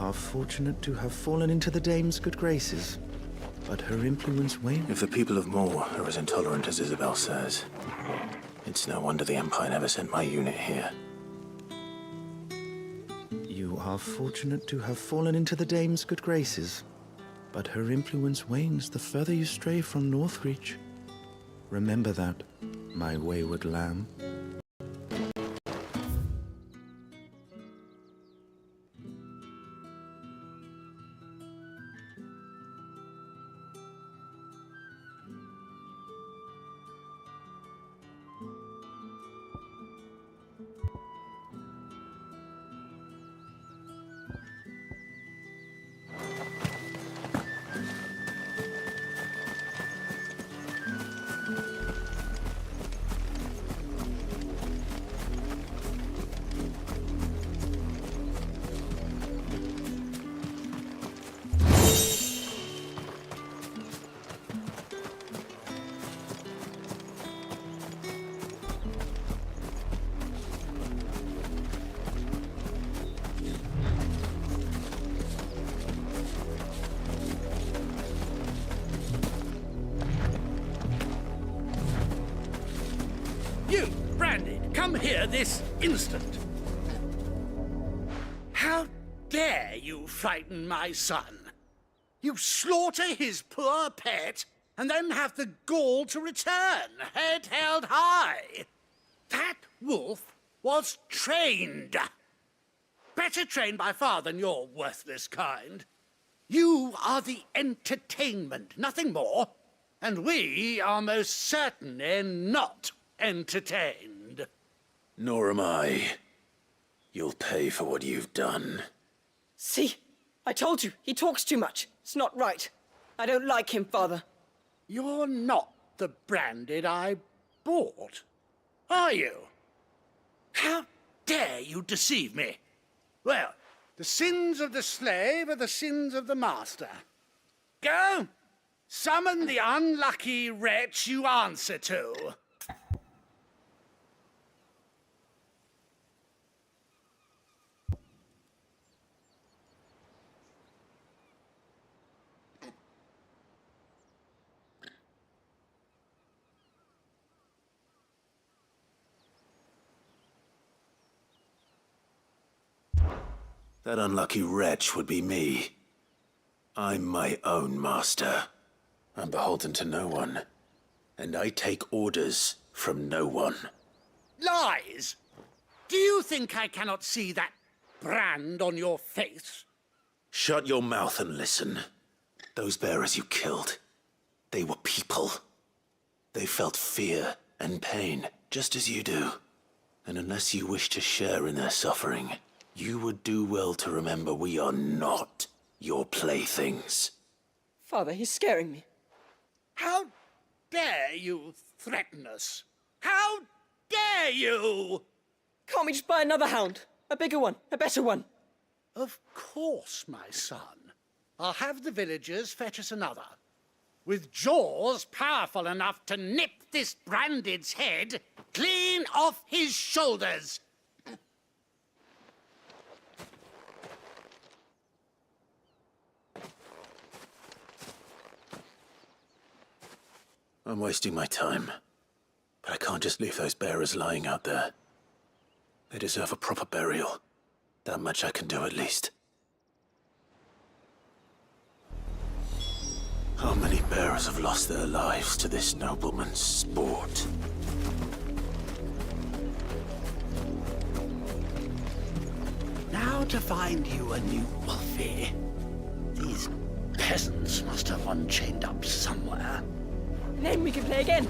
are fortunate to have fallen into the dame's good graces, but her influence wanes. If the people of Moor are as intolerant as Isabel says, it's no wonder the Empire never sent my unit here. You are fortunate to have fallen into the dame's good graces, but her influence wanes the further you stray from Northreach. Remember that, my wayward lamb. You, Brandon, come here this instant. How dare you frighten my son? You slaughter his poor pet and then have the gall to return, head held high. That wolf was trained. Better trained by far than your worthless kind. You are the entertainment, nothing more. And we are most certainly not entertained. Nor am I. You'll pay for what you've done. See? I told you, he talks too much. It's not right. I don't like him, Father. You're not the Branded I bought, are you? How dare you deceive me? Well, the sins of the slave are the sins of the master. Go! Summon the unlucky wretch you answer to. That unlucky wretch would be me. I'm my own master. I'm beholden to no one. And I take orders from no one. Lies! Do you think I cannot see that brand on your face? Shut your mouth and listen. Those bearers you killed, they were people. They felt fear and pain, just as you do. And unless you wish to share in their suffering, you would do well to remember we are not your playthings. Father, he's scaring me. How dare you threaten us? How dare you? Can't we just buy another hound? A bigger one, a better one. Of course, my son. I'll have the villagers fetch us another. With jaws powerful enough to nip this Branded's head clean off his shoulders. I'm wasting my time. But I can't just leave those bearers lying out there. They deserve a proper burial. That much I can do at least. How many bearers have lost their lives to this nobleman's sport? Now to find you a new Wolfie. These peasants must have one chained up somewhere. Then we can play again.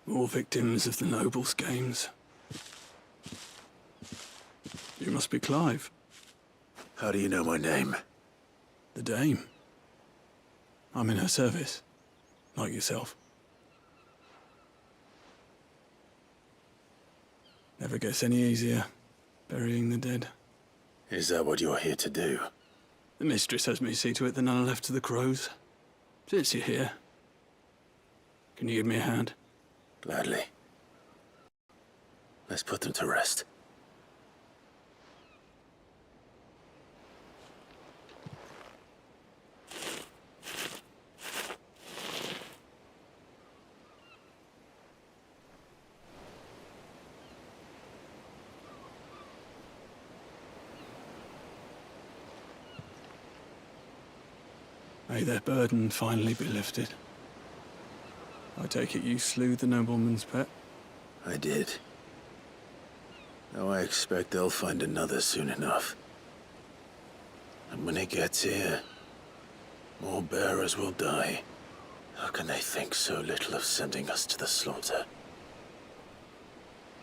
More victims of the nobles' games. You must be Clive. How do you know my name? The Dame. I'm in her service, like yourself. Never gets any easier, burying the dead. Is that what you're here to do? The mistress has me see to it that none are left to the crows. Since you're here, can you give me a hand? Gladly. Let's put them to rest. May their burden finally be lifted. I take it you slew the nobleman's pet? I did. Now I expect they'll find another soon enough. And when it gets here, more bearers will die. How can they think so little of sending us to the slaughter?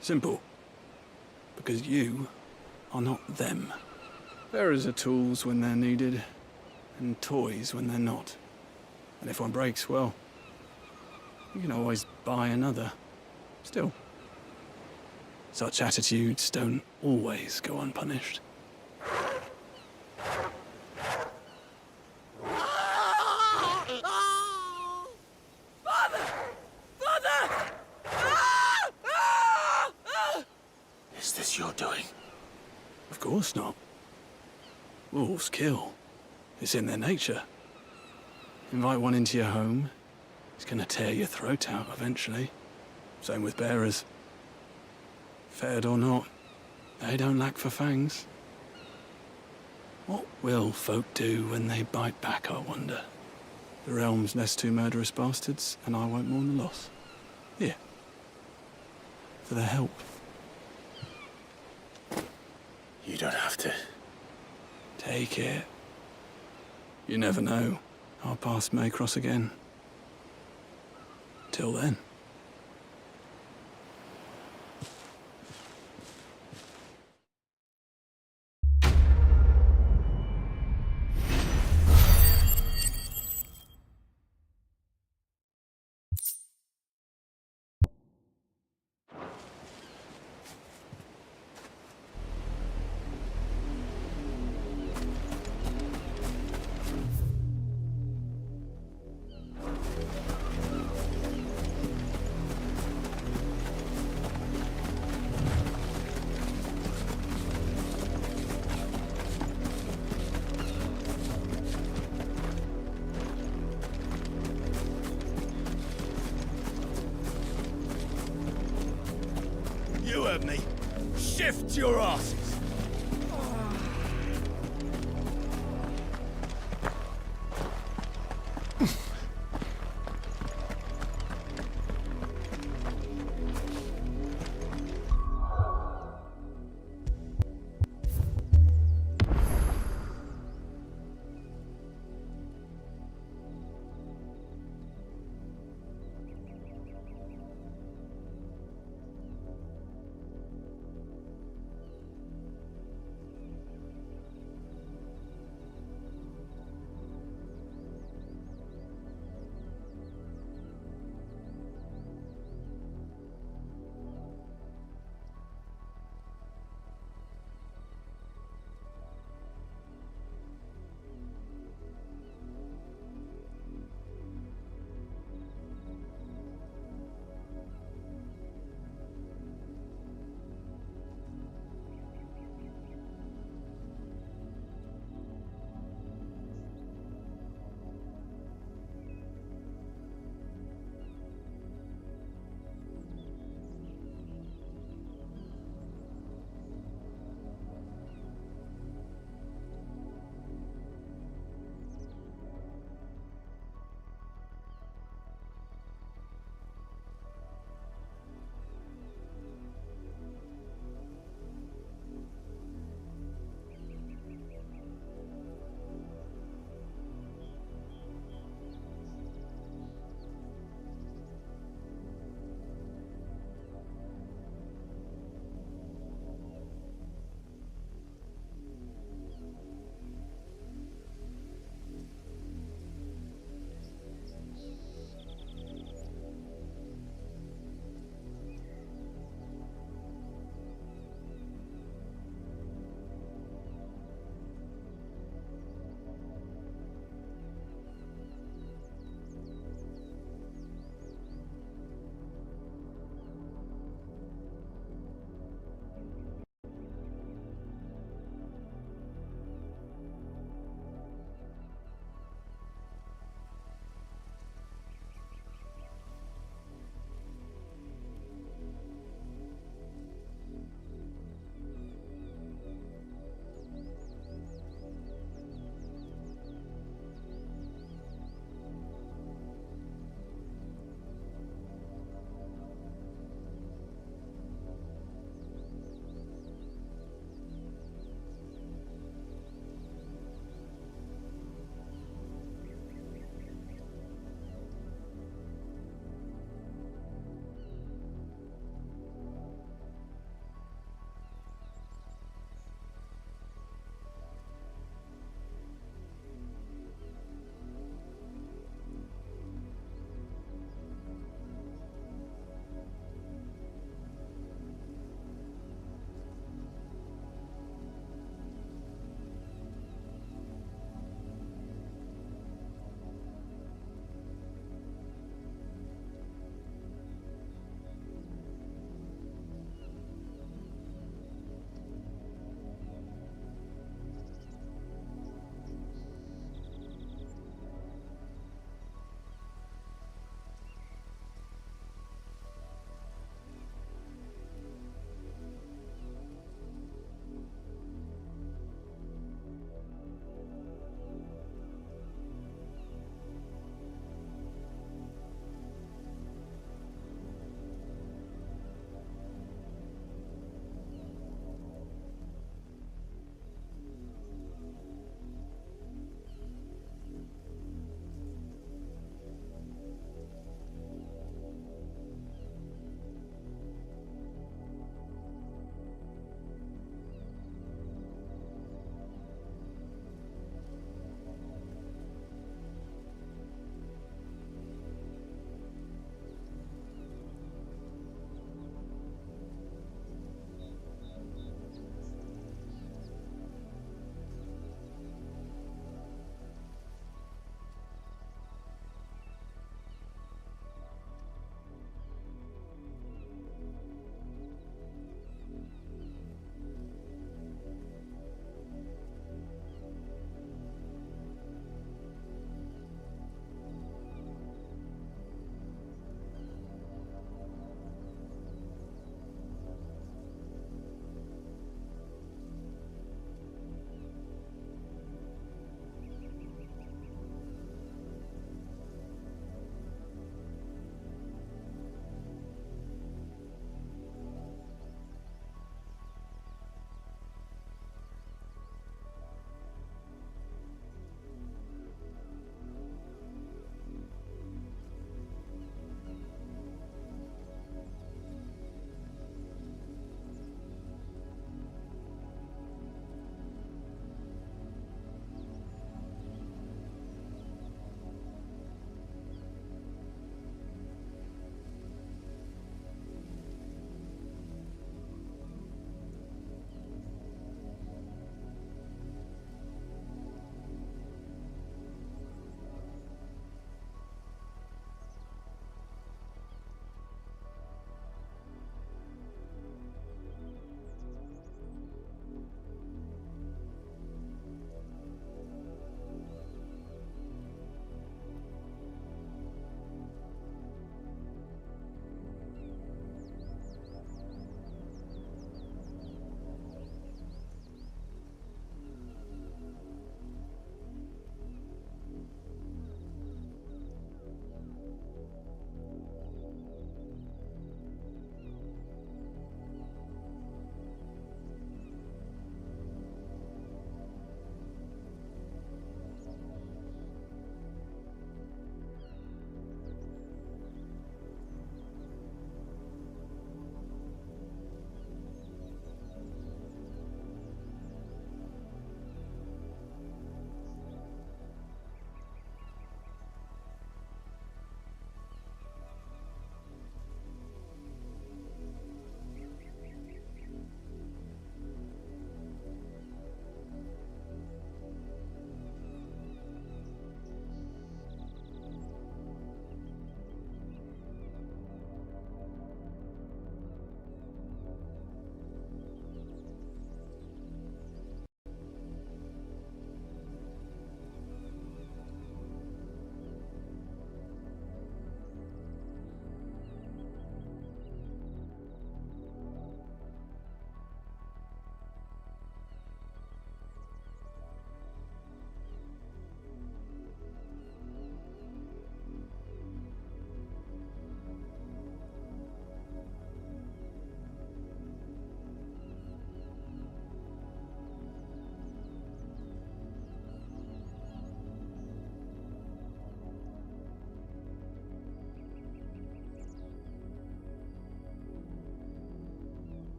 Simple. Because you are not them. Bearers are tools when they're needed, and toys when they're not. And if one breaks, well, you can always buy another. Still, such attitudes don't always go unpunished. Father! Father! Is this your doing? Of course not. Wolves kill. It's in their nature. Invite one into your home, he's gonna tear your throat out eventually. Same with bearers. Fed or not, they don't lack for fangs. What will folk do when they bite back, I wonder? The realm's nest two murderous bastards, and I won't mourn the loss. Here. For their help. You don't have to. Take it. You never know. Our paths may cross again. Till then. You heard me. Shift your asses.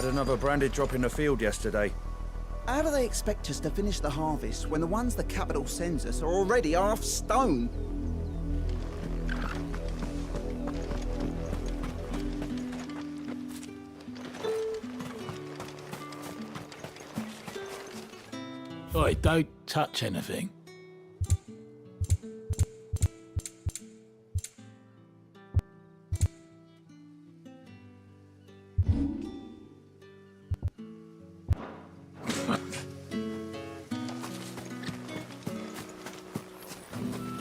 Had another branded drop in the field yesterday. How do they expect us to finish the harvest when the ones the capital sends us are already half stone? Oi, don't touch anything.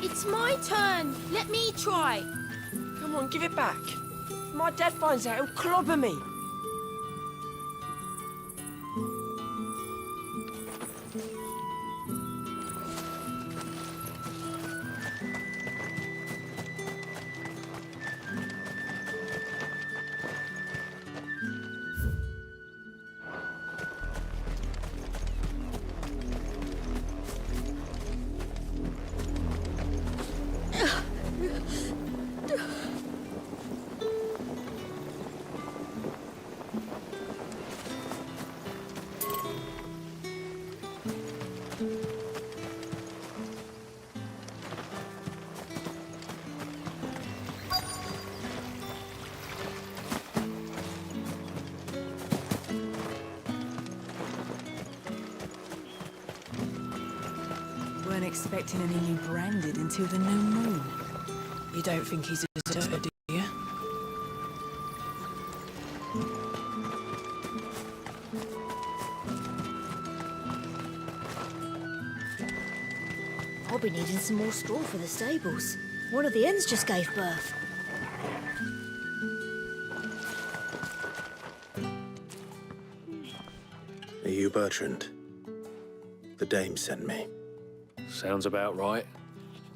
It's my turn. Let me try. Come on, give it back. If my dad finds out, he'll clobber me. Weren't expecting any new branded until the new moon. You don't think he's a deserter, do you? I'll be needing some more straw for the stables. One of the hens just gave birth. Are you Bertrand? The dame sent me. Sounds about right.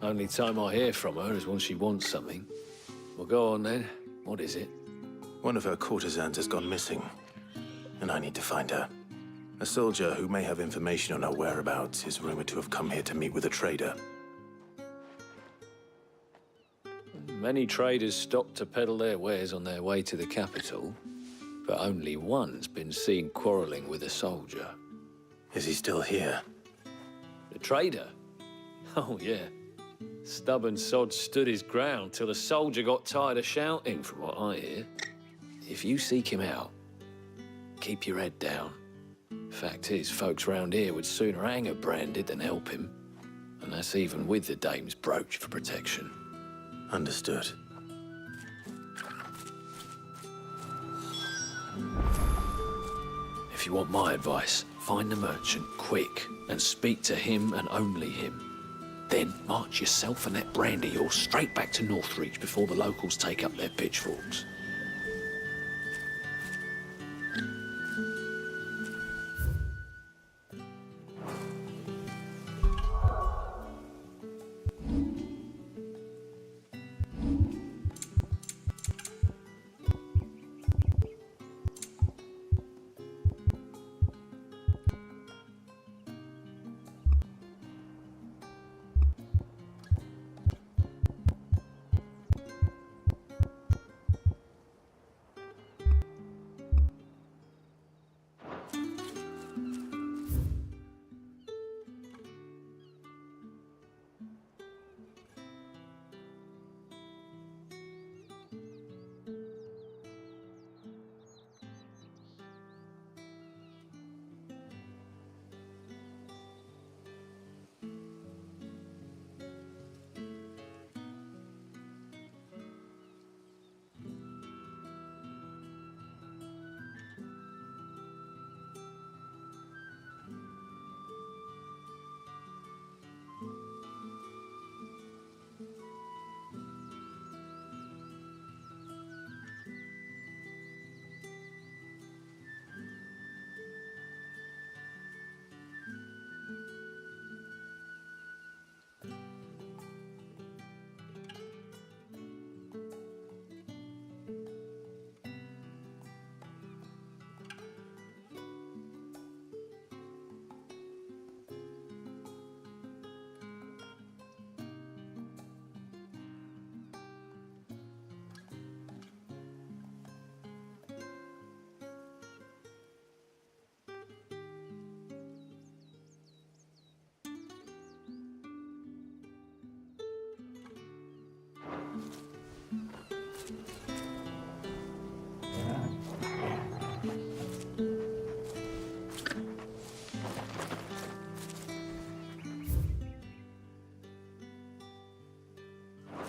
Only time I hear from her is when she wants something. Well, go on then. What is it? One of her courtesans has gone missing, and I need to find her. A soldier who may have information on her whereabouts is rumored to have come here to meet with a trader. Many traders stop to peddle their wares on their way to the capital, but only one's been seen quarreling with a soldier. Is he still here? The trader? Oh, yeah. Stubborn sod stood his ground till the soldier got tired of shouting, from what I hear. If you seek him out, keep your head down. Fact is, folks round here would sooner hang a branded than help him. And that's even with the dame's brooch for protection. Understood. If you want my advice, find the merchant quick and speak to him and only him. Then march yourself and that brandy horse straight back to Northreach before the locals take up their pitchforks.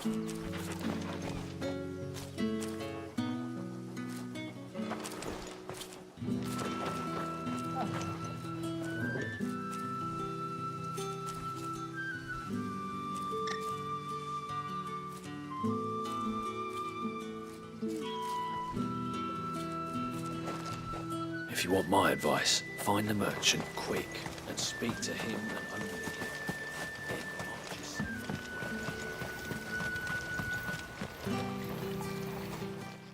If you want my advice, find the merchant quick and speak to him and only him.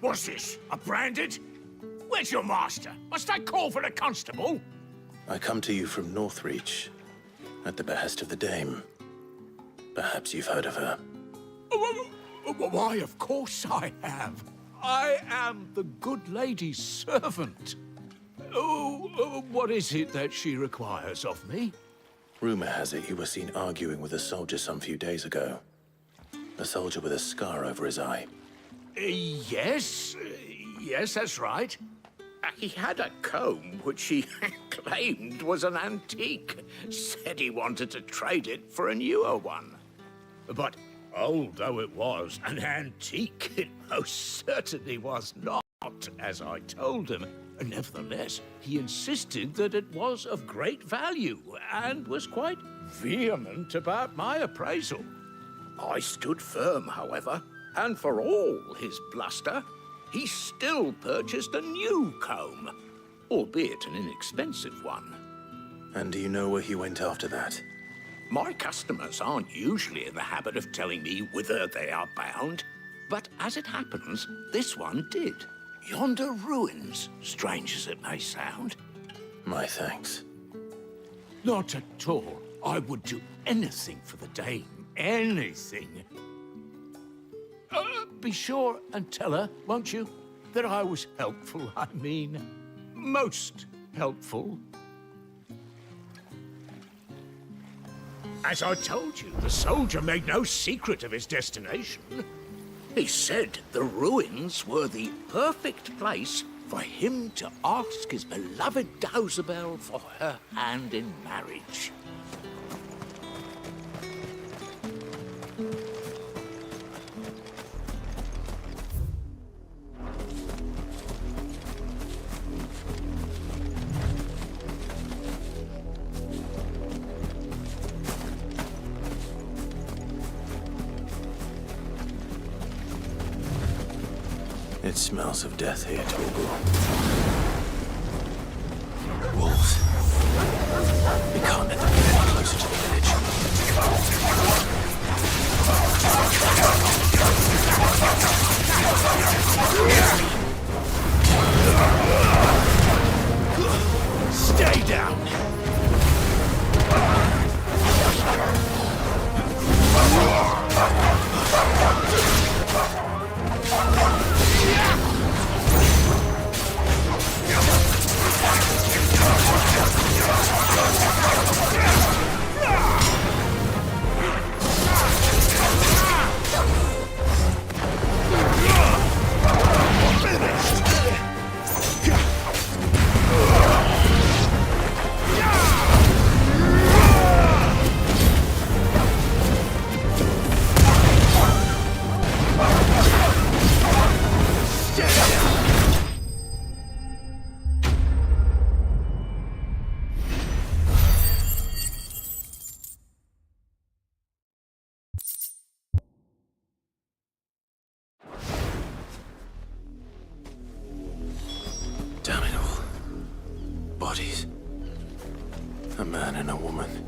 What's this? A branded? Where's your master? Must I call for the constable? I come to you from Northreach, at the behest of the Dame. Perhaps you've heard of her. Why, of course I have. I am the good lady's servant. What is it that she requires of me? Rumor has it you were seen arguing with a soldier some few days ago. A soldier with a scar over his eye. Yes, that's right. He had a comb which he claimed was an antique. Said he wanted to trade it for a newer one. But old though it was, an antique it most certainly was not, as I told him. Nevertheless, he insisted that it was of great value and was quite vehement about my appraisal. I stood firm, however, and for all his bluster, he still purchased a new comb, albeit an inexpensive one. And do you know where he went after that? My customers aren't usually in the habit of telling me whither they are bound, but as it happens, this one did. Yonder ruins, strange as it may sound. My thanks. Not at all. I would do anything for the Dame. Anything. Be sure and tell her, won't you, that I was helpful. I mean, most helpful. As I told you, the soldier made no secret of his destination. He said the ruins were the perfect place for him to ask his beloved Dausabel for her hand in marriage. It smells of death here, Torgal. Wolves. We can't let them get any closer to the village. Stay down! Damn it all. Bodies. A man and a woman.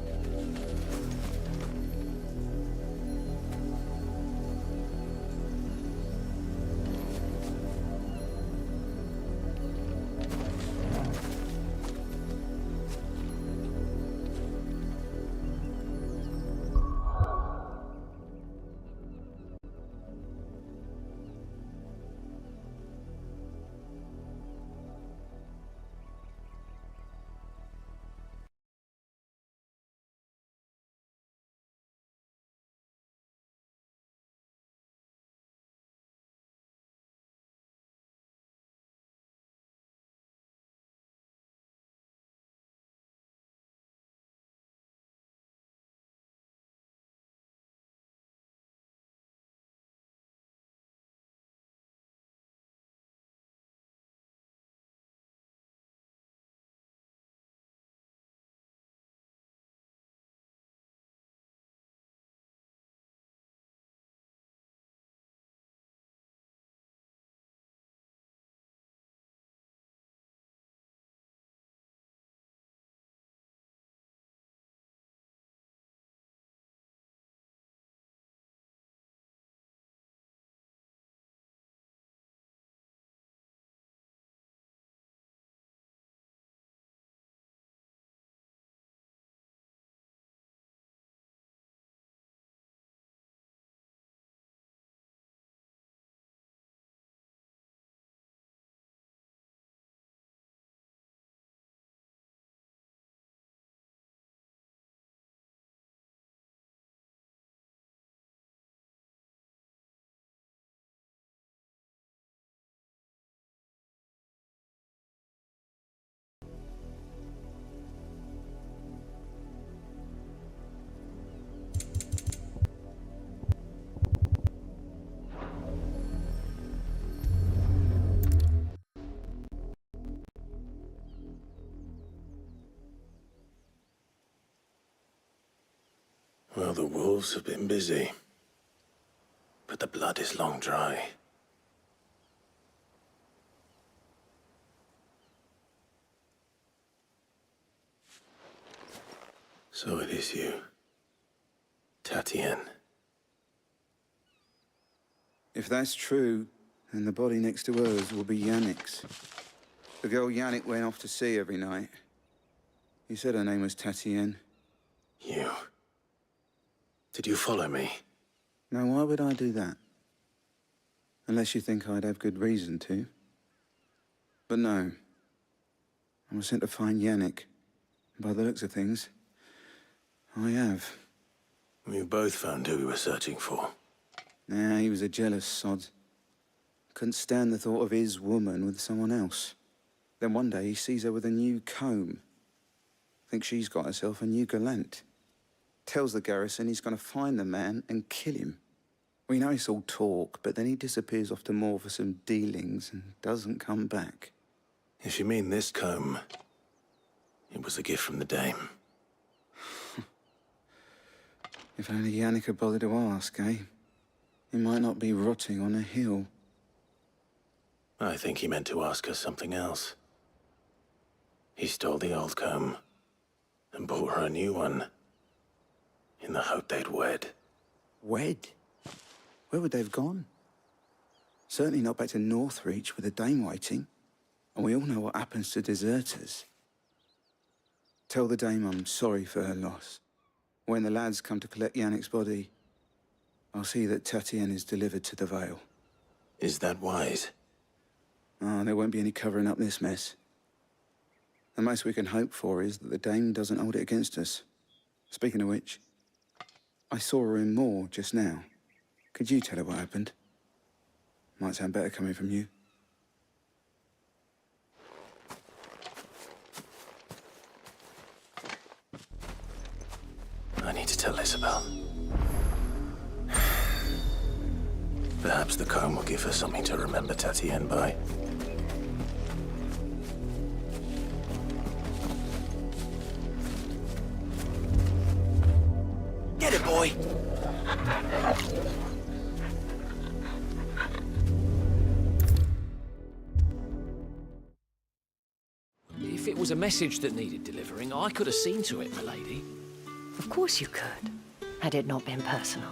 Well, the wolves have been busy. But the blood is long dry. So it is you, Tatienne. If that's true, then the body next to hers will be Yannick's. The girl Yannick went off to see every night. He said her name was Tatienne. You... Did you follow me? Now, why would I do that? Unless you think I'd have good reason to. But no. I was sent to find Yannick. By the looks of things, I have. We both found who we were searching for. Nah, he was a jealous sod. Couldn't stand the thought of his woman with someone else. Then one day he sees her with a new comb. Thinks she's got herself a new gallant. Tells the garrison he's gonna find the man and kill him. We know it's all talk, but then he disappears off to Moor for some dealings and doesn't come back. If you mean this comb, it was a gift from the dame. If only Yannick had bothered to ask, eh? He might not be rotting on a hill. I think he meant to ask her something else. He stole the old comb and bought her a new one in the hope they'd wed. Wed? Where would they have gone? Certainly not back to Northreach with the dame waiting. And we all know what happens to deserters. Tell the dame I'm sorry for her loss. When the lads come to collect Yannick's body, I'll see that Tatienne is delivered to the Vale. Is that wise? Oh, there won't be any covering up this mess. The most we can hope for is that the dame doesn't hold it against us. Speaking of which, I saw her in Moor just now. Could you tell her what happened? Might sound better coming from you. I need to tell Isabel. Perhaps the comb will give her something to remember Tatienne by. Get it, boy! If it was a message that needed delivering, I could have seen to it, milady. Of course you could, had it not been personal.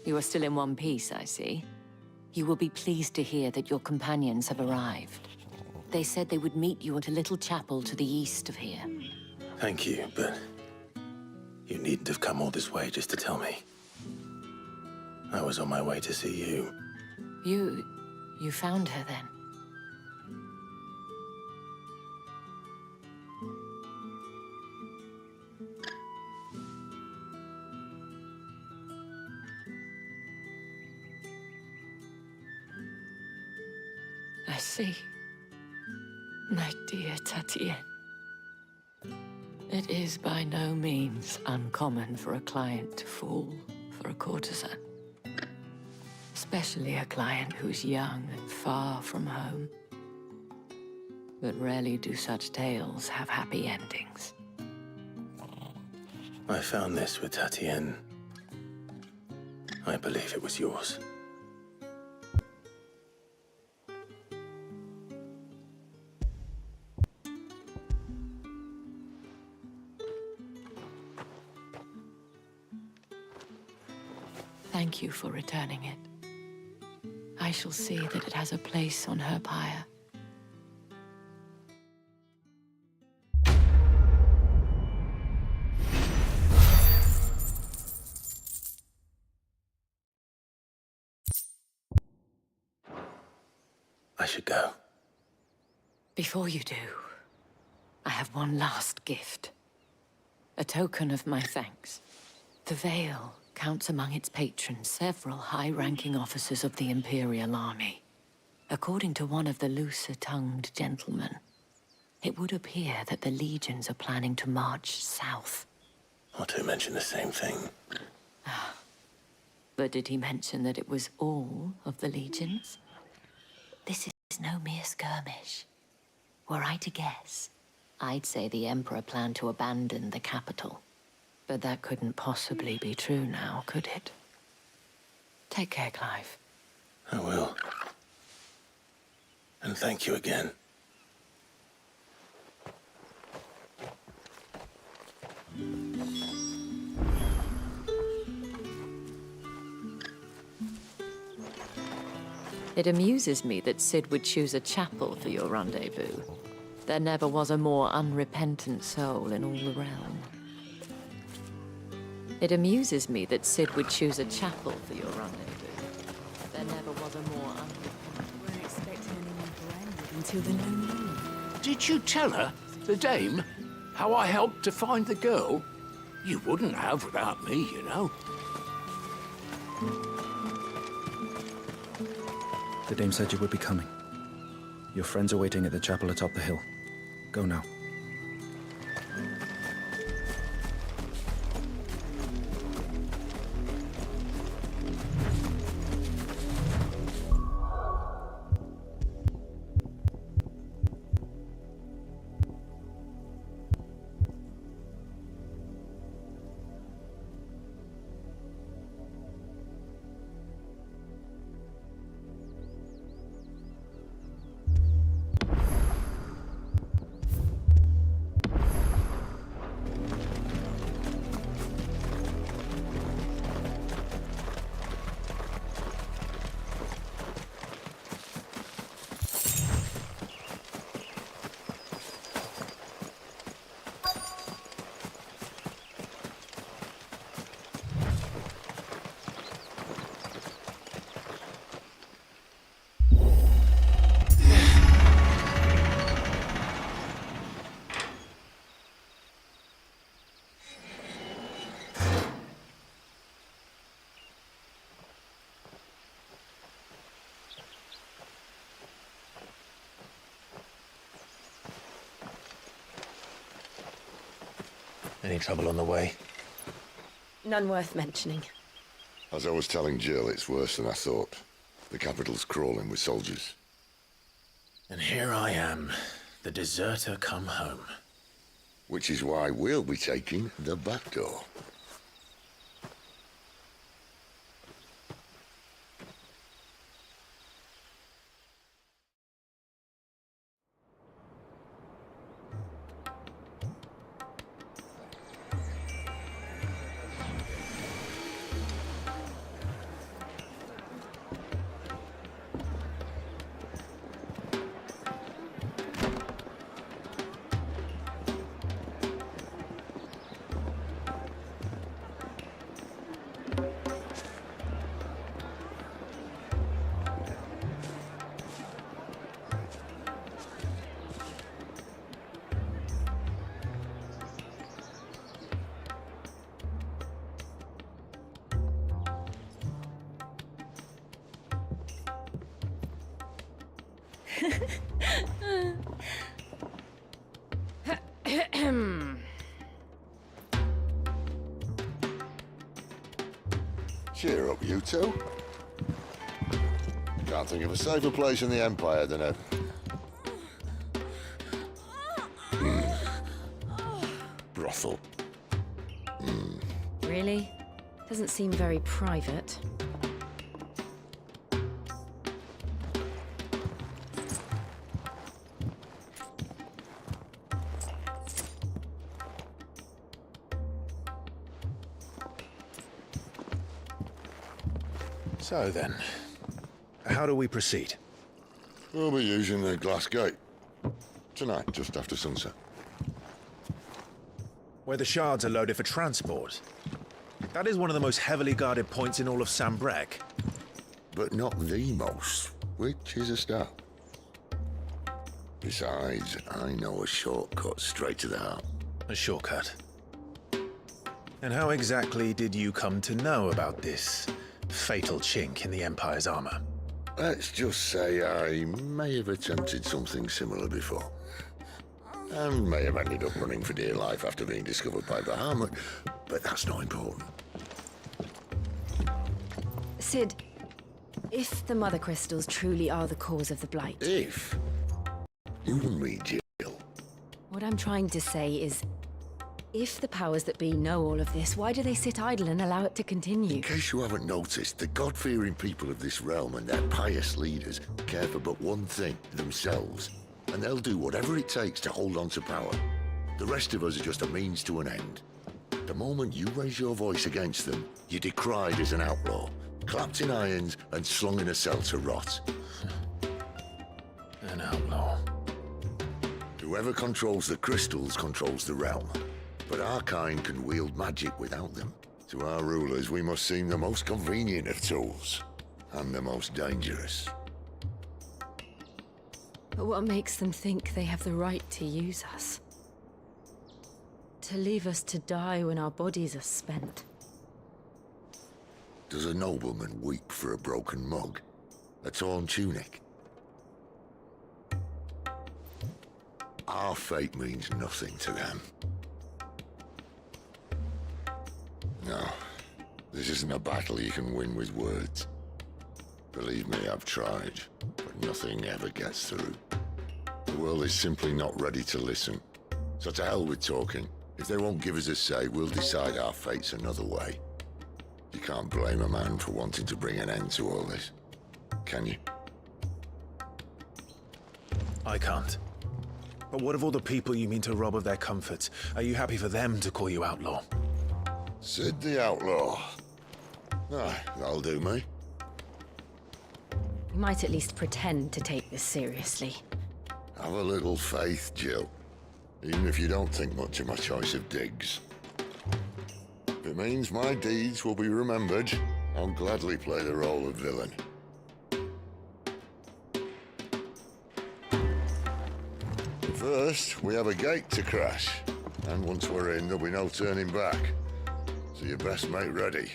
You are still in one piece, I see. You will be pleased to hear that your companions have arrived. They said they would meet you at a little chapel to the east of here. Thank you, but you needn't have come all this way just to tell me. I was on my way to see you. You found her then? I see. My dear Tatienne. It is by no means uncommon for a client to fall for a courtesan. Especially a client who's young and far from home. But rarely do such tales have happy endings. I found this with Tatienne. I believe it was yours. Thank you for returning it. I shall see that it has a place on her pyre. I should go. Before you do, I have one last gift. A token of my thanks. The Vale counts among its patrons several high-ranking officers of the Imperial Army. According to one of the looser-tongued gentlemen, it would appear that the legions are planning to march south. Otto mentioned the same thing. But did he mention that it was all of the legions? This is no mere skirmish. Were I to guess, I'd say the Emperor planned to abandon the capital. But that couldn't possibly be true now, could it? Take care, Clive. I will. And thank you again. It amuses me that Cid would choose a chapel for your rendezvous. There never was a more unrepentant soul in all the realm. It amuses me that Cid would choose a chapel for your rendezvous. There never was a more unrepentant... Weren't expecting anyone branded until the new moon. Did you tell her, the dame, how I helped to find the girl? You wouldn't have without me, you know. The dame said you would be coming. Your friends are waiting at the chapel atop the hill. Go now. Any trouble on the way? None worth mentioning. As I was telling Jill, it's worse than I thought. The capital's crawling with soldiers. And here I am, the deserter come home. Which is why we'll be taking the back door. Cheer up, you two. Can't think of a safer place in the Empire than a... brothel. Really? Doesn't seem very private. So then, how do we proceed? We'll be using the glass gate. Tonight, just after sunset. Where the shards are loaded for transport. That is one of the most heavily guarded points in all of Sambrec. But not the most, which is a start. Besides, I know a shortcut straight to the heart. A shortcut? And how exactly did you come to know about this fatal chink in the Empire's armor? Let's just say I may have attempted something similar before. And may have ended up running for dear life after being discovered by Bahamut, but that's not important. Cid, if the Mother Crystals truly are the cause of the Blight... If? You and me, Jill. What I'm trying to say is, if the powers that be know all of this, why do they sit idle and allow it to continue? In case you haven't noticed, the God-fearing people of this realm and their pious leaders care for but one thing, themselves. And they'll do whatever it takes to hold on to power. The rest of us are just a means to an end. The moment you raise your voice against them, you're decried as an outlaw, clapped in irons and slung in a cell to rot. An outlaw. Whoever controls the crystals controls the realm. But our kind can wield magic without them. To our rulers, we must seem the most convenient of tools. And the most dangerous. But what makes them think they have the right to use us? To leave us to die when our bodies are spent? Does a nobleman weep for a broken mug? A torn tunic? Our fate means nothing to them. No, this isn't a battle you can win with words. Believe me, I've tried, but nothing ever gets through. The world is simply not ready to listen. So to hell with talking. If they won't give us a say, we'll decide our fates another way. You can't blame a man for wanting to bring an end to all this, can you? I can't. But what of all the people you mean to rob of their comfort? Are you happy for them to call you outlaw? Sid the Outlaw. Ah, that'll do me. You might at least pretend to take this seriously. Have a little faith, Jill. Even if you don't think much of my choice of digs. If it means my deeds will be remembered, I'll gladly play the role of villain. First, we have a gate to crash. And once we're in, there'll be no turning back. So you best make ready.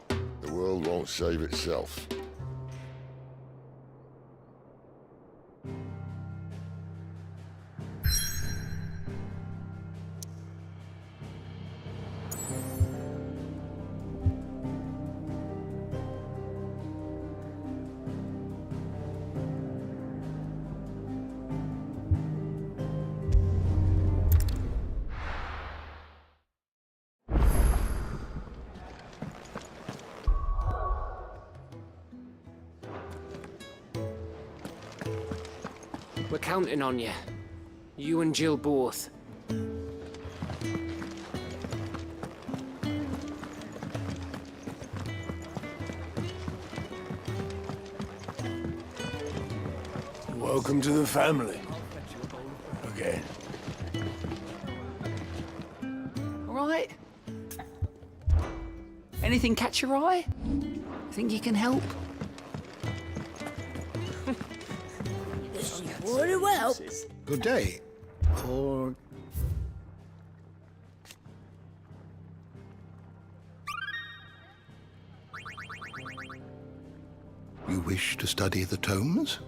The world won't save itself. We're counting on you. You and Jill both. Welcome to the family. Again. All right? Anything catch your eye? Think you can help? Very well. Good day. Or... You wish to study the tomes?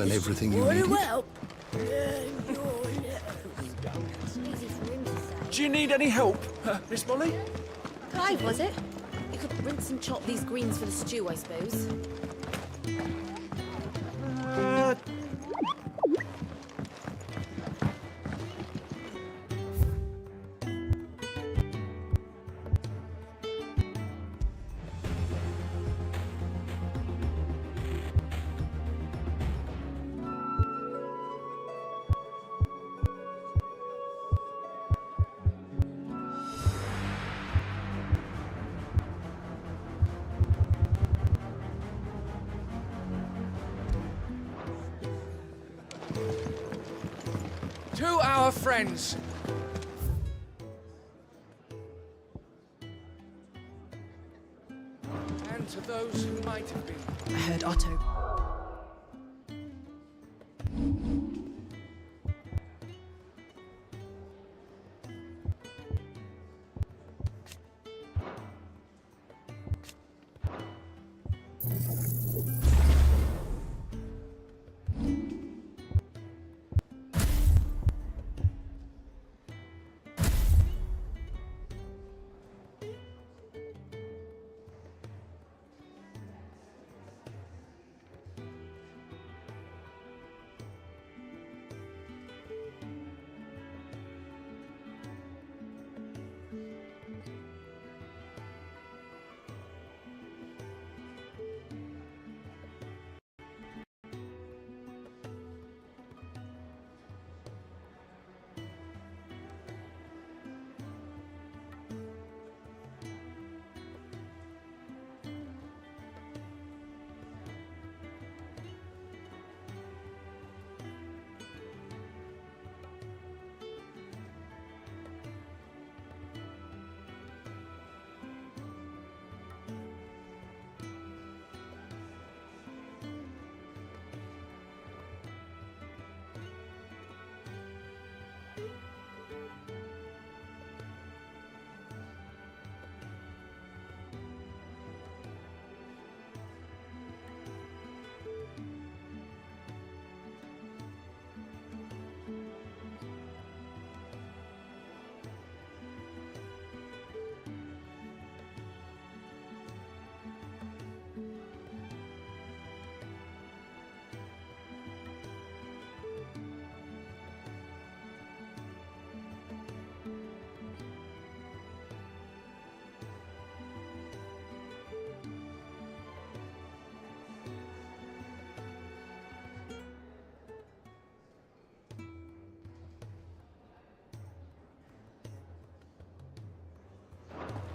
and everything you Very needed? well. Do you need any help, Miss Molly? Clive, was it? You could rinse and chop these greens for the stew, I suppose. To our friends. And to those who might have been. I heard Otto.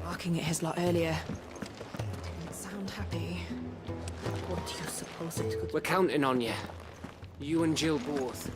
Barking at his lot earlier. Didn't sound happy. What do you suppose it could... We're counting on you. You and Jill both.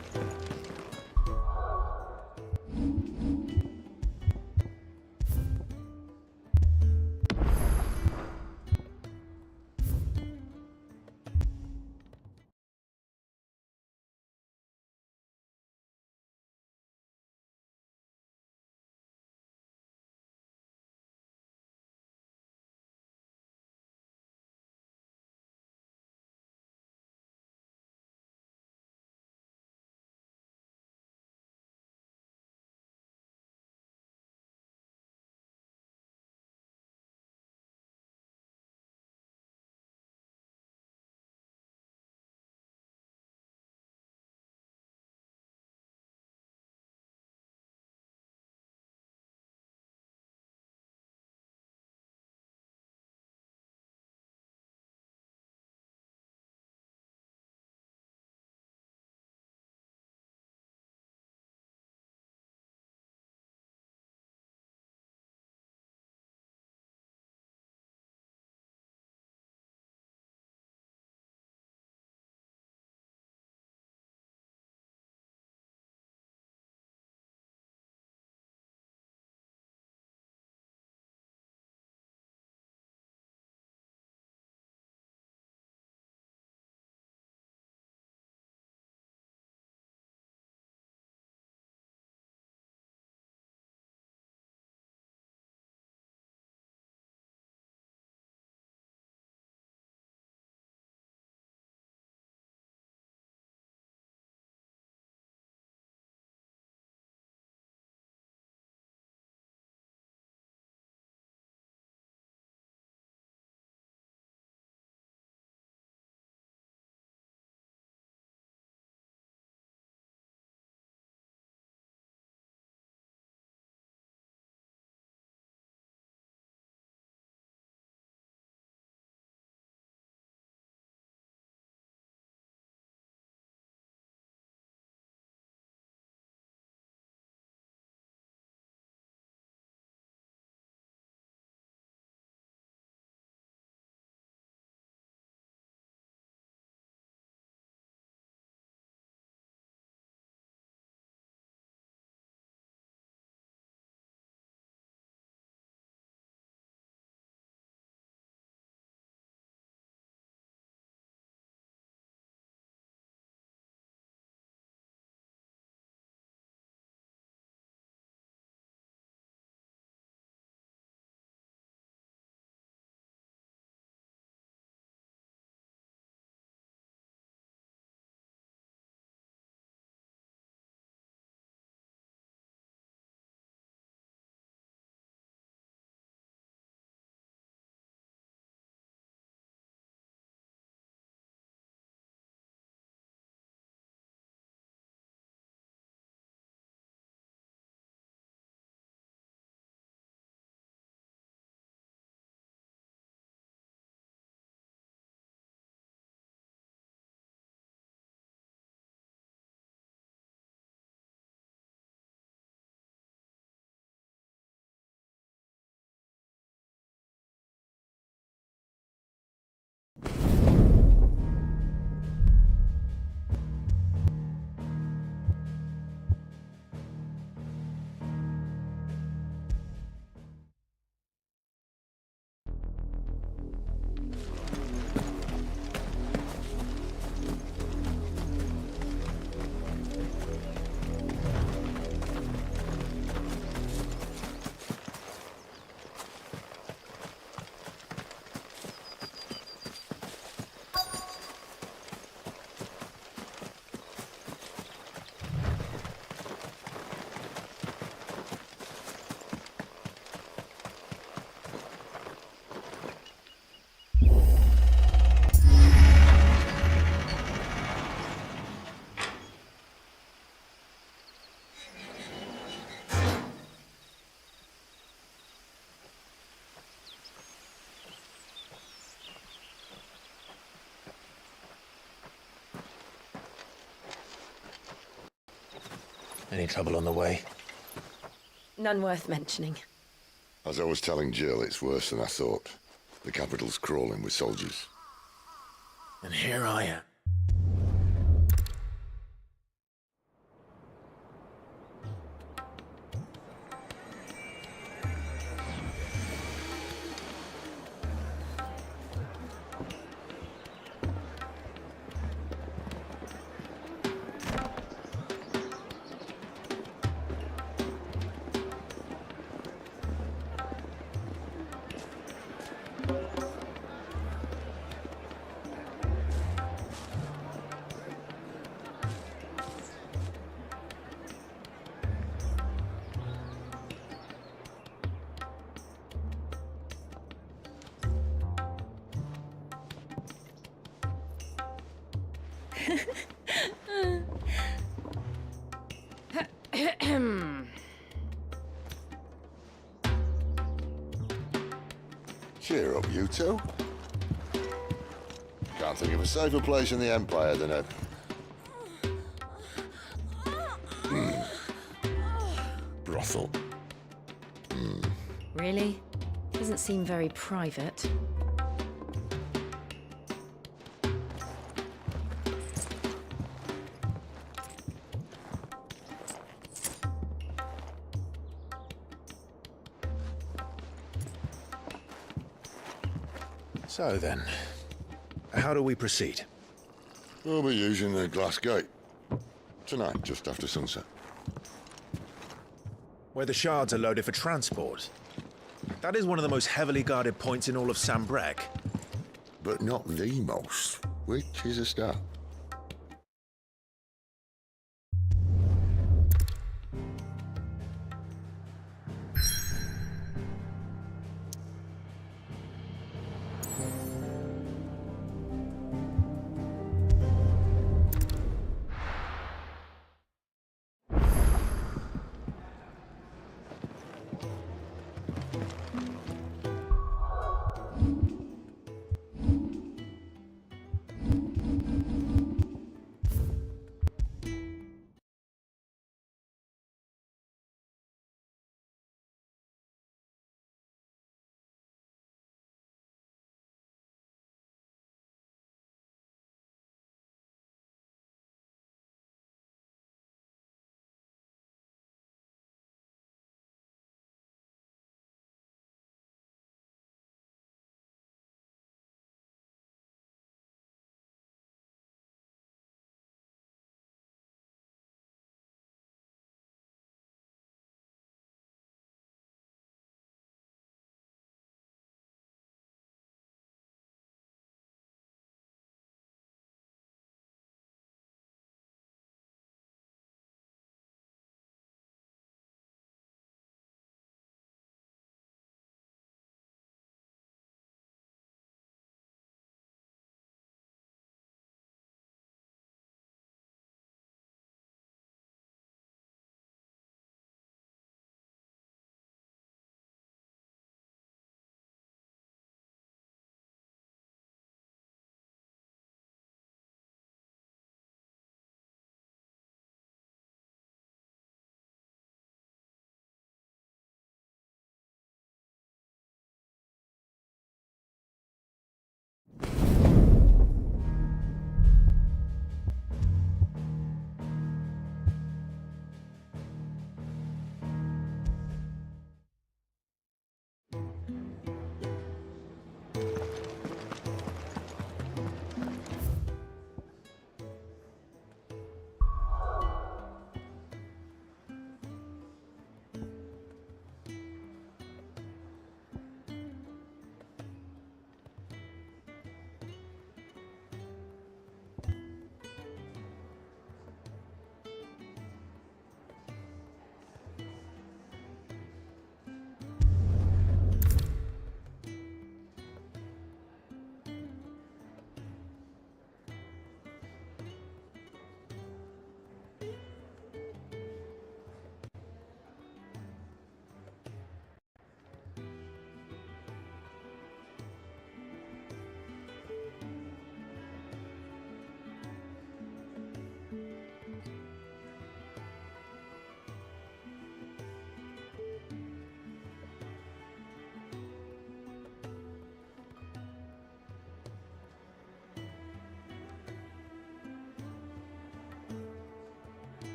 Any trouble on the way? None worth mentioning. As I was telling Jill, it's worse than I thought. The capital's crawling with soldiers. And here I am. Cheer up, you two. Can't think of a safer place in the Empire than a... brothel. Really? Doesn't seem very private. So then, how do we proceed? We'll be using the glass gate. Tonight, just after sunset. Where the shards are loaded for transport. That is one of the most heavily guarded points in all of Sambrec. But not the most, which is a start.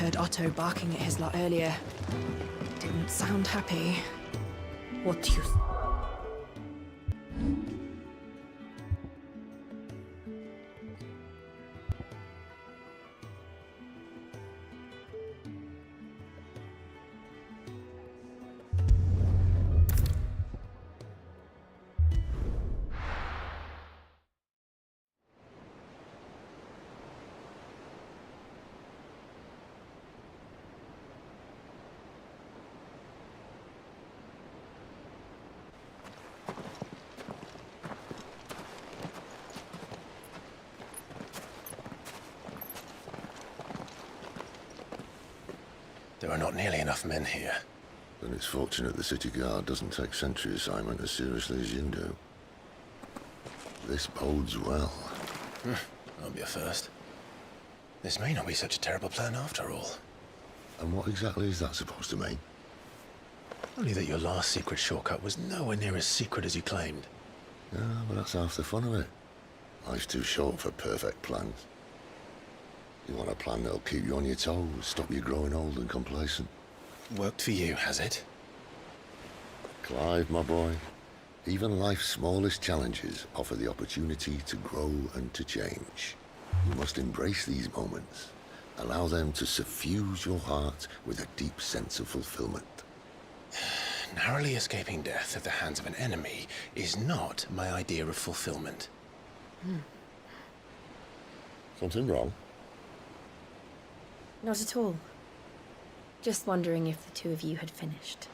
heard Otto barking at his lot earlier. Didn't sound happy. What do you... There are not nearly enough men here. Then it's fortunate the city guard doesn't take sentry assignment as seriously as you do. This bodes well. Won't be a first. This may not be such a terrible plan after all. And what exactly is that supposed to mean? Only that your last secret shortcut was nowhere near as secret as you claimed. Yeah, but that's half the fun of it. Life's too short for perfect plans. You want a plan that'll keep you on your toes, stop you growing old and complacent. Worked for you, has it? Clive, my boy, even life's smallest challenges offer the opportunity to grow and to change. You must embrace these moments. Allow them to suffuse your heart with a deep sense of fulfillment. Narrowly escaping death at the hands of an enemy is not my idea of fulfillment. Something wrong? Not at all. Just wondering if the two of you had finished.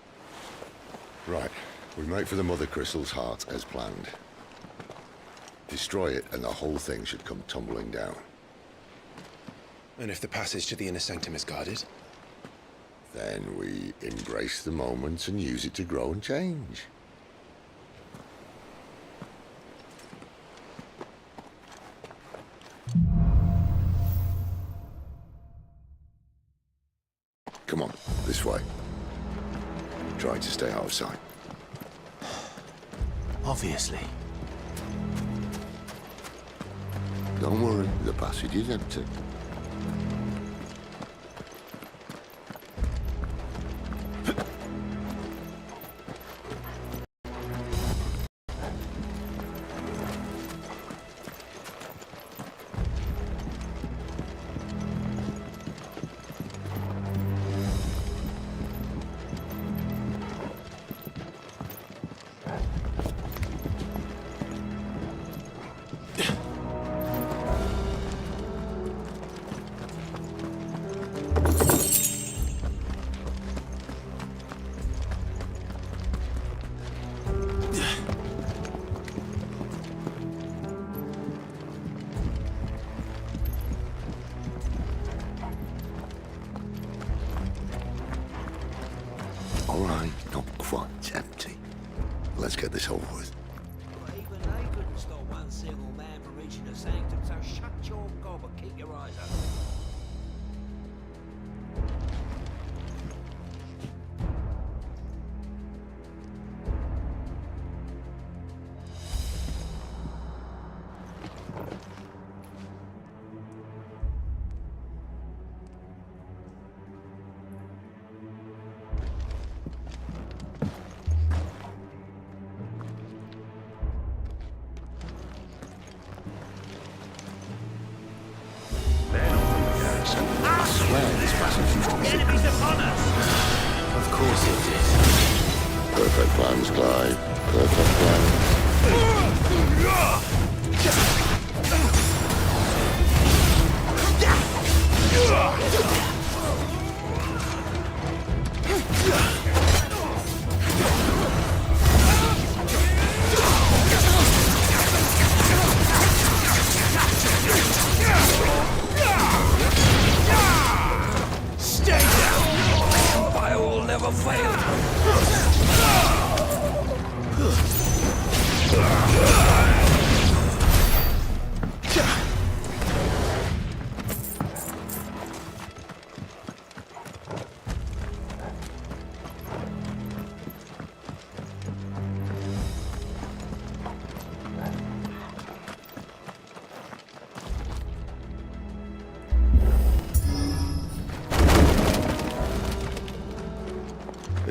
Right. We make for the Mother Crystal's heart as planned. Destroy it and the whole thing should come tumbling down. And if the passage to the inner sanctum is guarded? Then we embrace the moment and use it to grow and change. Come on, this way. Try to stay out of sight. Obviously. Don't worry, the passage is empty. All right, not quite empty. Let's get this over with. But even they couldn't stop one single man from reaching the sanctum, so shut your gob and keep your eyes open. Enemies upon us! Of course it did. Perfect plans, Clive. Perfect plans. Stay down! I will never fail.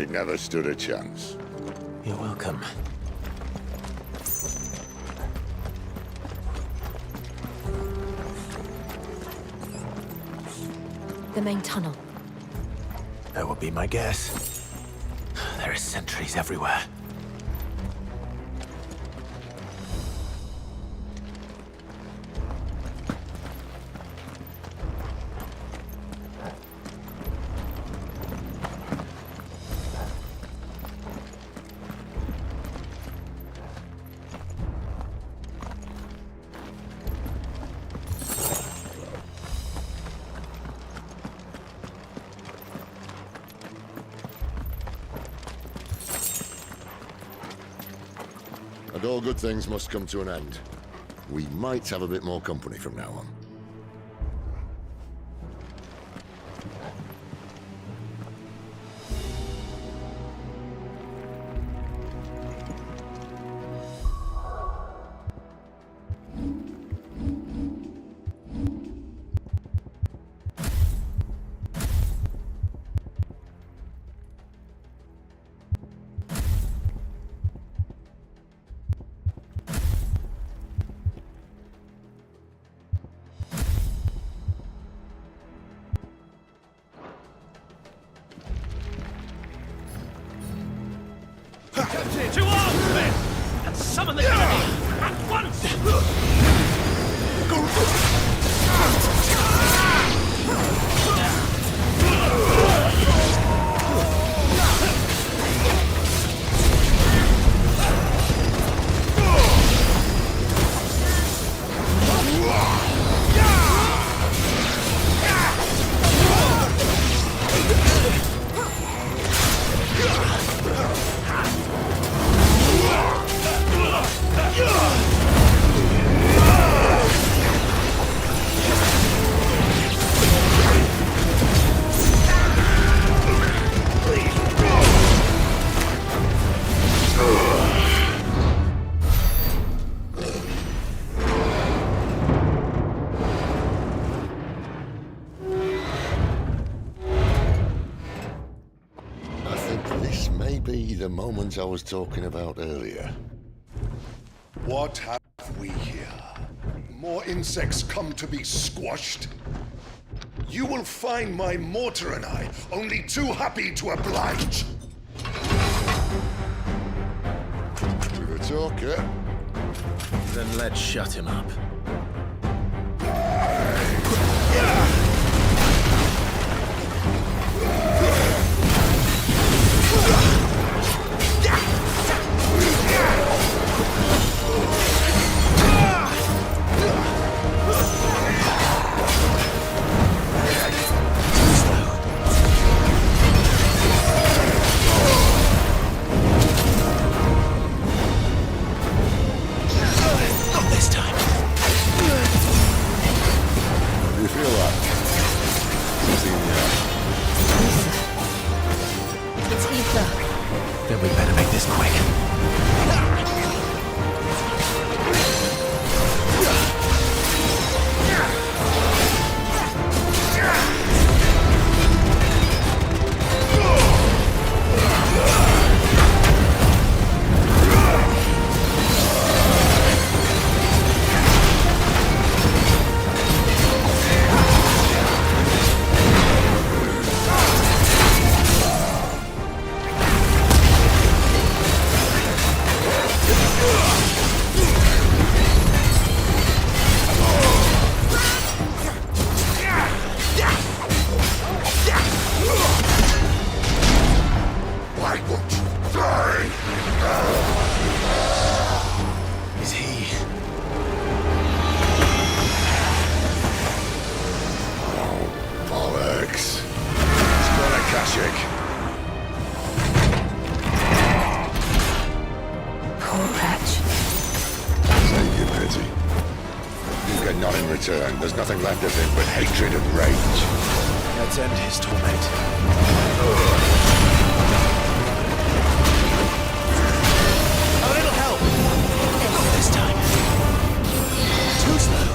never stood a chance. You're welcome. The main tunnel. That would be my guess. There are sentries everywhere. And all good things must come to an end. We might have a bit more company from now on. To arms, men! And summon the enemy! At once! The moment I was talking about earlier. What have we here? More insects come to be squashed? You will find my mortar and I only too happy to oblige. With a talker. Then let's shut him up. Then we better make this quick. There's nothing left of him but hatred and rage. Let's end his torment. A little help! Not this time. Too slow.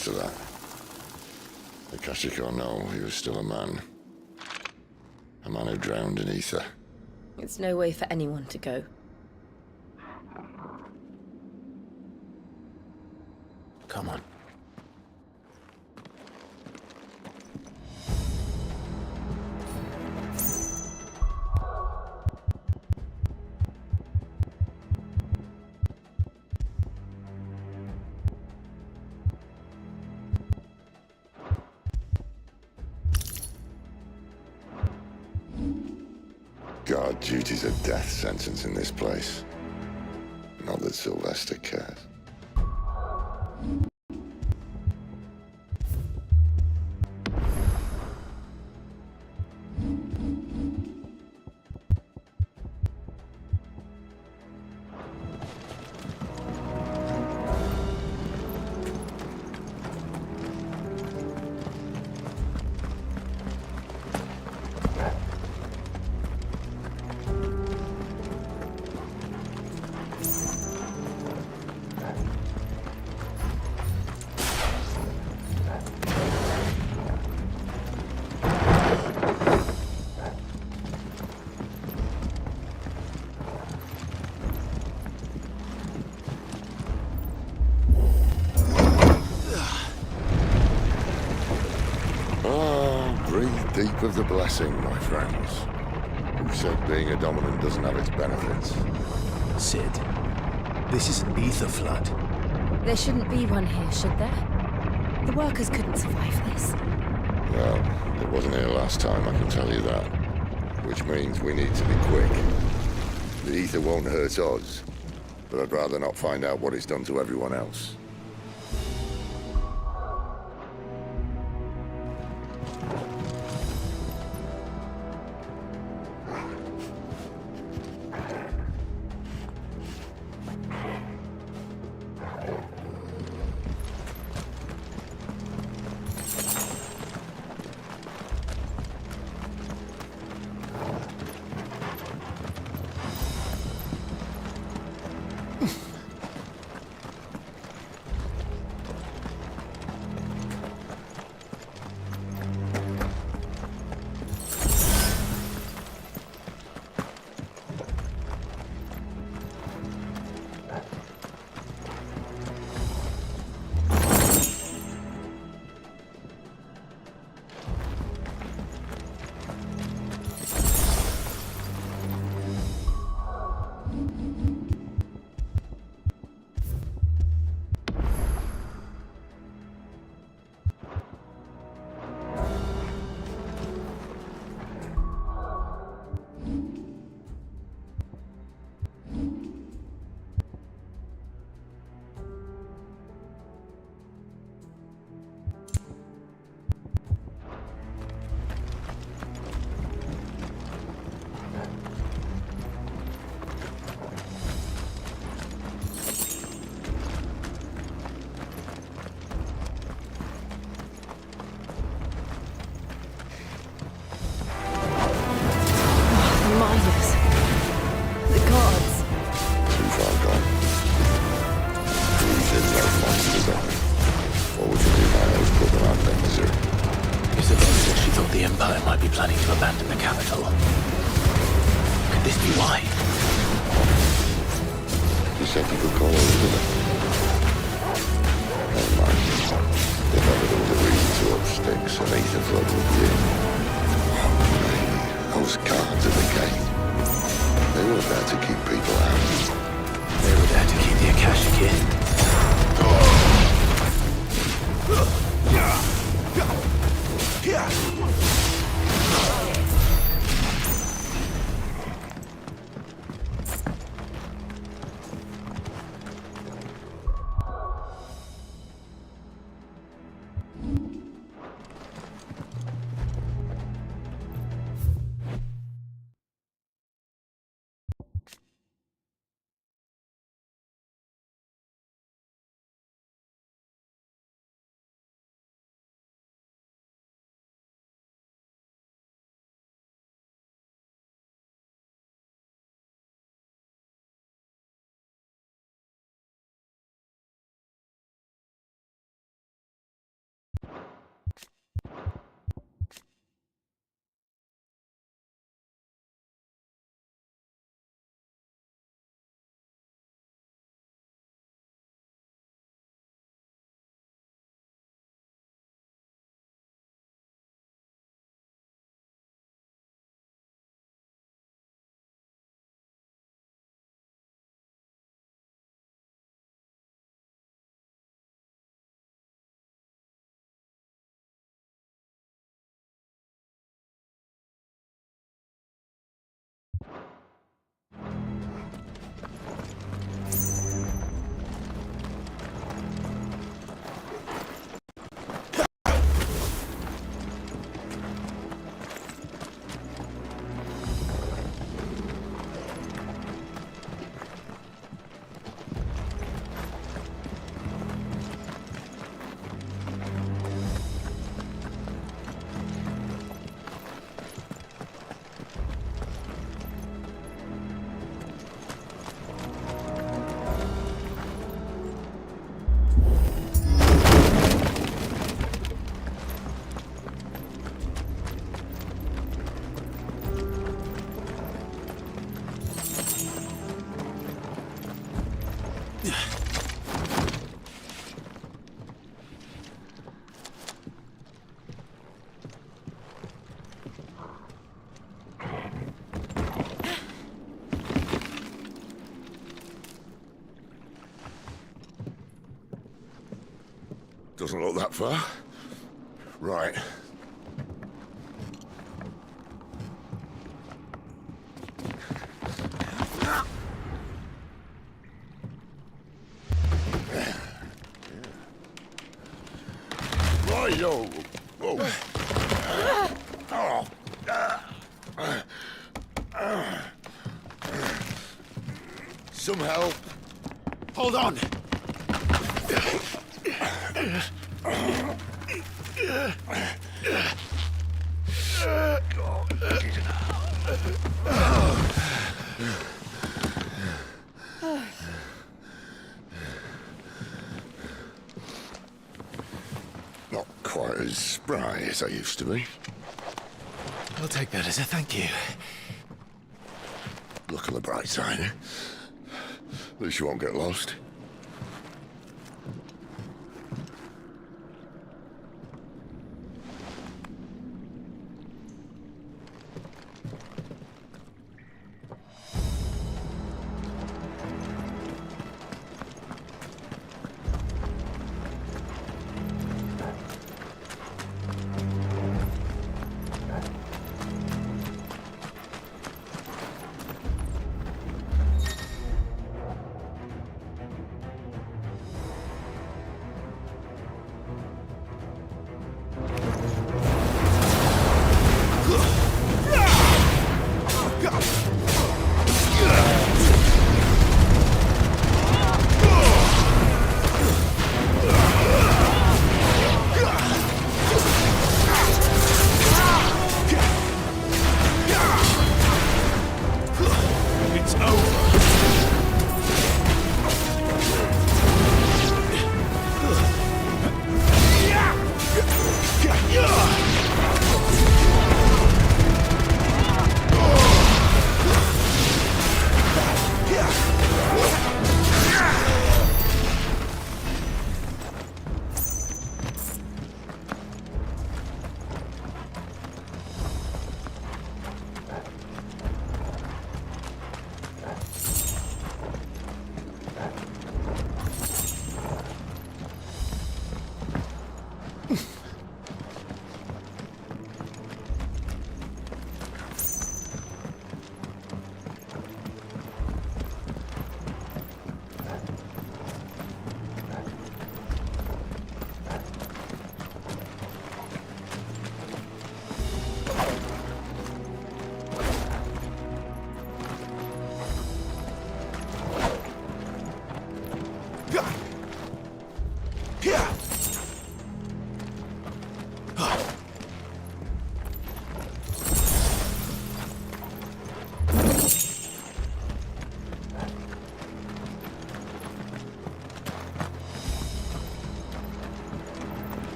attest to that. Akashic or no, he was still a man. A man who drowned in ether. It's no way for anyone to go. Come on. Guard duty's a death sentence in this place. Not that Sylvester cares. Deep of the blessing, my friends. Who said being a dominant doesn't have its benefits? Sid, this is an ether flood. There shouldn't be one here, should there? The workers couldn't survive this. Well, it wasn't here last time, I can tell you that. Which means we need to be quick. The ether won't hurt us, but I'd rather not find out what it's done to everyone else. Planning to abandon the capital. Could this be why? You said you could call her, didn't it? Never mind. If ever there was a reason to up sticks, an ether flood would be in. Those guards at the gate. They were there to keep people out. They were there to keep the Akashic in. Yeah. Doesn't look that far. Right. Right-o. Whoa. Some help. Hold on. Not quite as spry as I used to be. I'll take that as a thank you. Look on the bright side, eh? At least you won't get lost.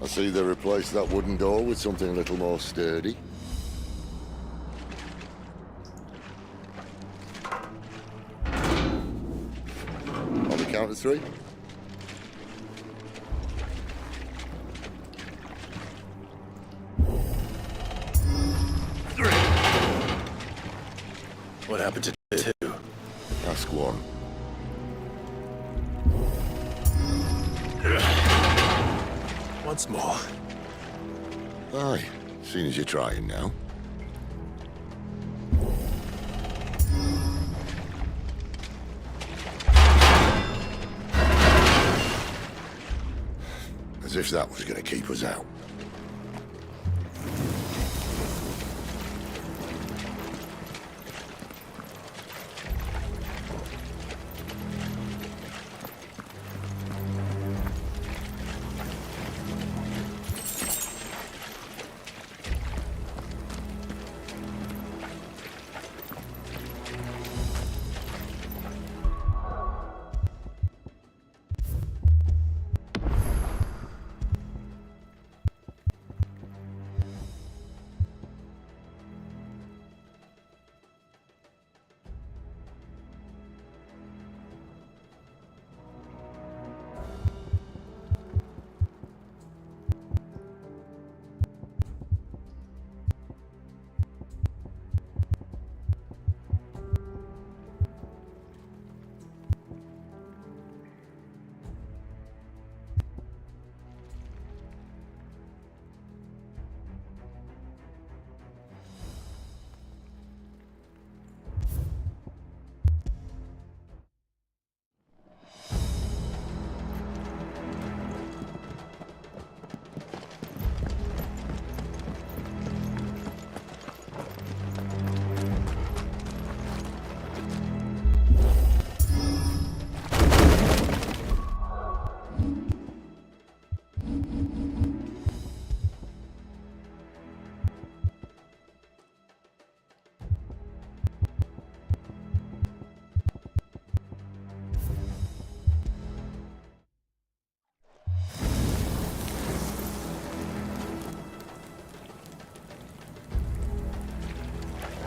I see they replaced that wooden door with something a little more sturdy. On the count of 3. What happened to 2? Ask 1. Once more. Aye, seeing as you're trying now. As if that was going to keep us out.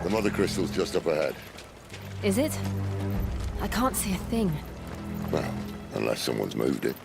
The mother crystal's just up ahead. Is it? I can't see a thing. Well, unless someone's moved it.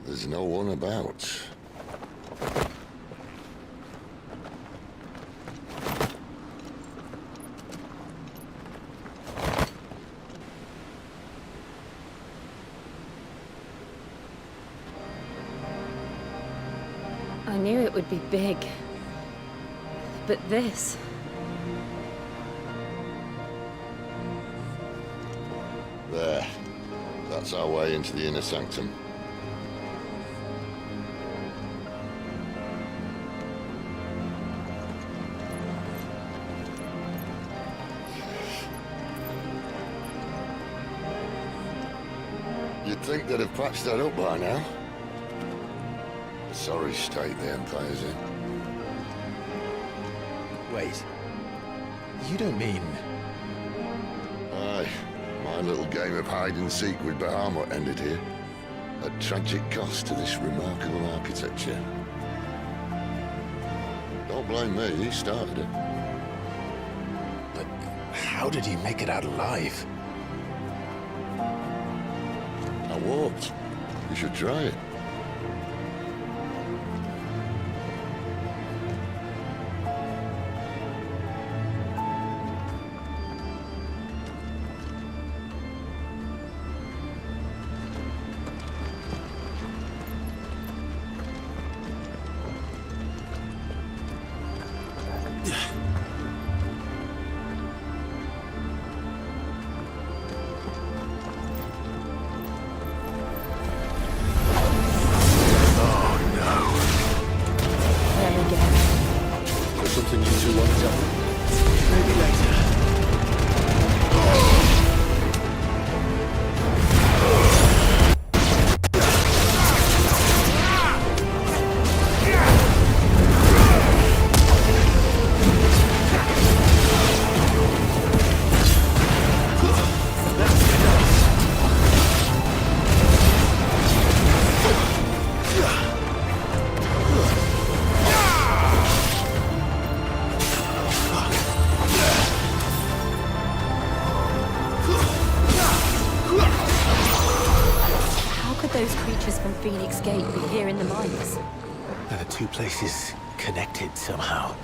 There's no one about. I knew it would be big. But this... There. That's our way into the inner sanctum. You'd think they'd have patched that up by now. A sorry state the Empire's in. Wait. You don't mean... Aye. My little game of hide-and-seek with Bahamut ended here. At tragic cost to this remarkable architecture. Don't blame me, he started it. But how did he make it out alive? I walked. You should try it. again. Is there something you two want to tell me? Maybe later. Those creatures from Phoenix Gate be here in the mines. Are the two places connected somehow?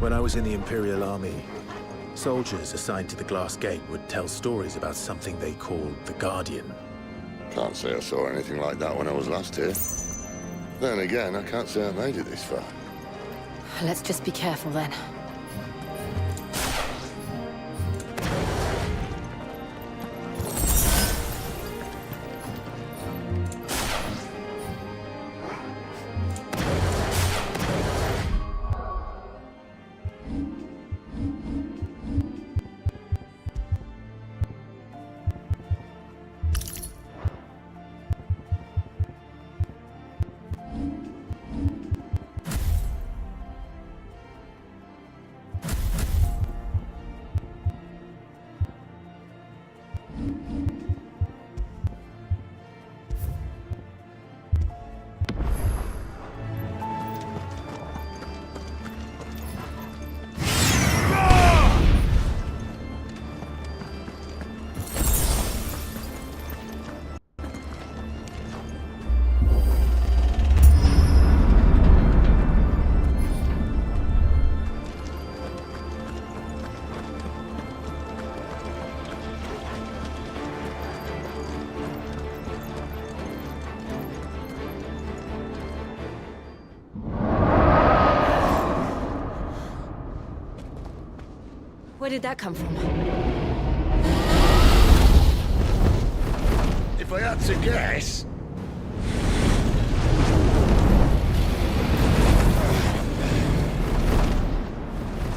When I was in the Imperial Army, soldiers assigned to the Glass Gate would tell stories about something they called the Guardian. Can't say I saw anything like that when I was last here. Then again, I can't say I made it this far. Let's just be careful then. did that come from? If I had to guess...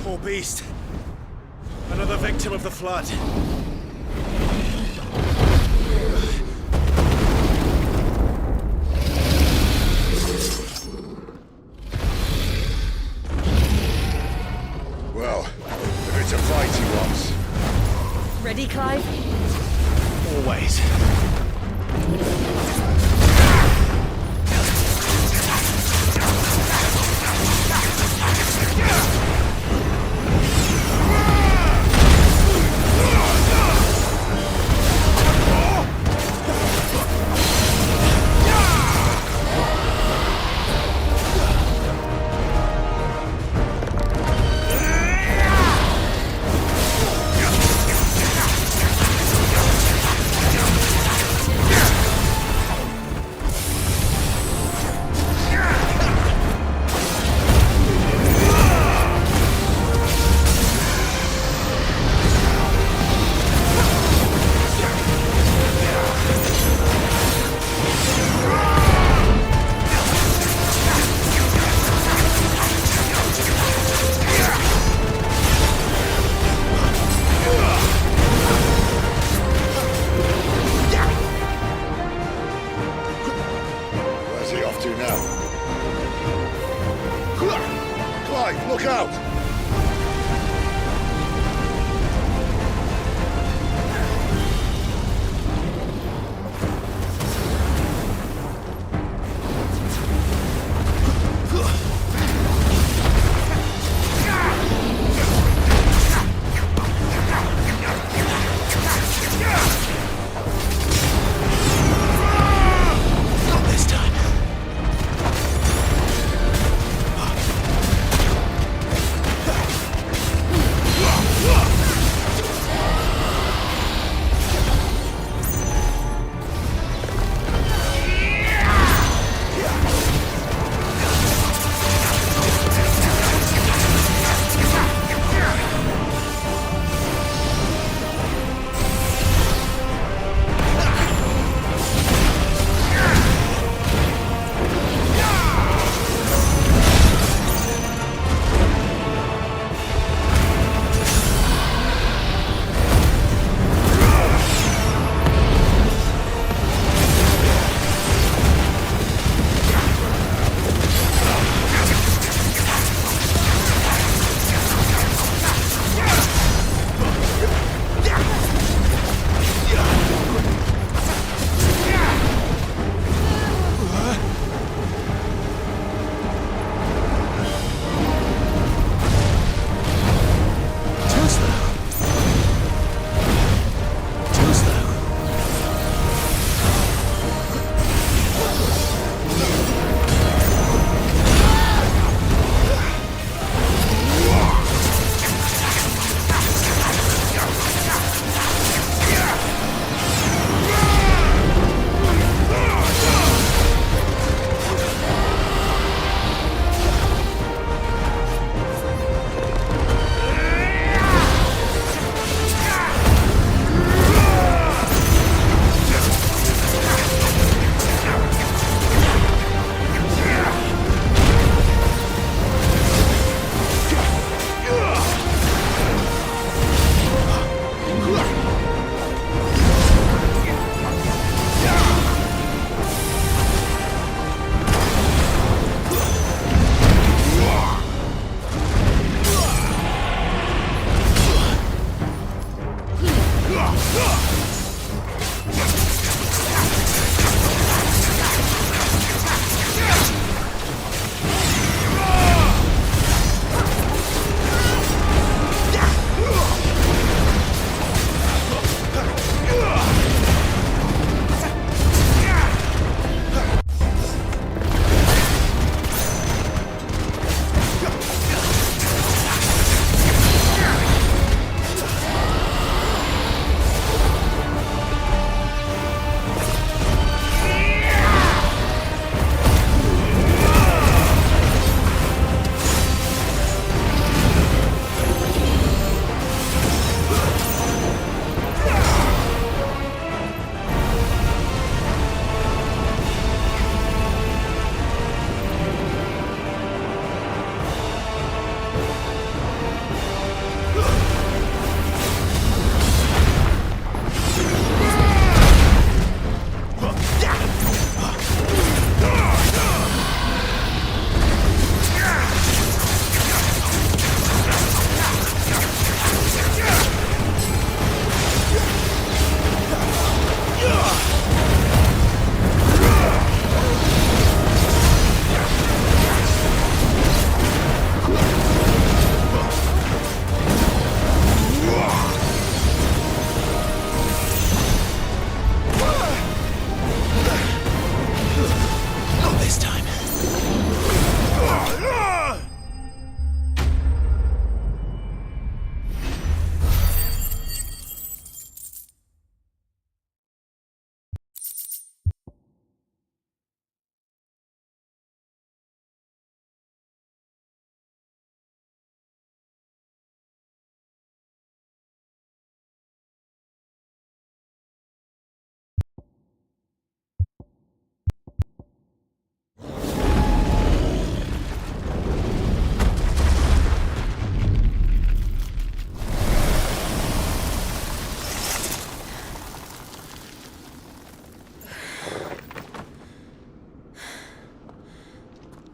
Poor beast. Another victim of the flood. Well, if it's a fight he wants... Ready, Clive? Always. Clive, look out!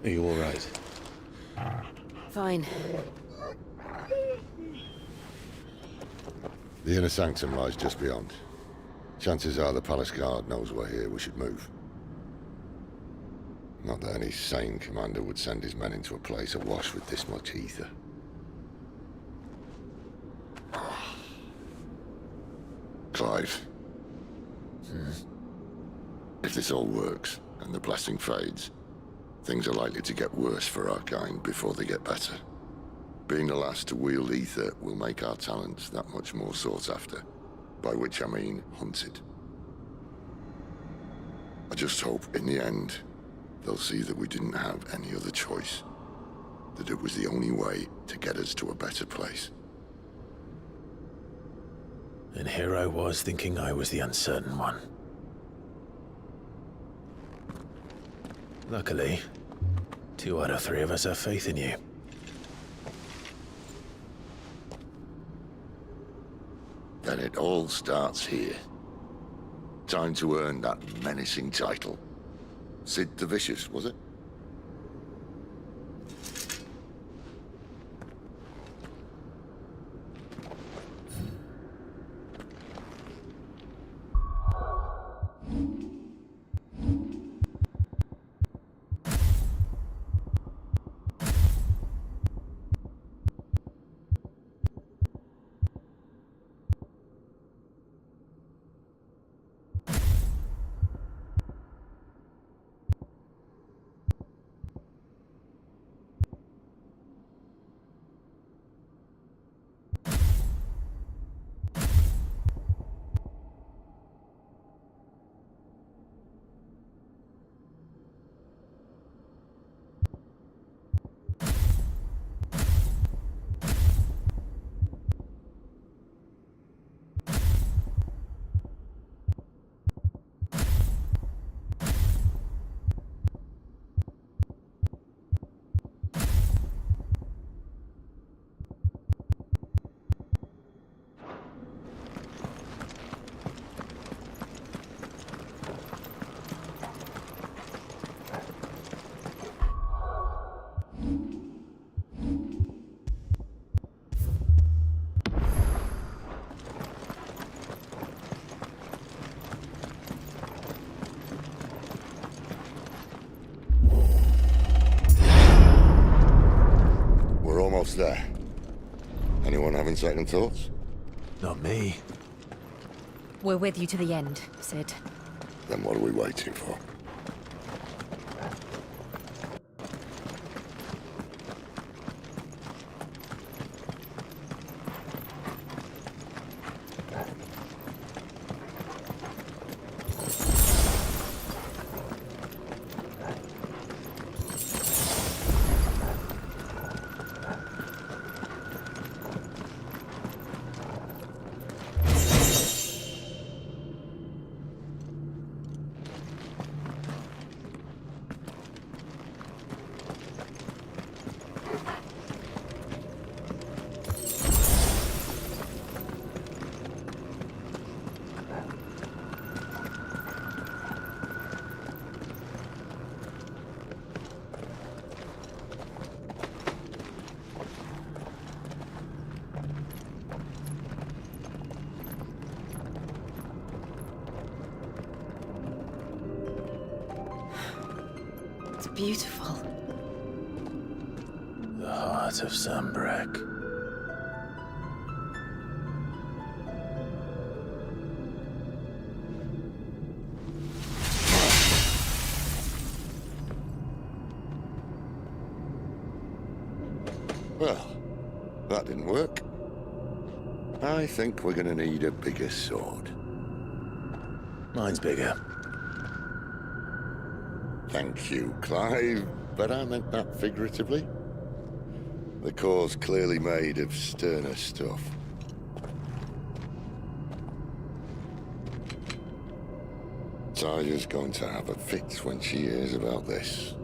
Are you all right? Fine. The inner sanctum lies just beyond. Chances are the palace guard knows we're here. We should move. Not that any sane commander would send his men into a place awash with this much ether. Clive. If this all works, and the blessing fades, things are likely to get worse for our kind before they get better. Being the last to wield ether will make our talents that much more sought after, by which I mean hunted. I just hope, in the end, they'll see that we didn't have any other choice, that it was the only way to get us to a better place. And here I was thinking I was the uncertain one. Luckily, 2 out of 3 of us have faith in you. Then it all starts here. Time to earn that menacing title. Sid the Vicious, was it? Almost there. Anyone having second thoughts? Not me. We're with you to the end, Sid. Then what are we waiting for? It's beautiful. The heart of Sambrek. Well, that didn't work. I think we're gonna need a bigger sword. Mine's bigger. Thank you, Clive, but I meant that figuratively. The core's clearly made of sterner stuff. Taya's going to have a fit when she hears about this.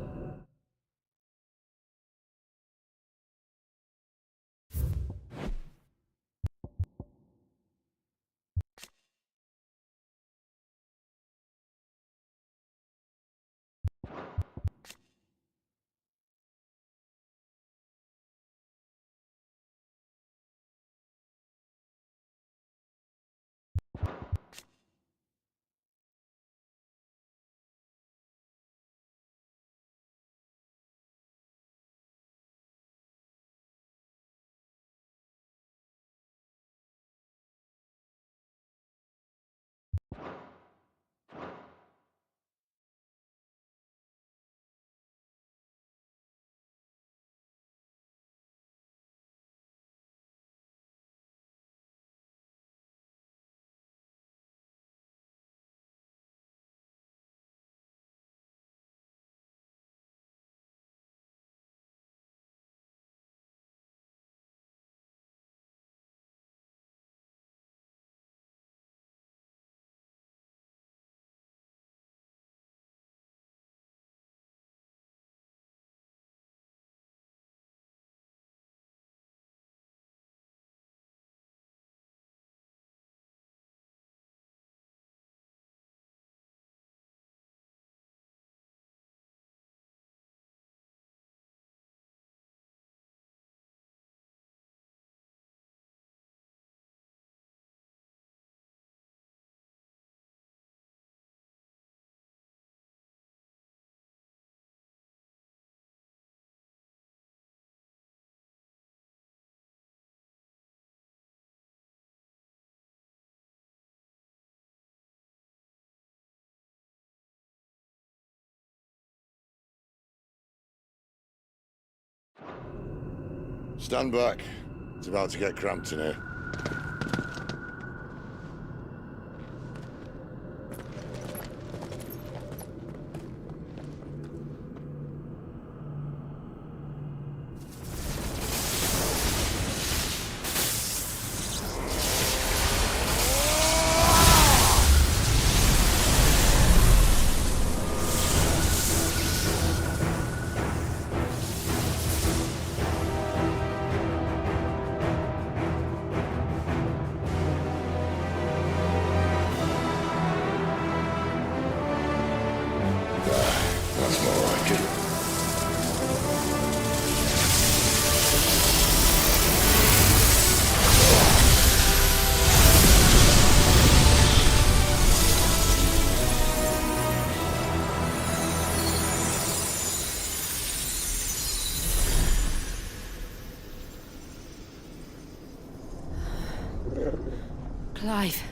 Stand back. It's about to get cramped in here. That's more like it. Clive,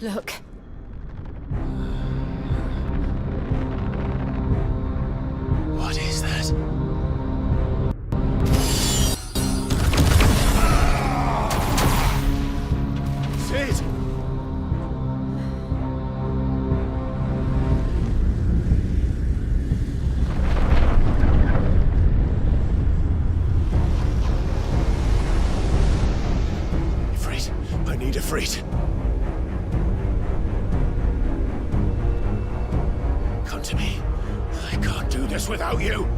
look. What is that? Sid! Ifrit, I need Ifrit. Come to me. I can't do this without you.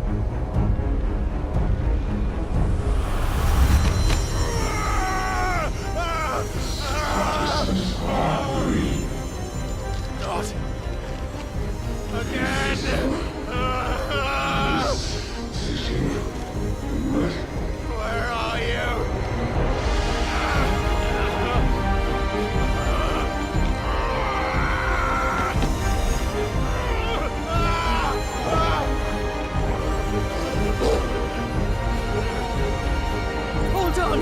Not again. Where are you? Hold on.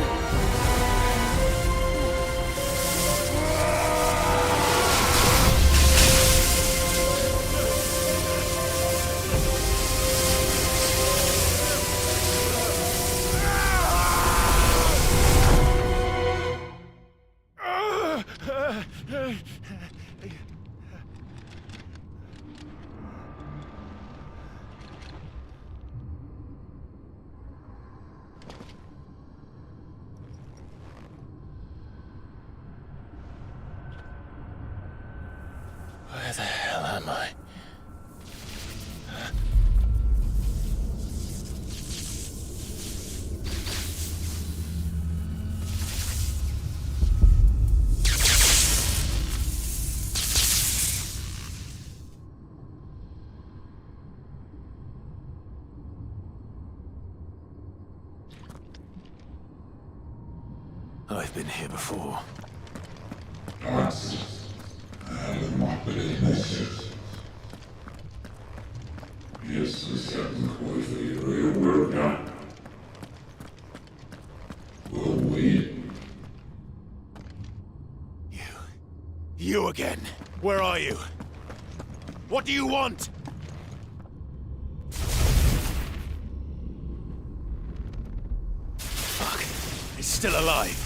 Where the hell am I? I've been here before. You again. Where are you? What do you want? Fuck. It's still alive.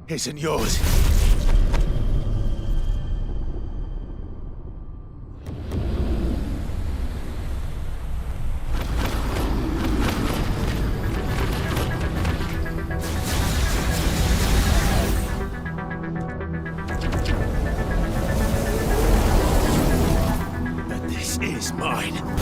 isn't yours. But this is mine.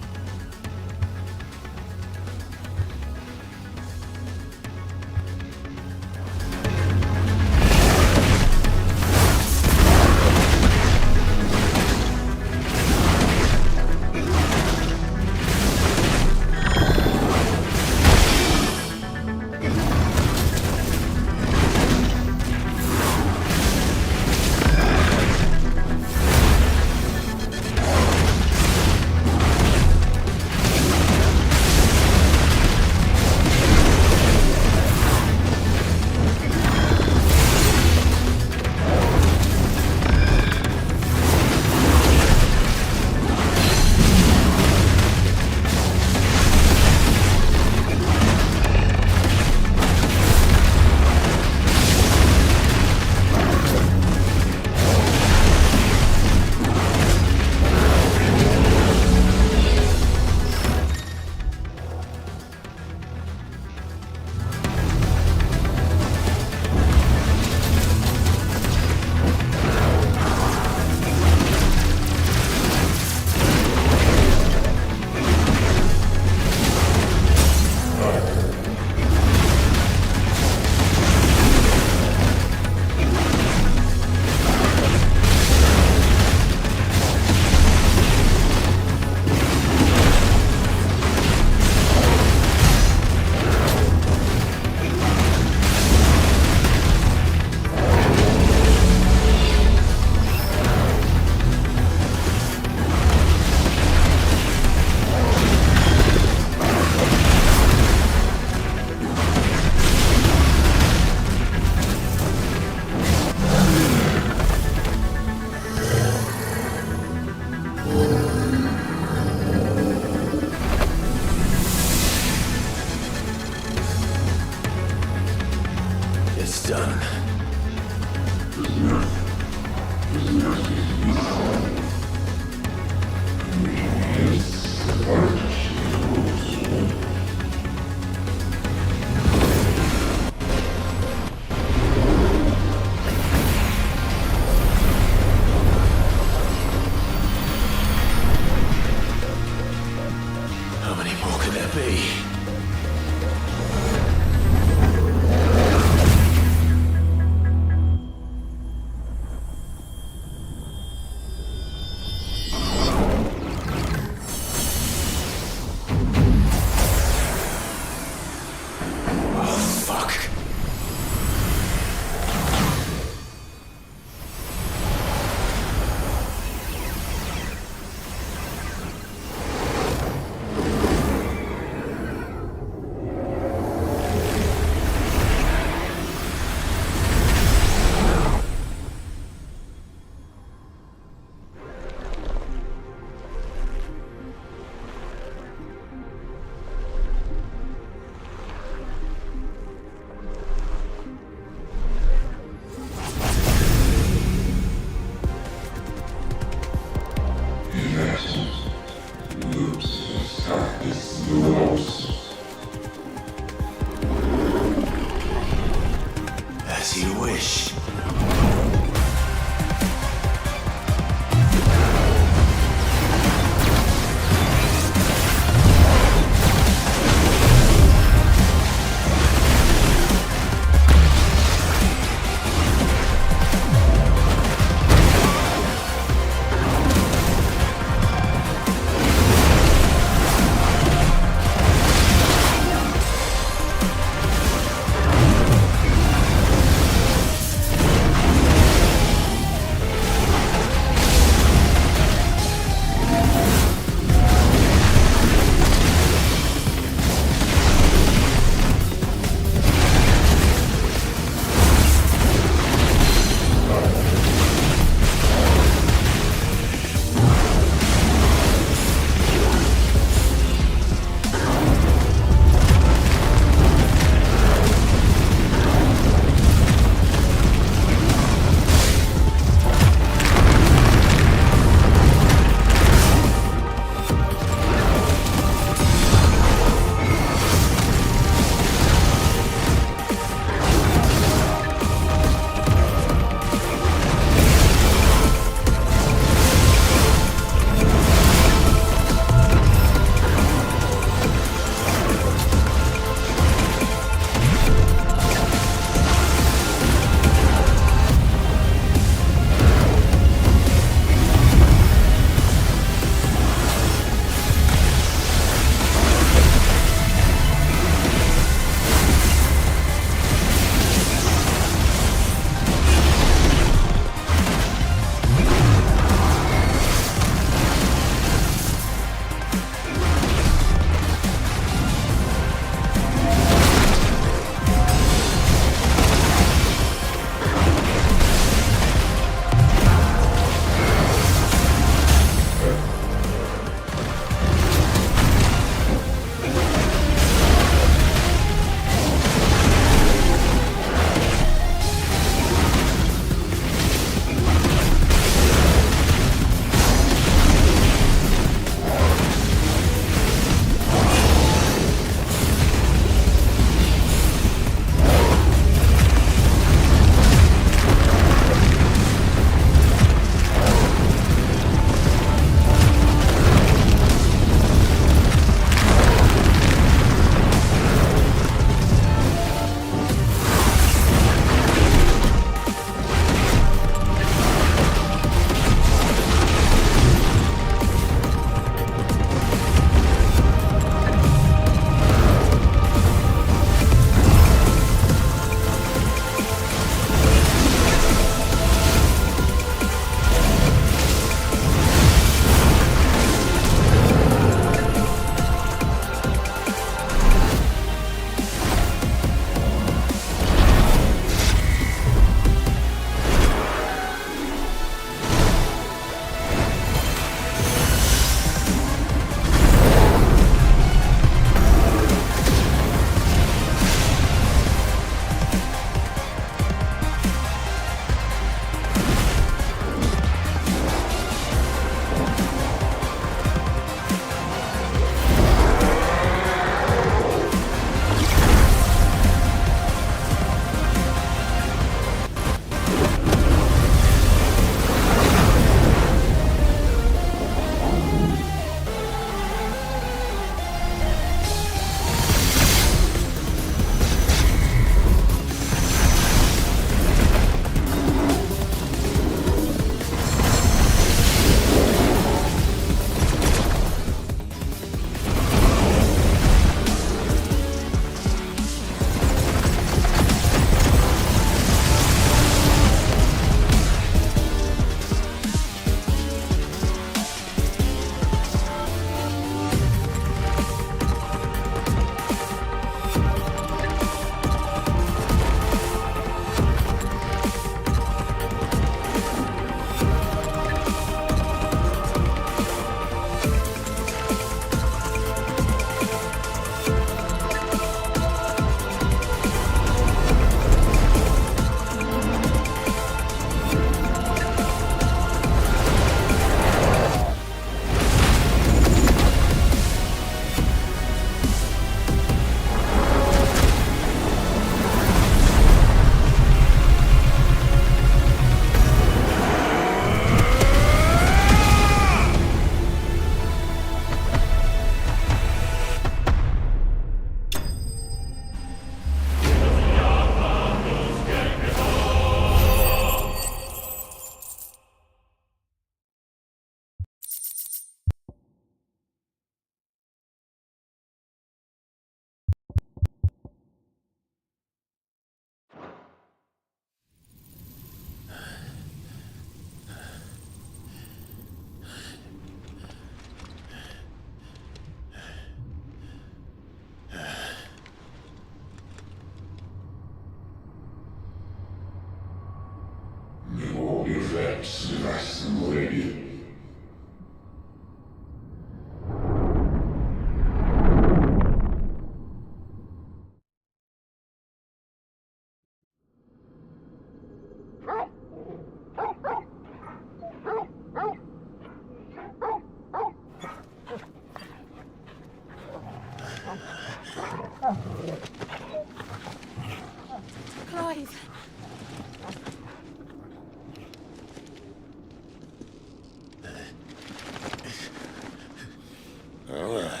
Well,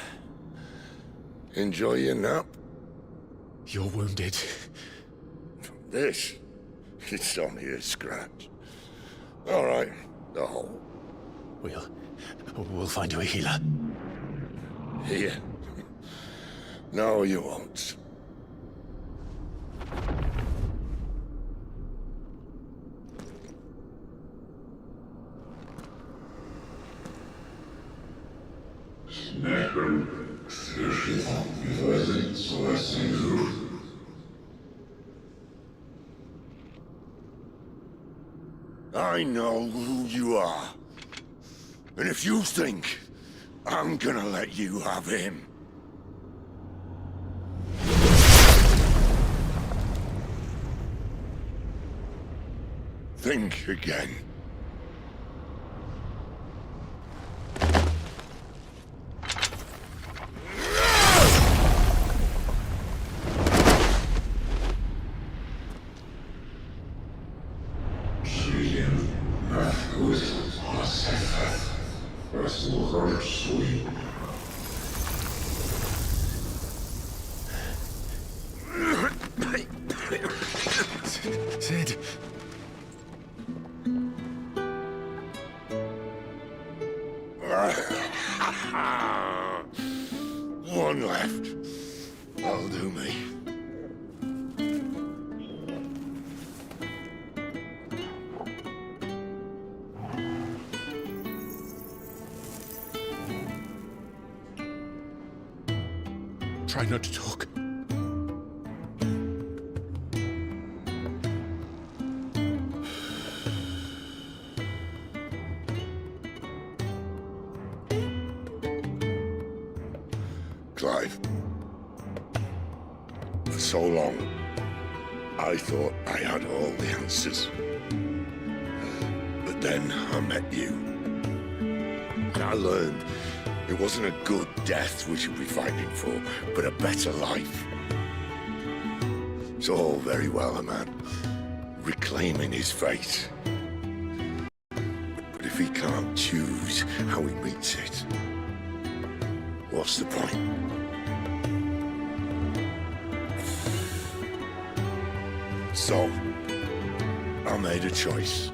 enjoy your nap. You're wounded. This? It's only a scratch. All right, the hole. We'll find you a healer. Here? No, you won't. I know who you are. And if you think I'm gonna let you have him... think again. Sid. One left. That'll do me. Try not to talk. Clive. For so long, I thought I had all the answers. But then I met you. And I learned it wasn't a good death we should be fighting for, but a better life. It's all very well, a man reclaiming his fate. But if he can't choose how he meets it, what's the point? So, I made a choice.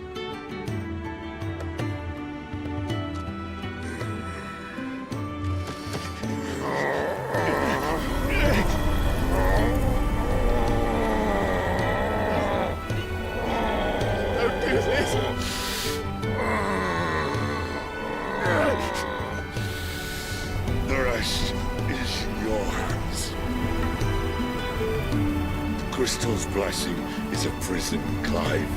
Don't do this! The rest is in your hands. The Crystal's blessing is a prison, Clive.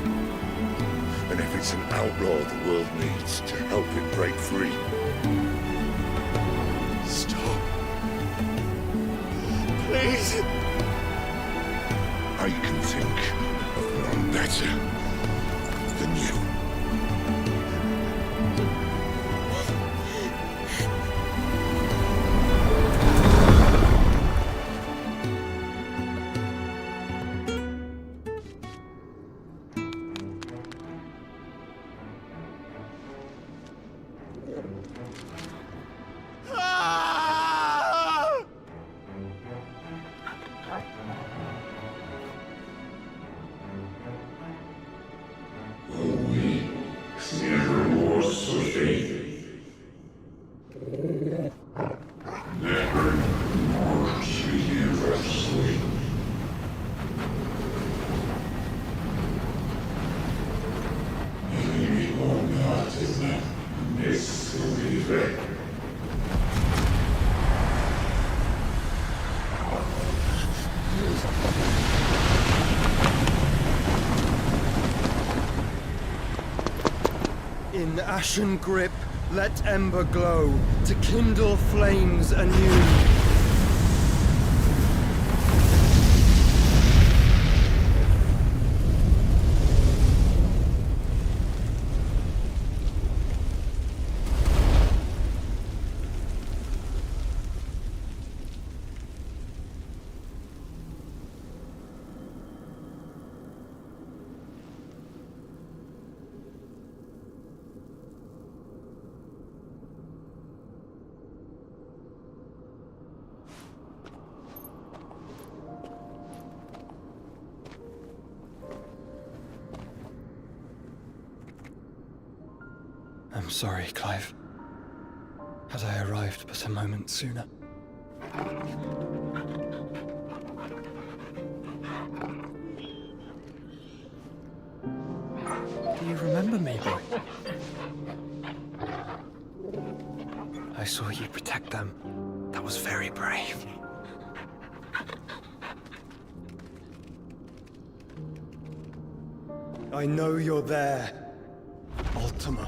And if it's an outlaw the world needs to help it break free... Stop. Please! I can think of none better than you. In ashen grip, let ember glow, to kindle flames anew. sorry, Clive. Had I arrived but a moment sooner. Do you remember me, boy? I saw you protect them. That was very brave. I know you're there, Ultima.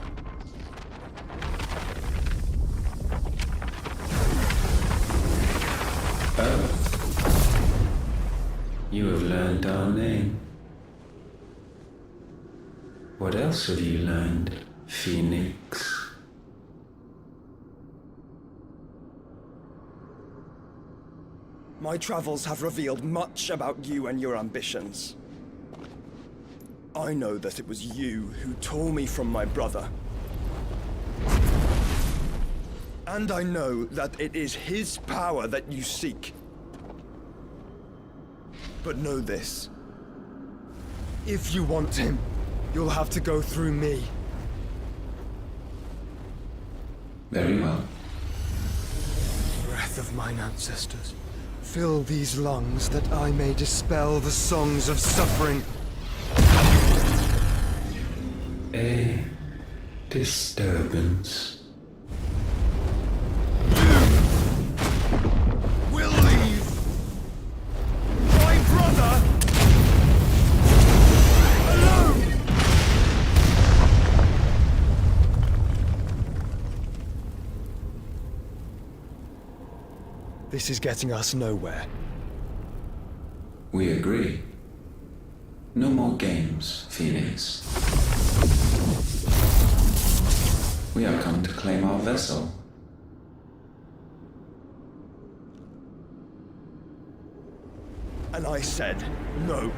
You have learned our name. What else have you learned, Phoenix? My travels have revealed much about you and your ambitions. I know that it was you who tore me from my brother. And I know that it is his power that you seek. But know this. If you want him, you'll have to go through me. Very well. Breath of mine ancestors, fill these lungs that I may dispel the songs of suffering. A disturbance. Will leave my brother alone. This is getting us nowhere. We agree. No more games, Phoenix. We have come to claim our vessel. And I said no.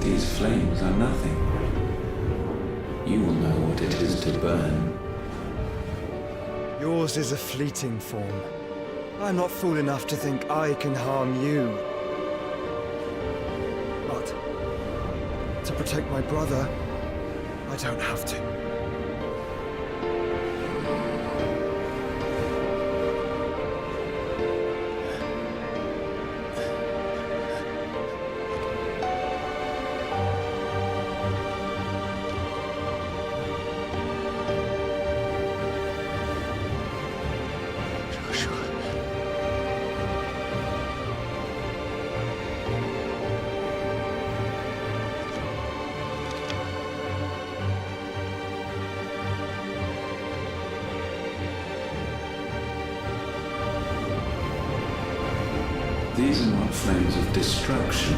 These flames are nothing. You will know what it is to burn. Yours is a fleeting form. I'm not fool enough to think I can harm you. But to protect my brother, I don't have to. These are not flames of destruction.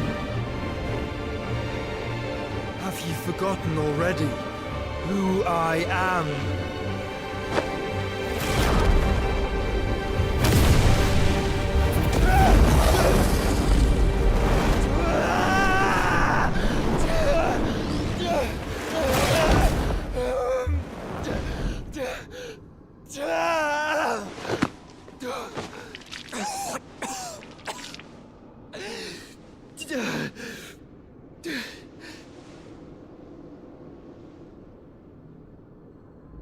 Have you forgotten already who I am?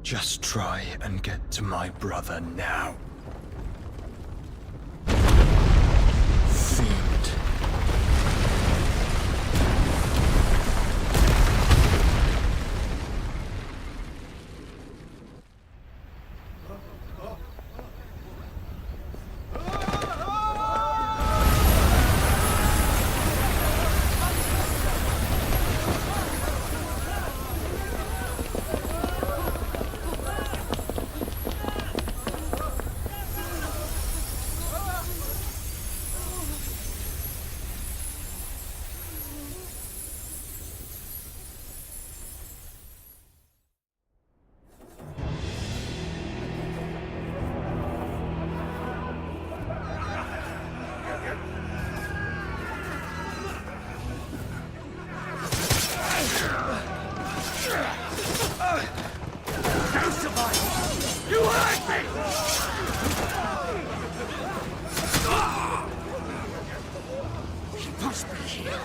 Just try and get to my brother now. Fiend. must be here.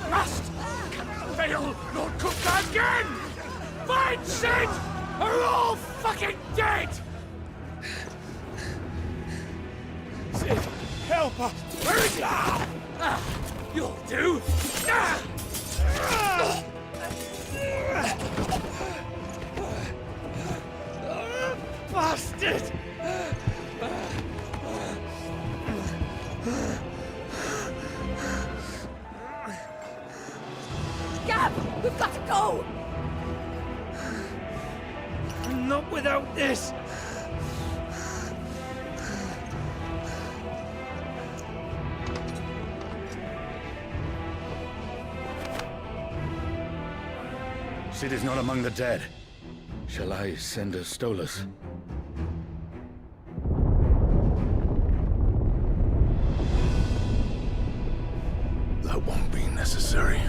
Must! Cannot fail, Lord Cook again! Find Sid! Are all fucking dead! Sid, help her! Where is he? You'll do! Bastard! Gab! We've got to go! Not without this! Sid is not among the dead. Shall I send a Stolas? That won't be necessary.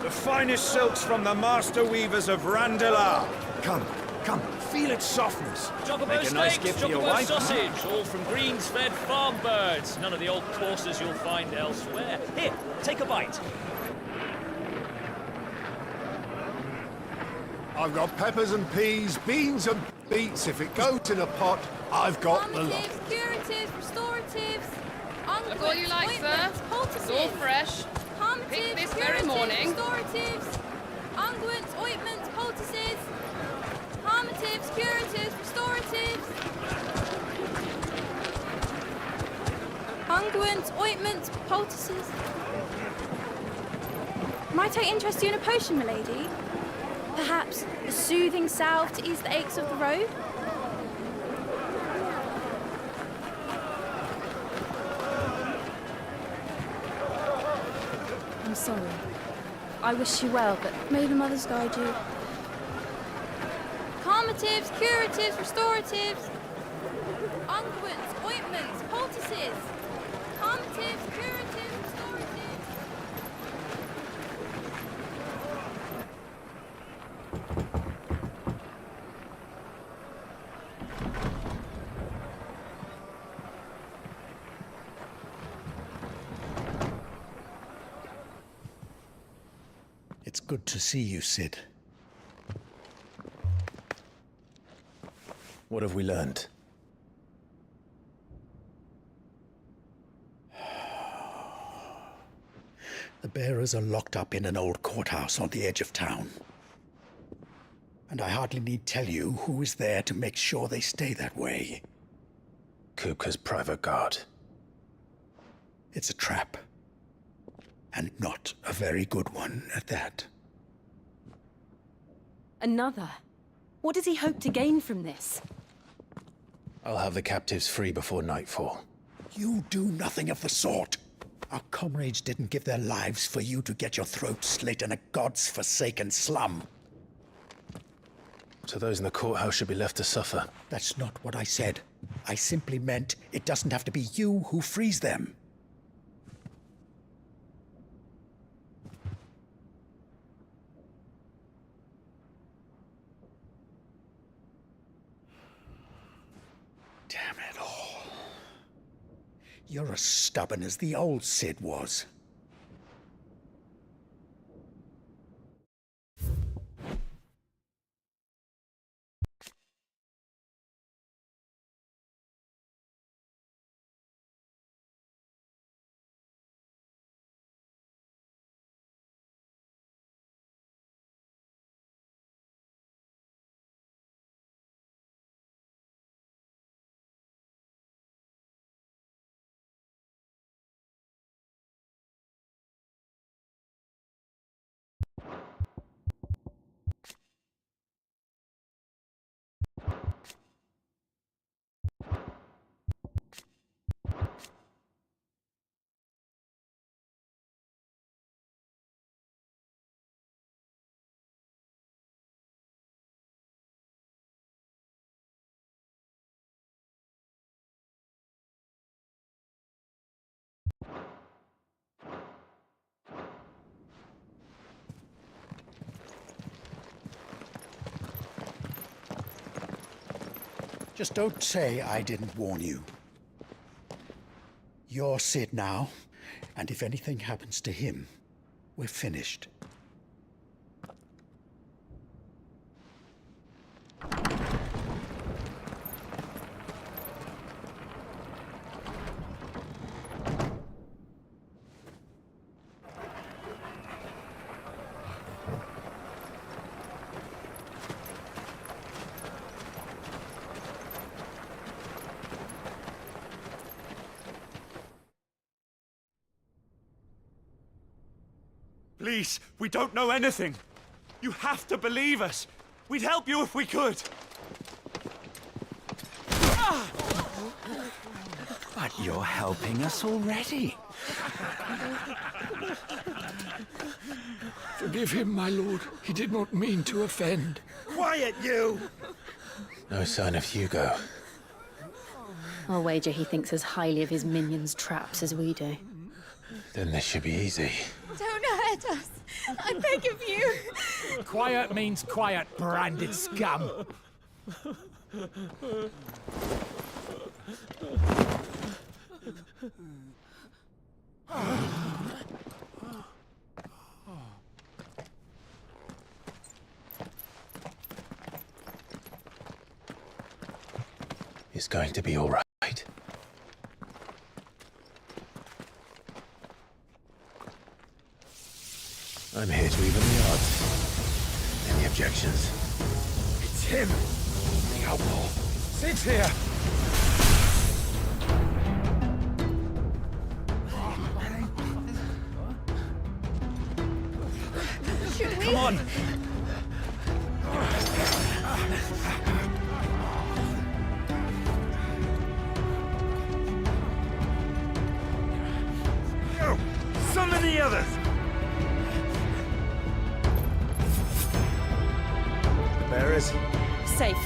The finest silks from the master weavers of Randelar. Come, come, feel its softness. Chocobo Make a nice steaks, gift for your chocobo wife. sausage, all from greens-fed farm birds. None of the old courses you'll find elsewhere. Here, take a bite. I've got peppers and peas, beans and beets. If it goes in a pot, I've got the lot. Calmatives, curatives, restoratives, Look all you like, sir. It's all fresh. Picked this very morning. Restoratives, unguents, ointments, poultices, calmatives, curatives, restoratives, unguents, ointments, poultices. Might I interest you in a potion, milady? Perhaps a soothing salve to ease the aches of the road? I'm sorry. I wish you well, but may the mothers guide you. Calmatives, curatives, restoratives, unguents, ointments, poultices. Calmatives, curatives, restoratives. It's good to see you, Sid. What have we learned? The bearers are locked up in an old courthouse on the edge of town. And I hardly need tell you who is there to make sure they stay that way. Kupka's private guard. It's a trap. And not a very good one at that. Another? What does he hope to gain from this? I'll have the captives free before nightfall. You do nothing of the sort. Our comrades didn't give their lives for you to get your throat slit in a god's-forsaken slum. So those in the courthouse should be left to suffer. That's not what I said. I simply meant it doesn't have to be you who frees them. Damn it all. You're as stubborn as the old Sid was. Just don't say I didn't warn you. You're Sid now, and if anything happens to him, we're finished. Please, we don't know anything. You have to believe us. We'd help you if we could. But you're helping us already. Forgive him, my lord. He did not mean to offend. Quiet, you! No sign of Hugo. I'll wager he thinks as highly of his minions' traps as we do. Then this should be easy. Don't hurt us. I beg of you. Quiet means quiet, branded scum. It's going to be all right. I'm here to even the odds. Any objections? It's him! The outlaw! Sid's here! Should we? Come on! Go! Summon the others! Bearers? Safe.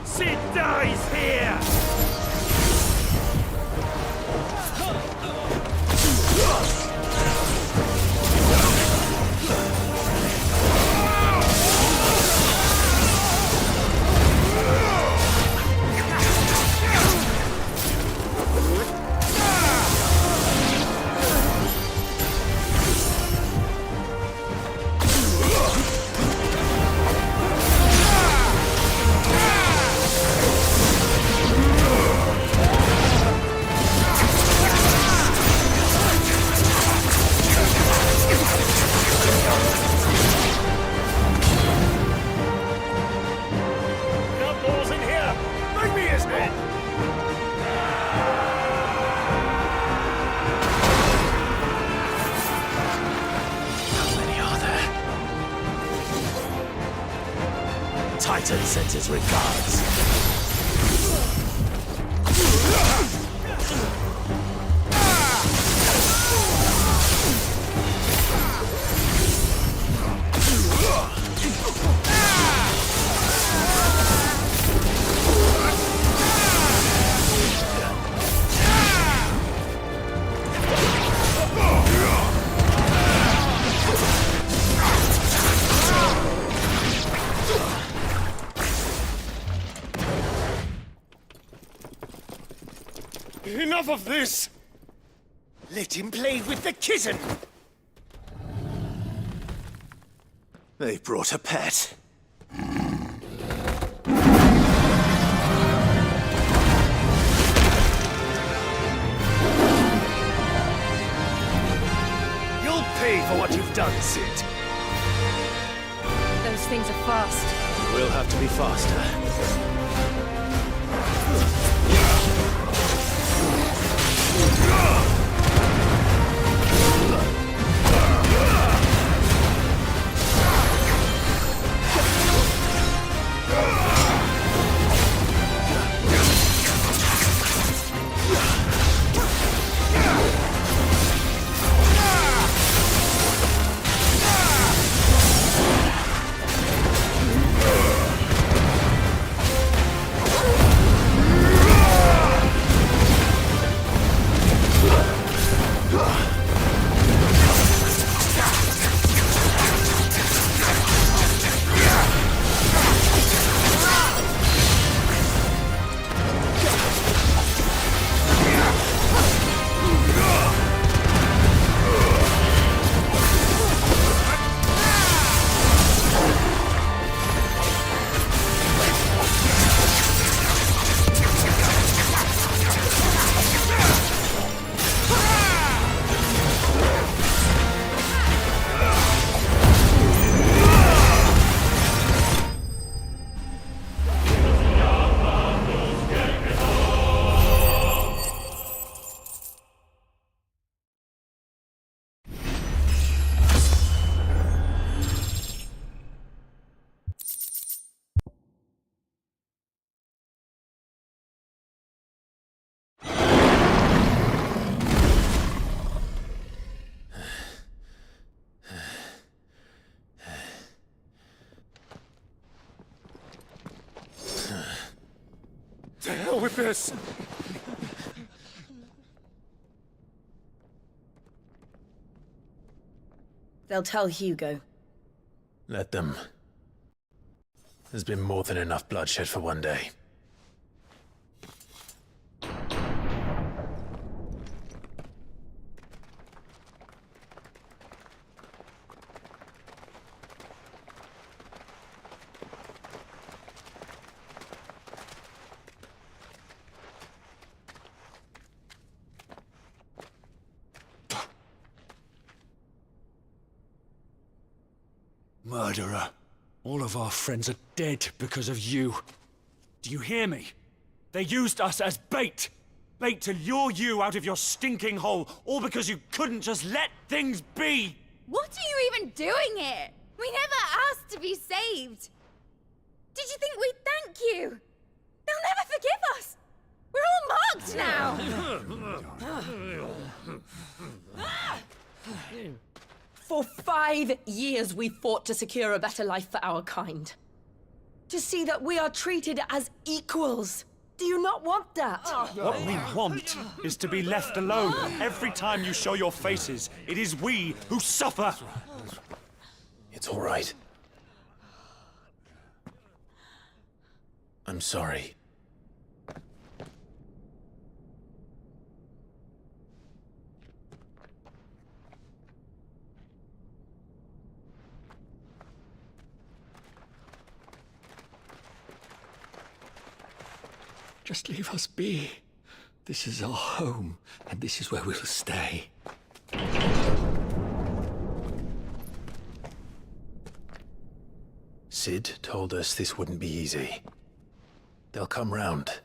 Sid dies here! Titan sends his regards. Enough of this! Let him play with the kitten! They brought a pet. You'll pay for what you've done, Sid. Those things are fast. We'll have to be faster. To hell with this! They'll tell Hugo. Let them. There's been more than enough bloodshed for one day. Murderer. All of our friends are dead because of you. Do you hear me? They used us as bait. Bait to lure you out of your stinking hole, all because you couldn't just let things be. What are you even doing here? We never asked to be saved. Did you think we'd thank you? They'll never forgive us. We're all marked now. For 5 years we fought to secure a better life for our kind. To see that we are treated as equals. Do you not want that? What we want is to be left alone. Every time you show your faces, it is we who suffer. It's all right. I'm sorry. Just leave us be. This is our home, and this is where we'll stay. Sid told us this wouldn't be easy. They'll come round.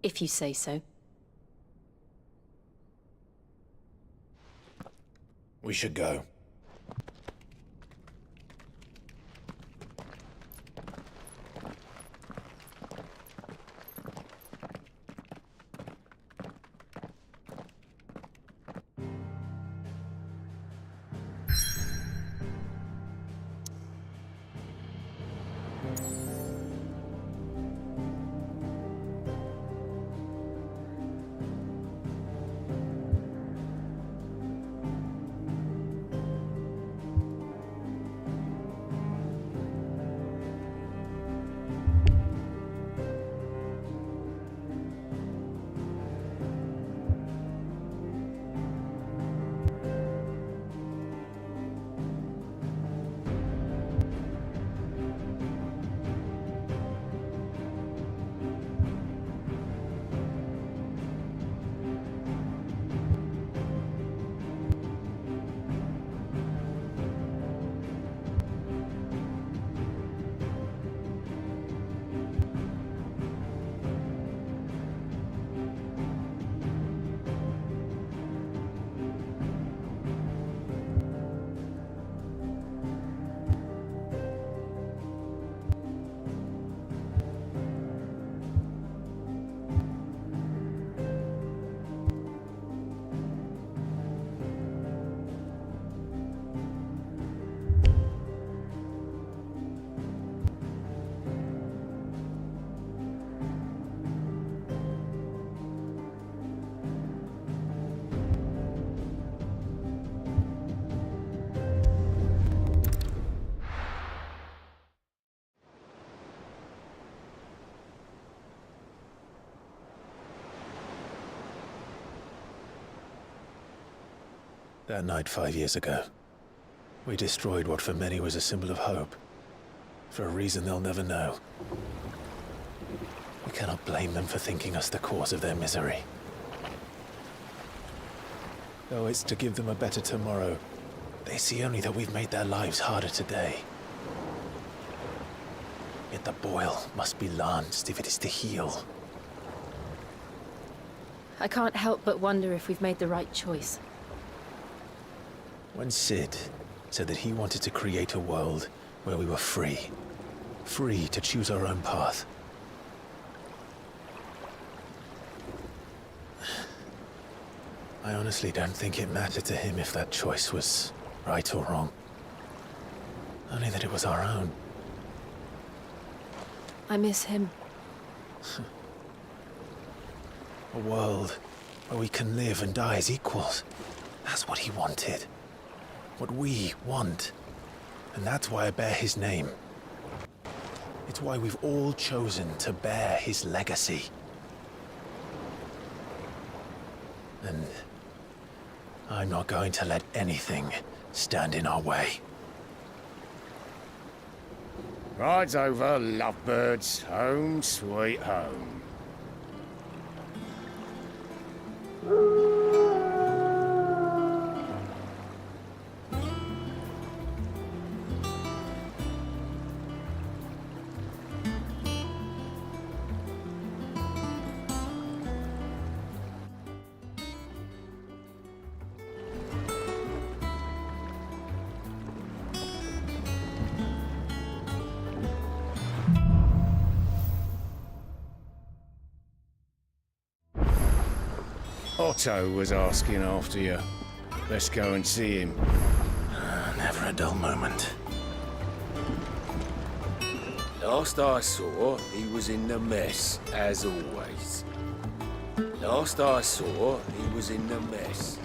If you say so. We should go. That night 5 years ago, we destroyed what for many was a symbol of hope. For a reason they'll never know. We cannot blame them for thinking us the cause of their misery. Though it's to give them a better tomorrow, they see only that we've made their lives harder today. Yet the boil must be lanced if it is to heal. I can't help but wonder if we've made the right choice. When Sid said that he wanted to create a world where we were free. Free to choose our own path. I honestly don't think it mattered to him if that choice was right or wrong. Only that it was our own. I miss him. A world where we can live and die as equals. That's what he wanted. What we want. And that's why I bear his name. It's why we've all chosen to bear his legacy. And I'm not going to let anything stand in our way. Rides over, lovebirds, home sweet home. Otto was asking after you. Let's go and see him. Never a dull moment. Last I saw, he was in the mess, as always. Last I saw, he was in the mess.